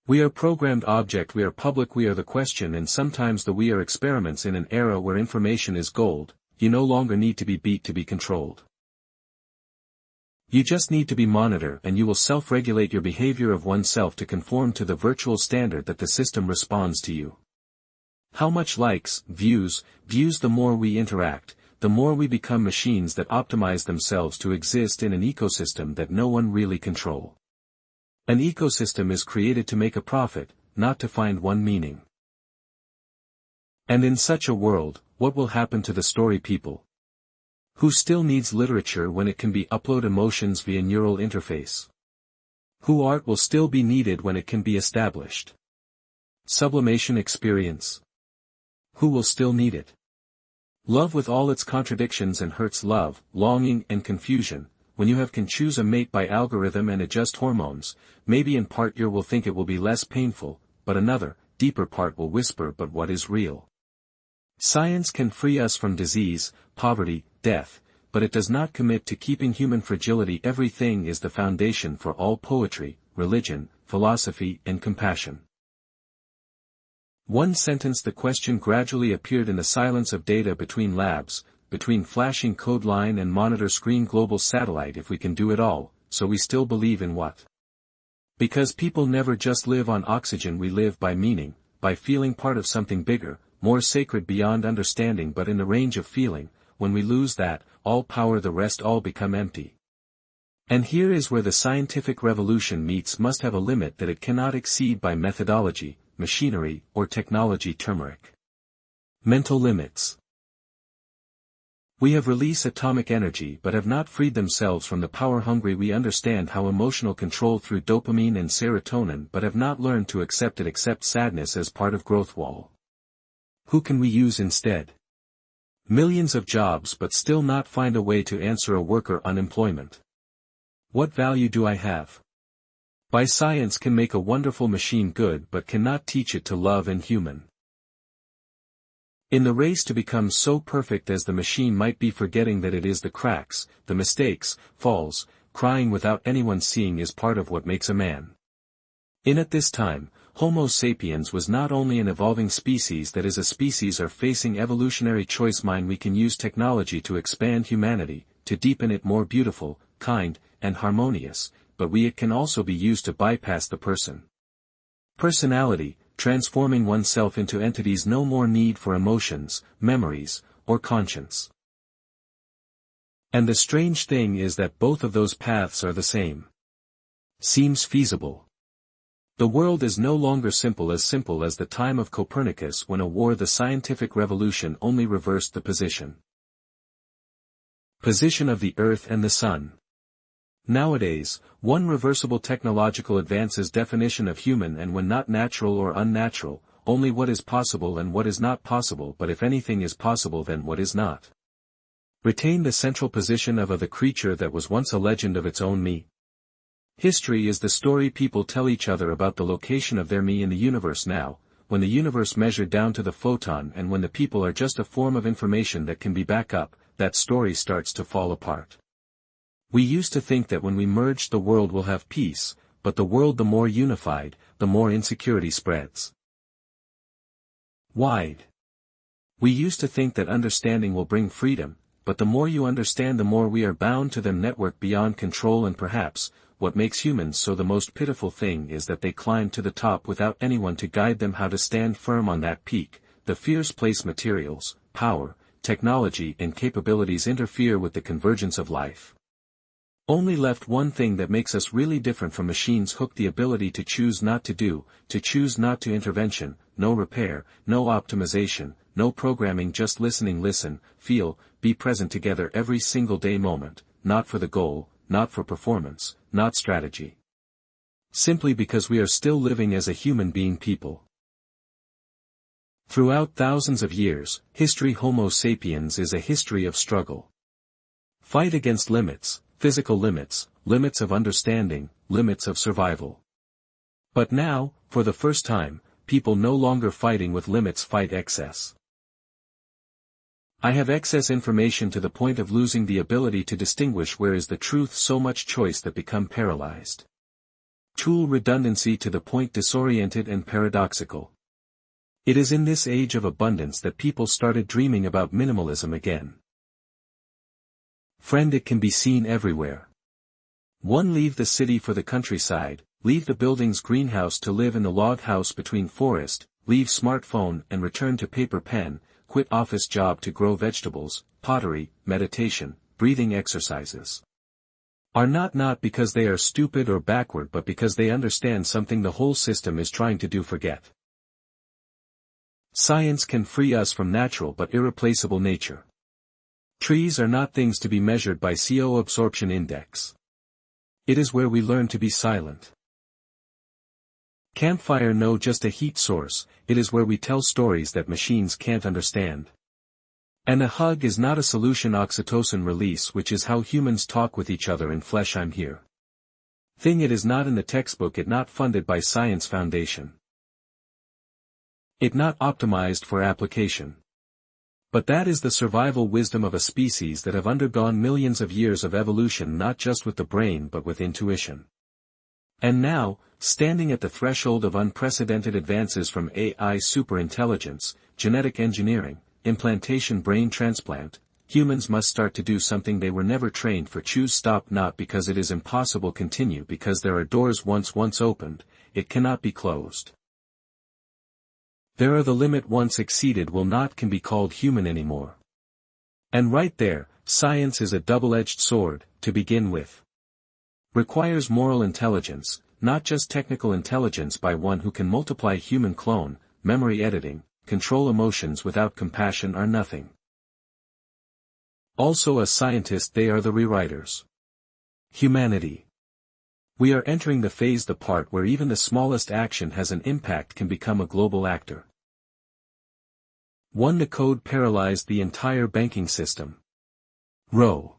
We are programmed object. We are public. We are the question, and sometimes the we are experiments. In an era where information is gold, you no longer need to be beat to be controlled. You just need to be monitored, and you will self-regulate your behavior of oneself to conform to the virtual standard that the system responds to you. How much likes, views, the more we interact, the more we become machines that optimize themselves to exist in an ecosystem that no one really control. An ecosystem is created to make a profit, not to find one meaning. And in such a world, what will happen to the story people? Who still needs literature when it can be upload emotions via neural interface? Who art will still be needed when it can be established? Sublimation experience. Who will still need it? Love with all its contradictions and hurts, love, longing and confusion. When you can choose a mate by algorithm and adjust hormones, maybe in part your will think it will be less painful, but another, deeper part will whisper, but what is real? Science can free us from disease, poverty, death, but it does not commit to keeping human fragility. Everything is the foundation for all poetry, religion, philosophy and compassion. One sentence. The question gradually appeared in the silence of data between labs, between flashing code line and monitor screen. Global satellite. If we can do it all, so we still believe in what? Because people never just live on oxygen. We live by meaning, by feeling part of something bigger, more sacred beyond understanding, but in the range of feeling. When we lose that, all power, the rest all become empty. And here is where the scientific revolution meets must have a limit that it cannot exceed by methodology, machinery, or technology. Turmeric. Mental limits. We have released atomic energy but have not freed themselves from the power hungry. We understand how emotional control through dopamine and serotonin but have not learned to accept it. Accept sadness as part of growth wall. Who can we use instead? Millions of jobs but still not find a way to answer a worker unemployment. What value do I have? By science can make a wonderful machine good but cannot teach it to love and human. In the race to become so perfect as the machine might be, forgetting that it is the cracks, the mistakes, falls, crying without anyone seeing is part of what makes a man. At this time, Homo sapiens was not only an evolving species, that is a species are facing evolutionary choice. We can use technology to expand humanity, to deepen it more beautiful, kind, and harmonious, but it can also be used to bypass the person. Personality, transforming oneself into entities, no more need for emotions, memories, or conscience. And the strange thing is that both of those paths are the same. Seems feasible. The world is no longer simple as the time of Copernicus when a war the scientific revolution only reversed the position of the Earth and the Sun. Nowadays, one reversible technological advances definition of human and when not natural or unnatural, only what is possible and what is not possible, but if anything is possible then what is not. Retain the central position of the creature that was once a legend of its own me. History is the story people tell each other about the location of their me in the universe now, when the universe measured down to the photon and when the people are just a form of information that can be back up, that story starts to fall apart. We used to think that when we merged the world will have peace, but the world the more unified, the more insecurity spreads wide. We used to think that understanding will bring freedom, but the more you understand the more we are bound to them network beyond control and perhaps, what makes humans so the most pitiful thing is that they climb to the top without anyone to guide them how to stand firm on that peak. The fierce place materials, power, technology and capabilities interfere with the convergence of life. Only left one thing that makes us really different from machines: hook the ability to choose not to do, to choose not to intervention, no repair, no optimization, no programming, just listening, listen, feel, be present together every single day moment, not for the goal, not for performance, not strategy. Simply because we are still living as a human being people. Throughout thousands of years, history Homo Sapiens is a history of struggle. Fight against limits, physical limits, limits of understanding, limits of survival. But now, for the first time, people no longer fighting with limits fight excess. I have excess information to the point of losing the ability to distinguish where is the truth, so much choice that become paralyzed. Tool redundancy to the point disoriented and paradoxical. It is in this age of abundance that people started dreaming about minimalism again. Friend, it can be seen everywhere. One, leave the city for the countryside, leave the building's greenhouse to live in the log house between forest, leave smartphone and return to paper pen, quit office job to grow vegetables, pottery, meditation, breathing exercises. Are not because they are stupid or backward, but because they understand something the whole system is trying to do: forget. Science can free us from natural but irreplaceable nature. Trees are not things to be measured by CO absorption index. It is where we learn to be silent. Campfire, no, just a heat source, it is where we tell stories that machines can't understand. And a hug is not a solution. Oxytocin release, which is how humans talk with each other in flesh. I'm here. Thing, it is not in the textbook, it not funded by Science Foundation. It not optimized for application. But that is the survival wisdom of a species that have undergone millions of years of evolution, not just with the brain but with intuition. And now, standing at the threshold of unprecedented advances from AI superintelligence, genetic engineering, implantation, brain transplant, humans must start to do something they were never trained for. Choose stop, not because it is impossible, continue because there are doors once opened, it cannot be closed. There are the limit once exceeded will not can be called human anymore. And right there, science is a double-edged sword, to begin with. Requires moral intelligence, not just technical intelligence by one who can multiply human clone, memory editing, control emotions without compassion are nothing. Also a scientist, they are the rewriters. Humanity. We are entering the phase, the part where even the smallest action has an impact, can become a global actor. One, the code paralyzed the entire banking system. Row.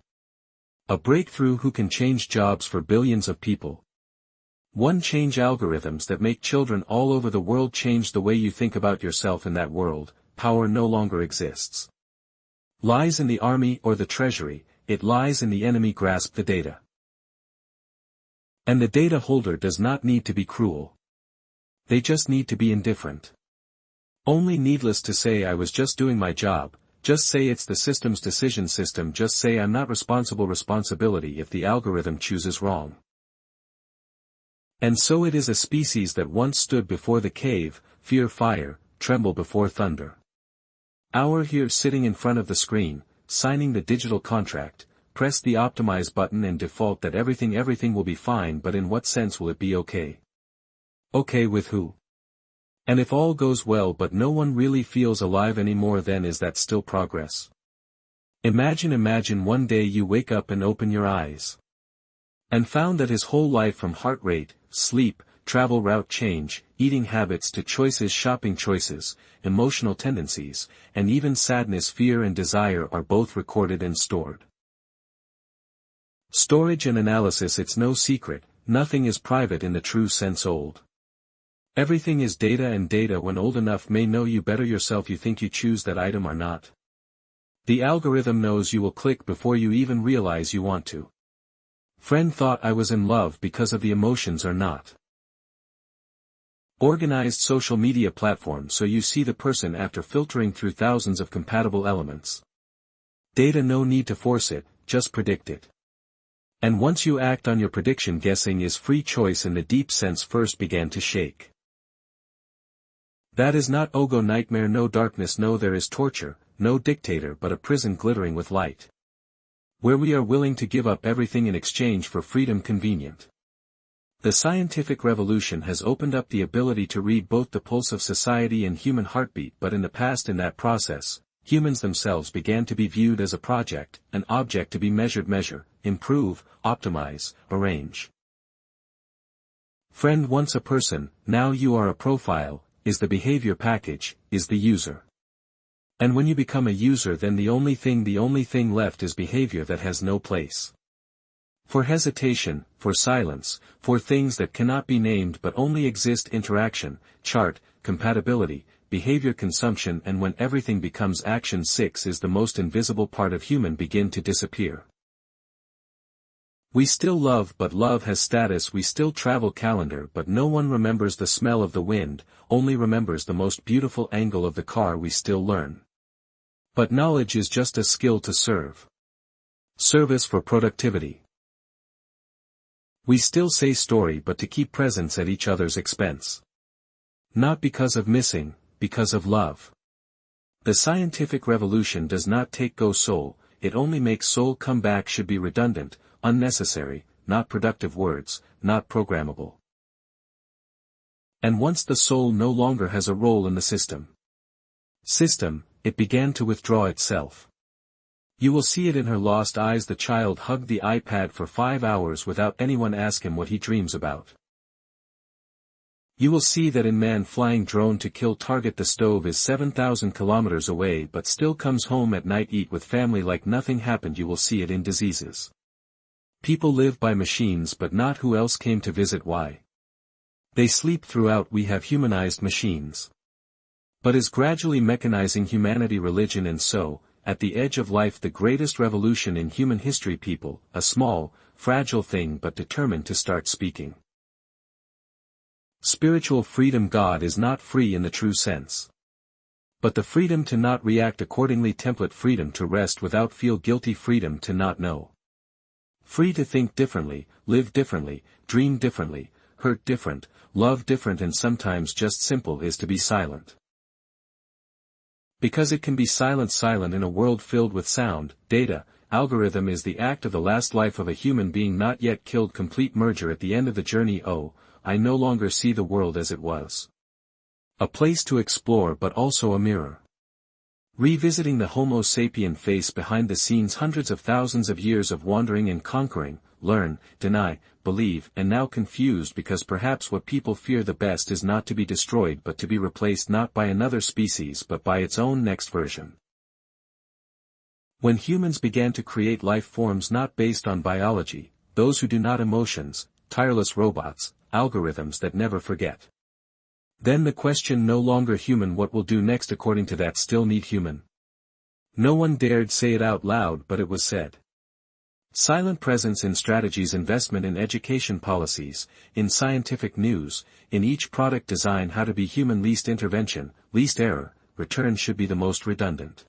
A breakthrough who can change jobs for billions of people. One, change algorithms that make children all over the world change the way you think about yourself in that world. Power no longer exists. Lies in the army or the treasury, it lies in the enemy. Grasp the data. And the data holder does not need to be cruel. They just need to be indifferent. Only needless to say, I was just doing my job. Just say it's the system's decision system. Just say I'm not responsible. Responsibility if the algorithm chooses wrong. And so it is a species that once stood before the cave, fear fire, tremble before thunder. Our here sitting in front of the screen, signing the digital contract, press the optimize button and default that everything will be fine, but in what sense will it be okay? Okay, with who? And if all goes well but no one really feels alive anymore, then is that still progress? Imagine one day you wake up and open your eyes. And found that his whole life, from heart rate, sleep, travel route change, eating habits to choices, shopping choices, emotional tendencies, and even sadness, fear and desire are both recorded and stored. Storage and analysis. It's no secret, nothing is private in the true sense. Old. Everything is data, and data, when old enough, may know you better yourself. You think you choose that item or not. The algorithm knows you will click before you even realize you want to. Friend thought I was in love because of the emotions or not. Organized social media platform, so you see the person after filtering through thousands of compatible elements. Data, no need to force it, just predict it. And once you act on your prediction, guessing is free choice, and the deep sense first began to shake. That is not Ogo nightmare, no darkness, no there is torture, no dictator but a prison glittering with light. Where we are willing to give up everything in exchange for freedom convenient. The scientific revolution has opened up the ability to read both the pulse of society and human heartbeat, but in the past, in that process, humans themselves began to be viewed as a project, an object to be measure, improve, optimize, arrange. Friend, once a person, now you are a profile, is the behavior package, is the user. And when you become a user, then the only thing left is behavior that has no place. For hesitation, for silence, for things that cannot be named but only exist: interaction, chart, compatibility, behavior, consumption. And when everything becomes action, 6 is the most invisible part of human begin to disappear. We still love, but love has status. We still travel calendar, but no one remembers the smell of the wind, only remembers the most beautiful angle of the car. We still learn. But knowledge is just a skill to serve. Service for productivity. We still say story, but to keep presence at each other's expense. Not because of missing, because of love. The scientific revolution does not take go soul, it only makes soul come back. Should be redundant, unnecessary, not productive words, not programmable. And once the soul no longer has a role in the system, it began to withdraw itself. You will see it in her lost eyes. The child hugged the iPad for 5 hours without anyone ask him what he dreams about. You will see that in man flying drone to kill target. The stove is 7,000 kilometers away but still comes home at night, eat with family like nothing happened. You will see it in diseases. People live by machines but not who else came to visit. Why? They sleep throughout. We have humanized machines. But is gradually mechanizing humanity, religion. And so, at the edge of life, the greatest revolution in human history, people, a small, fragile thing but determined to start speaking. Spiritual freedom. God is not free in the true sense. But the freedom to not react accordingly. Template freedom to rest without feel guilty. Freedom to not know. Free to think differently, live differently, dream differently, hurt different, love different. And sometimes just simple is to be silent. Because it can be silent in a world filled with sound, data, algorithm is the act of the last life of a human being not yet killed. Complete merger at the end of the journey. Oh, I no longer see the world as it was. A place to explore but also a mirror. Revisiting the Homo Sapien face behind the scenes, hundreds of thousands of years of wandering and conquering, learn, deny, believe, and now confused because perhaps what people fear the best is not to be destroyed but to be replaced not by another species but by its own next version. When humans began to create life forms not based on biology, those who do not emotions, tireless robots, algorithms that never forget. Then the question no longer human, what will do next according to that still need human? No one dared say it out loud but it was said. Silent presence in strategies, investment in education policies, in scientific news, in each product design. How to be human, least intervention, least error, return should be the most redundant.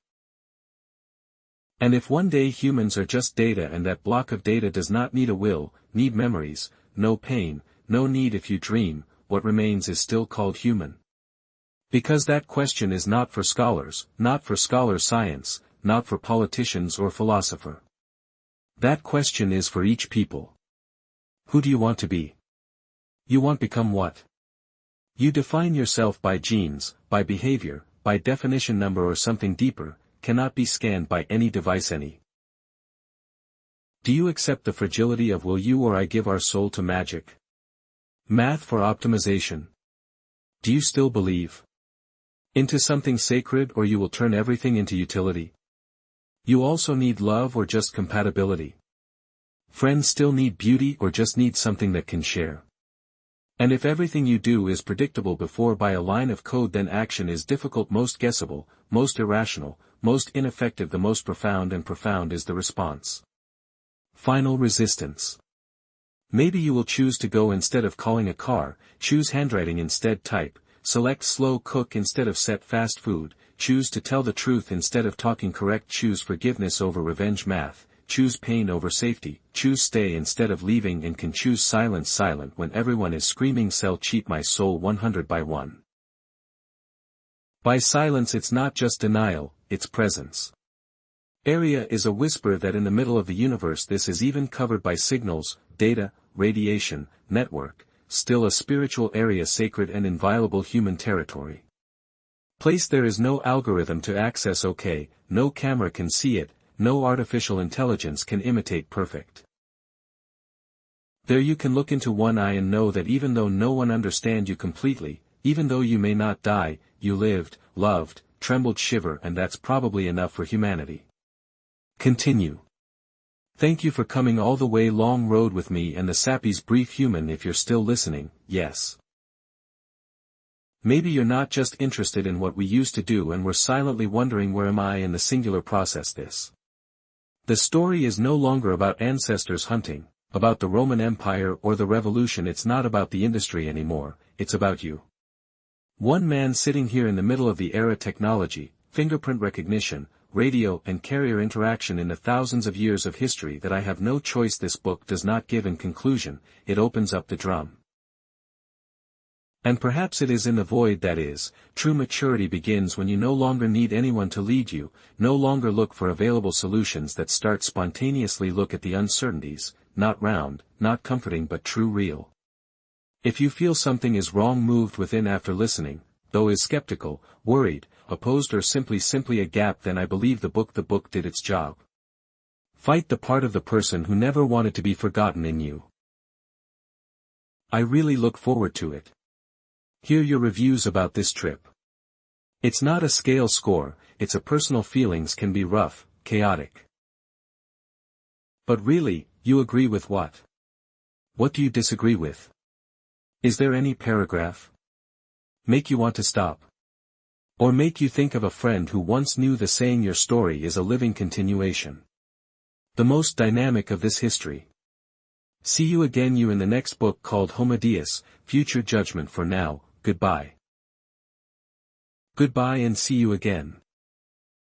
And if one day humans are just data and that block of data does not need a will, need memories, no pain, no need. If you dream, what remains is still called human. Because that question is not for scholars, not for scholar science, not for politicians or philosopher. That question is for each people. Who do you want to be? You want become what? You define yourself by genes, by behavior, by definition number or something deeper, cannot be scanned by any device any. Do you accept the fragility of will you or I give our soul to magic? Math for optimization. Do you still believe into something sacred or you will turn everything into utility? You also need love or just compatibility? Friends still need beauty or just need something that can share? And if everything you do is predictable before by a line of code, then action is difficult, most guessable, most irrational, most ineffective. The most profound and profound is the response. Final resistance. Maybe you will choose to go instead of calling a car, choose handwriting instead type, select slow cook instead of set fast food, choose to tell the truth instead of talking correct, choose forgiveness over revenge, math, choose pain over safety, choose stay instead of leaving, and can choose silence silent when everyone is screaming sell cheap my soul 100 by 1. By silence it's not just denial, it's presence. Area is a whisper that in the middle of the universe this is even covered by signals, data, radiation, network, still a spiritual area, sacred and inviolable human territory. Place there is no algorithm to access, okay, no camera can see it, no artificial intelligence can imitate perfect. There you can look into one eye and know that even though no one understand you completely, even though you may not die, you lived, loved, trembled, shiver, and that's probably enough for humanity. Continue. Thank you for coming all the way long road with me and the Sappies. Brief human, if you're still listening, yes. Maybe you're not just interested in what we used to do and were silently wondering where am I in the singular process. The story is no longer about ancestors hunting, about the Roman Empire or the Revolution. It's not about the industry anymore, it's about you. One man sitting here in the middle of the era, technology, fingerprint recognition, radio and carrier interaction in the thousands of years of history that I have no choice. This book does not give in conclusion, it opens up the drum. And perhaps it is in the void that is, true maturity begins when you no longer need anyone to lead you, no longer look for available solutions that start spontaneously look at the uncertainties, not round, not comforting but true real. If you feel something is wrong, moved within after listening, though is skeptical, worried, opposed or simply a gap, then I believe the book did its job. Fight the part of the person who never wanted to be forgotten in you. I really look forward to it. Hear your reviews about this trip. It's not a scale score, it's a personal. Feelings can be rough, chaotic. But really, you agree with what? What do you disagree with? Is there any paragraph make you want to stop? Or make you think of a friend who once knew the saying your story is a living continuation? The most dynamic of this history. See you again in the next book called Homo Deus, Future Judgment. For now, goodbye. Goodbye and see you again.